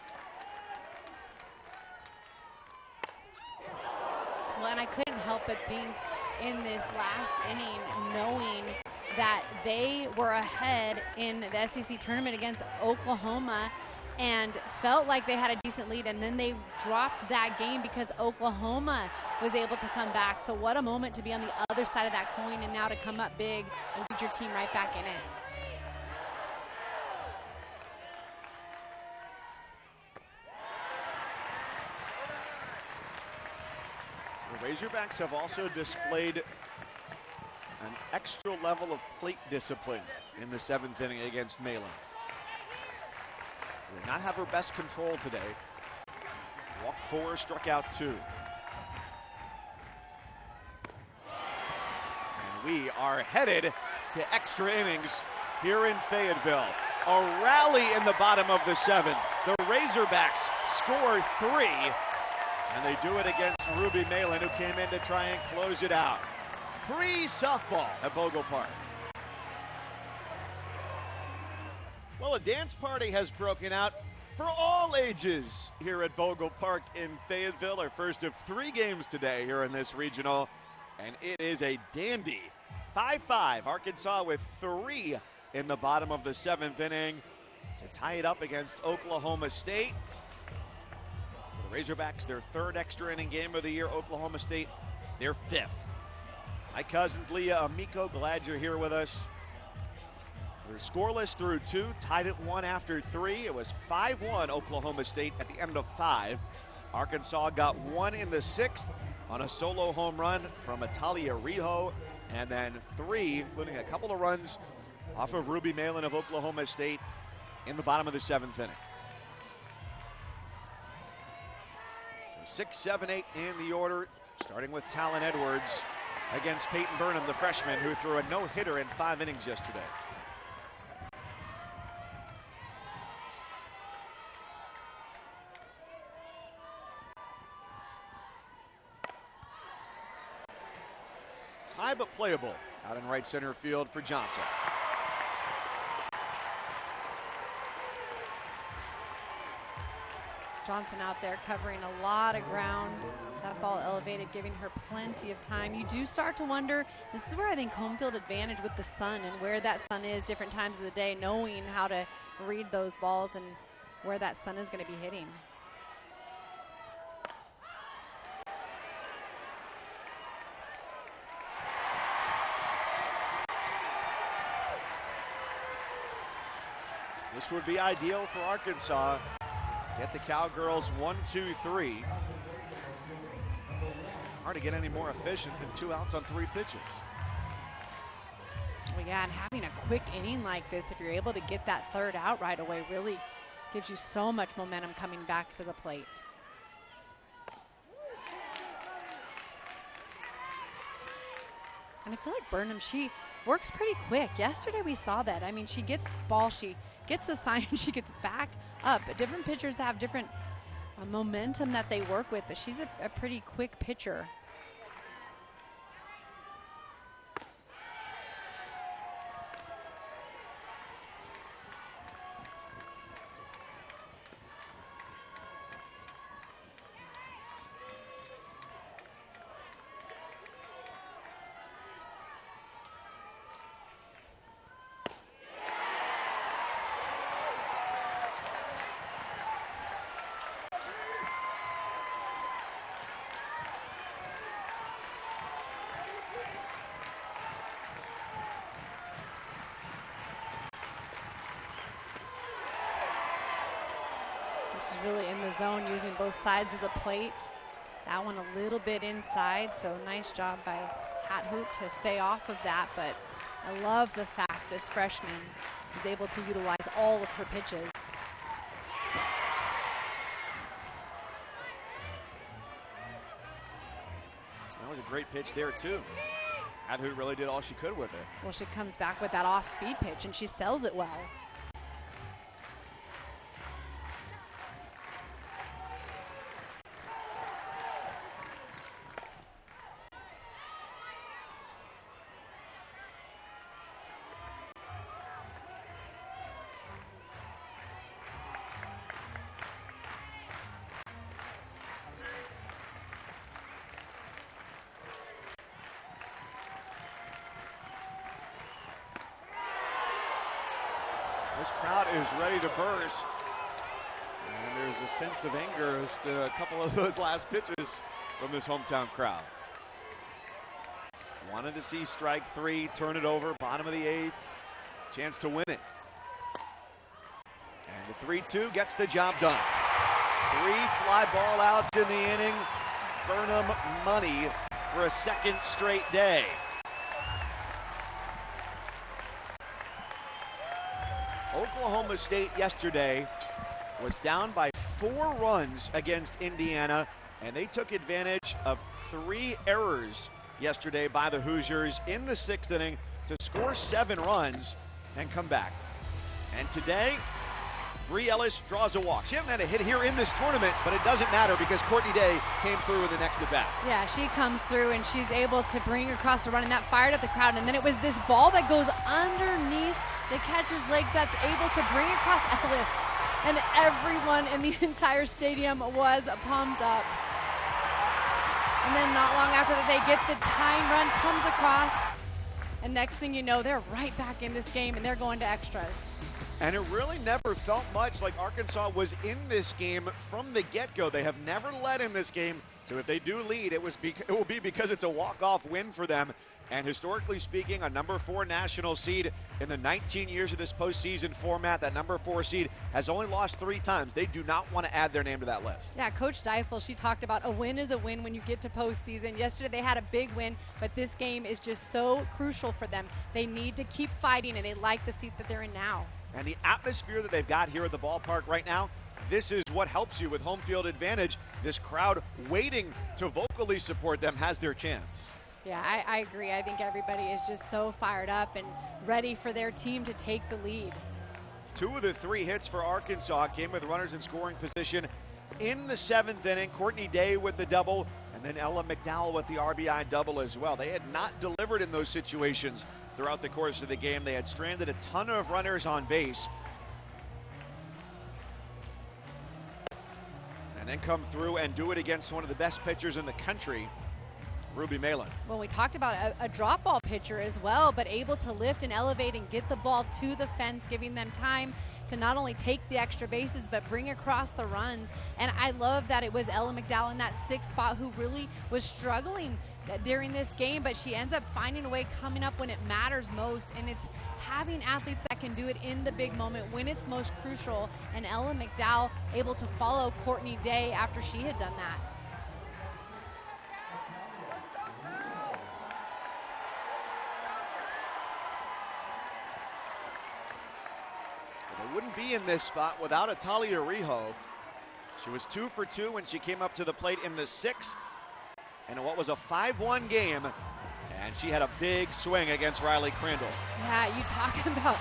Well, and I couldn't help but think in this last inning, knowing that they were ahead in the SEC tournament against Oklahoma and felt like they had a decent lead, and then they dropped that game because Oklahoma was able to come back. So what a moment to be on the other side of that coin, and now to come up big and get your team right back in it. The Razorbacks have also displayed an extra level of plate discipline in the 7th inning against Malin. Did not have her best control today. Walked 4, struck out 2. And we are headed to extra innings here in Fayetteville. A rally in the bottom of the 7th. The Razorbacks score 3, and they do it against Ruby Malin, who came in to try and close it out. Free softball at Bogle Park. Well, a dance party has broken out for all ages here at Bogle Park in Fayetteville. Our first of 3 games today here in this regional, and it is a dandy 5-5. Arkansas with 3 in the bottom of the 7th inning to tie it up against Oklahoma State. For the Razorbacks, their 3rd extra inning game of the year. Oklahoma State, their 5th. My cousins Leah, Amico, glad you're here with us. They're scoreless through 2, tied at 1 after 3. It was 5-1 Oklahoma State at the end of 5. Arkansas got 1 in the 6th on a solo home run from Atalia Rijo, and then 3, including a couple of runs off of Ruby Malin of Oklahoma State in the bottom of the 7th inning. So 6, 7, 8 in the order, starting with Talon Edwards against Peyton Burnham, the freshman, who threw a no-hitter in 5 innings yesterday. High but playable out in right center field for Johnson. Johnson out there covering a lot of ground. That ball elevated, giving her plenty of time. You do start to wonder, this is where I think home field advantage with the sun and where that sun is different times of the day, knowing how to read those balls and where that sun is going to be hitting. This would be ideal for Arkansas. Get the Cowgirls 1, 2, 3. Hard to get any more efficient than 2 outs on 3 pitches. Well, yeah, and having a quick inning like this, if you're able to get that 3rd out right away, really gives you so much momentum coming back to the plate. And I feel like Burnham, she works pretty quick. Yesterday we saw that. I mean, she gets the ball, she gets the sign, she gets back up. Different pitchers have different momentum that they work with, but she's a pretty quick pitcher. She's really in the zone, using both sides of the plate. That one a little bit inside, so nice job by Hat Hoot to stay off of that. But I love the fact this freshman is able to utilize all of her pitches. That was a great pitch there, too. Hat Hoot really did all she could with it. Well, she comes back with that off-speed pitch, and she sells it well. This crowd is ready to burst. And there's a sense of anger as to a couple of those last pitches from this hometown crowd. Wanted to see strike 3, turn it over, bottom of the 8th. Chance to win it. And the 3-2 gets the job done. 3 fly ball outs in the inning. Burnham money for a 2nd straight day. Oklahoma State yesterday was down by 4 runs against Indiana, and they took advantage of 3 errors yesterday by the Hoosiers in the 6th inning to score 7 runs and come back. And today, Bree Ellis draws a walk. She hasn't had a hit here in this tournament, but it doesn't matter because Courtney Day came through in the next at-bat. Yeah, she comes through and she's able to bring across the run, and that fired up the crowd. And then it was this ball that goes underneath the catcher's legs that's able to bring across Ellis. and everyone in the entire stadium was pumped up. And then not long after that, they get the tying run, comes across, and next thing you know, they're right back in this game, and they're going to extras. And it really never felt much like Arkansas was in this game from the get-go. They have never led in this game, so if they do lead, it will be because it's a walk-off win for them. And historically speaking, a number 4 national seed in the 19 years of this postseason format, that number 4 seed has only lost 3 times. They do not want to add their name to that list. Yeah, Coach Deifel, she talked about a win is a win when you get to postseason. Yesterday they had a big win, but this game is just so crucial for them. They need to keep fighting, and they like the seat that they're in now. And the atmosphere that they've got here at the ballpark right now, this is what helps you with home field advantage. This crowd waiting to vocally support them has their chance. Yeah, I agree. I think everybody is just so fired up and ready for their team to take the lead. 2 of the 3 hits for Arkansas came with runners in scoring position in the 7th inning. Courtney Day with the double, and then Ella McDowell with the RBI double as well. They had not delivered in those situations throughout the course of the game. They had stranded a ton of runners on base. And then come through and do it against one of the best pitchers in the country, Ruby Malin. Well, we talked about a drop ball pitcher as well, but able to lift and elevate and get the ball to the fence, giving them time to not only take the extra bases, but bring across the runs. And I love that it was Ella McDowell in that 6th spot who really was struggling during this game, but she ends up finding a way coming up when it matters most. And it's having athletes that can do it in the big moment when it's most crucial. And Ella McDowell able to follow Courtney Day after she had done that. They wouldn't be in this spot without Atalia Rijo. She was 2 for 2 when she came up to the plate in the 6th. And what was a 5-1 game, and she had a big swing against Riley Crandall. Yeah, you talk about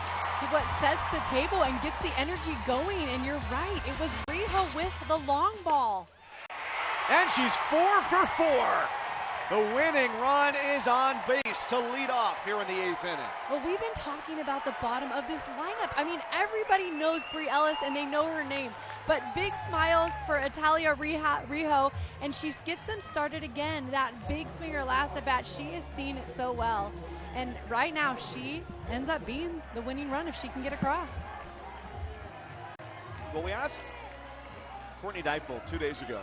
what sets the table and gets the energy going, and you're right. It was Rijo with the long ball. And she's 4 for 4. The winning run is on base to lead off here in the 8th inning. Well, we've been talking about the bottom of this lineup. I mean, everybody knows Bree Ellis, and they know her name. But big smiles for Atalia Rijo, and she gets them started again. That big swinger last at bat, she has seen it so well. And right now, she ends up being the winning run if she can get across. Well, we asked Courtney Deifel 2 days ago,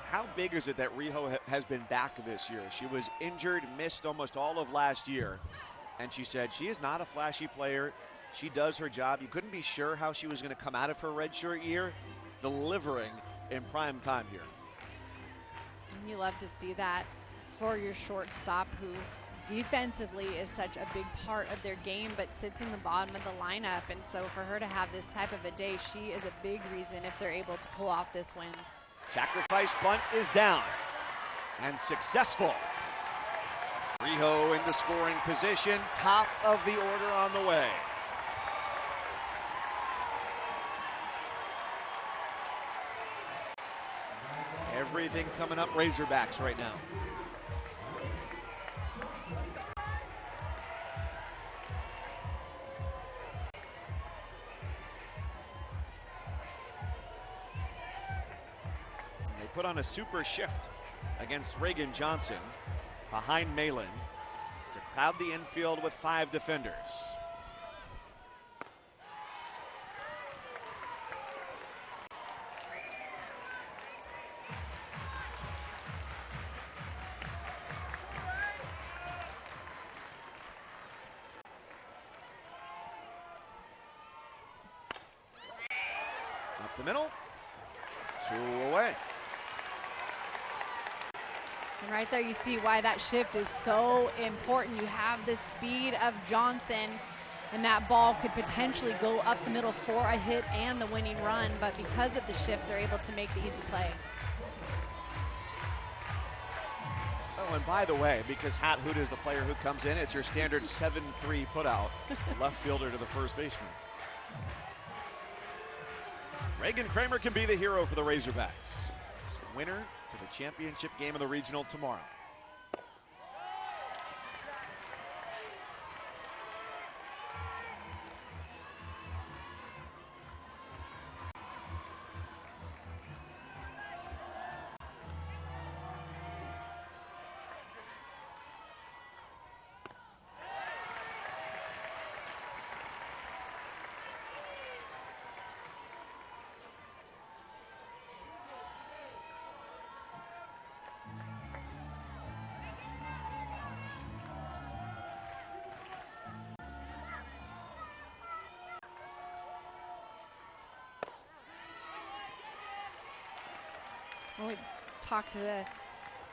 how big is it that Rijo has been back this year? She was injured, missed almost all of last year. And she said she is not a flashy player. She does her job. You couldn't be sure how she was going to come out of her redshirt year, delivering in prime time here. You love to see that for your shortstop, who defensively is such a big part of their game, but sits in the bottom of the lineup. And so for her to have this type of a day, she is a big reason if they're able to pull off this win. Sacrifice bunt is down and successful. Rijo into scoring position, top of the order on the way. Everything coming up Razorbacks right now. They put on a super shift against Reagan Johnson behind Malin to crowd the infield with 5 defenders. Up the middle, 2 away. And right there you see why that shift is so important. You have the speed of Johnson, and that ball could potentially go up the middle for a hit and the winning run, but because of the shift, they're able to make the easy play. Oh, and by the way, because Hat Hoot is the player who comes in, it's your standard 7-3 putout, left fielder to the first baseman. Reagan Kramer can be the hero for the Razorbacks. Winner to the championship game of the regional tomorrow. When we talked to the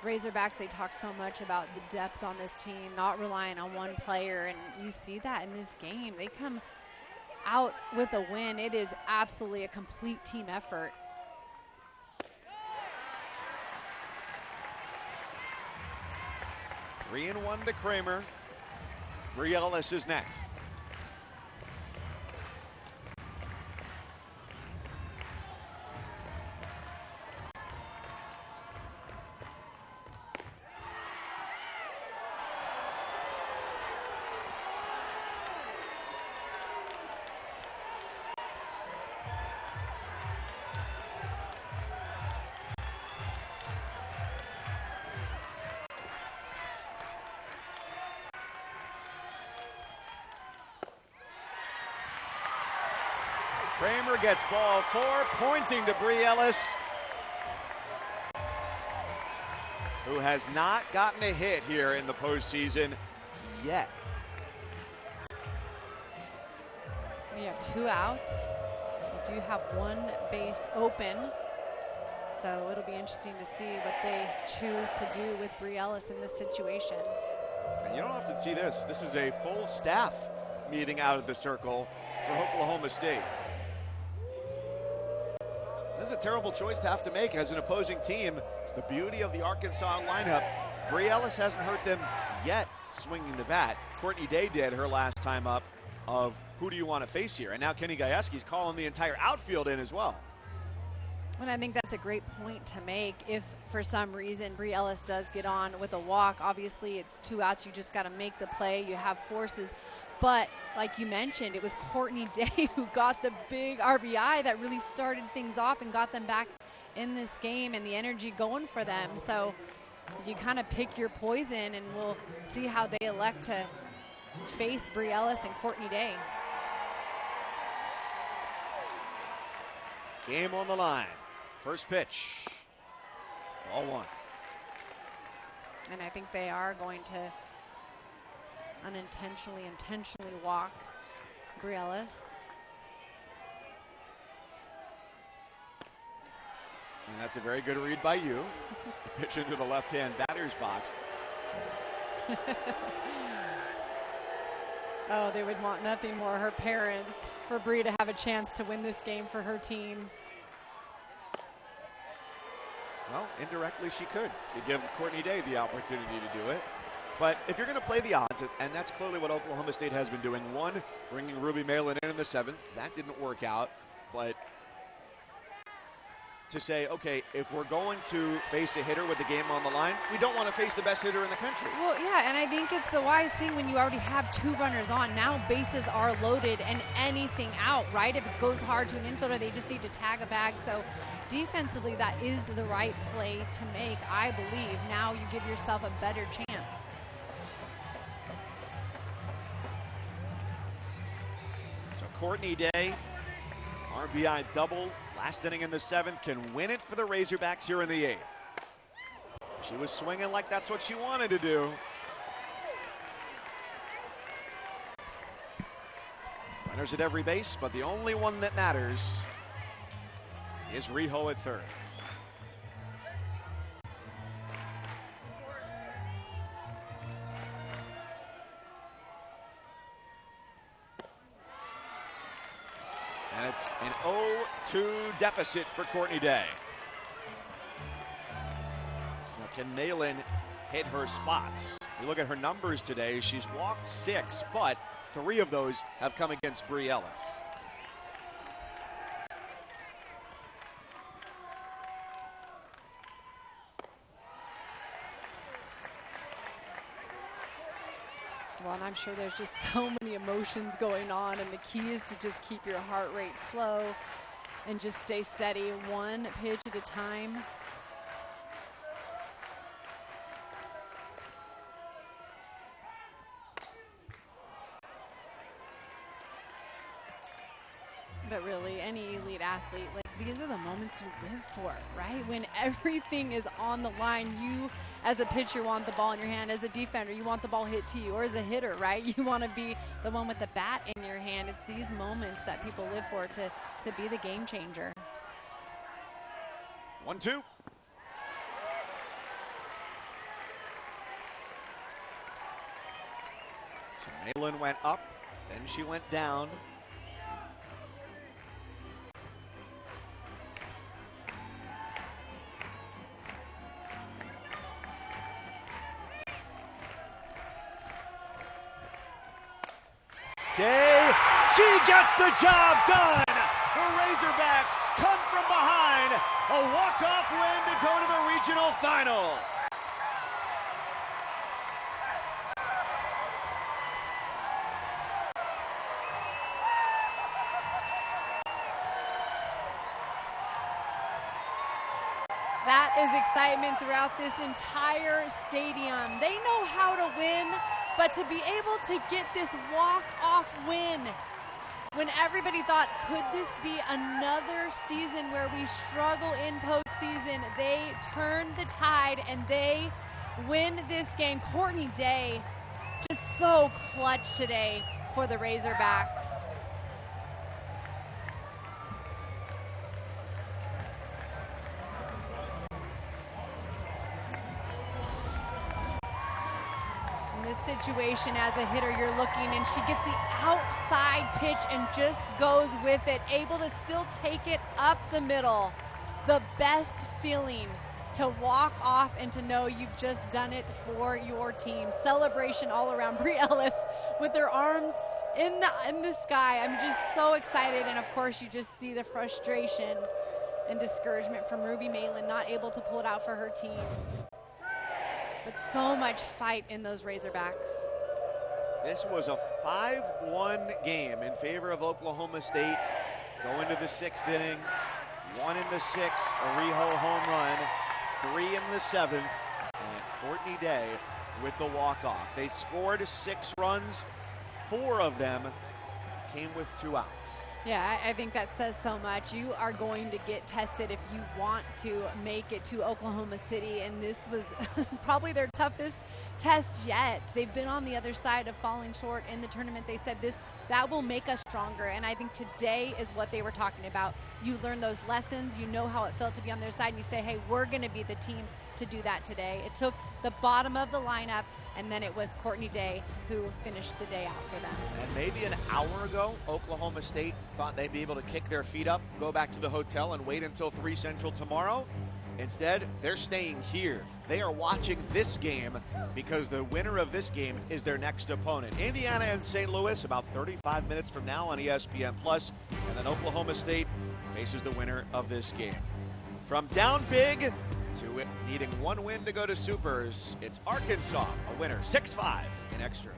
Razorbacks, they talked so much about the depth on this team, not relying on one player, and you see that in this game. They come out with a win. It is absolutely a complete team effort. Three and one to Kramer. Bri Ellis is next. Kramer gets ball 4, pointing to Bri Ellis, who has not gotten a hit here in the postseason yet. We have 2 outs. We do have 1 base open, so it'll be interesting to see what they choose to do with Bri Ellis in this situation. And you don't often see this. This is a full staff meeting out of the circle for Oklahoma State. This is a terrible choice to have to make as an opposing team. It's the beauty of the Arkansas lineup. Bri Ellis hasn't hurt them yet swinging the bat. Courtney Day did her last time up of who do you want to face here. And now Kenny Gajewski's calling the entire outfield in as well. And I think that's a great point to make. If for some reason Bri Ellis does get on with a walk, obviously it's 2 outs. You just got to make the play. You have forces. But like you mentioned, it was Courtney Day who got the big RBI that really started things off and got them back in this game and the energy going for them. So you kind of pick your poison, and we'll see how they elect to face Bri Ellis and Courtney Day. Game on the line. First pitch. Ball 1. And I think they are going to intentionally walk Bri Ellis. And that's a very good read by you. The pitch into the left-hand batter's box. Oh, they would want nothing more, her parents, for Bri to have a chance to win this game for her team. Well, indirectly she could. You give Courtney Day the opportunity to do it. But if you're going to play the odds, and that's clearly what Oklahoma State has been doing. 1, bringing Ruby Malin in the 7th. That didn't work out. But to say, okay, if we're going to face a hitter with the game on the line, we don't want to face the best hitter in the country. Well, yeah, and I think it's the wise thing when you already have 2 runners on. Now bases are loaded and anything out, right? If it goes hard to an infielder, they just need to tag a bag. So defensively, that is the right play to make, I believe. Now you give yourself a better chance. So Courtney Day, RBI double, last inning in the 7th, can win it for the Razorbacks here in the 8th. She was swinging like that's what she wanted to do. Runners at every base, but the only one that matters is Riho at 3rd. And it's an 0-2 deficit for Courtney Day. Now, can Malin hit her spots? You look at her numbers today, she's walked 6, but 3 of those have come against Bri Ellis. Well, and I'm sure there's just so many emotions going on, and the key is to just keep your heart rate slow and just stay steady, 1 pitch at a time. But really, any elite athlete, like, these are the moments you live for, right? When everything is on the line, you as a pitcher want the ball in your hand. As a defender, you want the ball hit to you. Or as a hitter, right? You want to be the one with the bat in your hand. It's these moments that people live for to be the game changer. 1-2. Malin went up, then she went down. Day, she gets the job done. The Razorbacks come from behind. A walk-off win to go to the regional final. That is excitement throughout this entire stadium. They know how to win, but to be able to get this walk-off win when everybody thought, could this be another season where we struggle in postseason, they turn the tide and they win this game. Courtney Day just so clutch today for the Razorbacks. This situation as a hitter, you're looking and she gets the outside pitch and just goes with it, able to still take it up the middle. The best feeling to walk off and to know you've just done it for your team. Celebration all around. Brie Ellis with her arms in the sky. I'm just so excited, and of course you just see the frustration and discouragement from Ruby Malin, not able to pull it out for her team. But so much fight in those Razorbacks. This was a 5-1 game in favor of Oklahoma State. Go into the 6th inning, 1 in the 6th, a Riho home run, 3 in the 7th, and Courtney Day with the walk-off. They scored 6 runs, 4 of them came with 2 outs. Yeah, I think that says so much. You are going to get tested if you want to make it to Oklahoma City, and this was probably their toughest test yet. They've been on the other side of falling short in the tournament. They said that will make us stronger, and I think today is what they were talking about. You learn those lessons, you know how it felt to be on their side, and you say, hey, we're going to be the team to do that today. It took the bottom of the lineup, and then it was Courtney Day who finished the day out for them. And maybe an hour ago, Oklahoma State thought they'd be able to kick their feet up, go back to the hotel, and wait until 3 Central tomorrow. Instead, they're staying here. They are watching this game because the winner of this game is their next opponent. Indiana and St. Louis about 35 minutes from now on ESPN+, and then Oklahoma State faces the winner of this game. From down big to needing 1 win to go to Supers, it's Arkansas, a winner 6-5 in extras.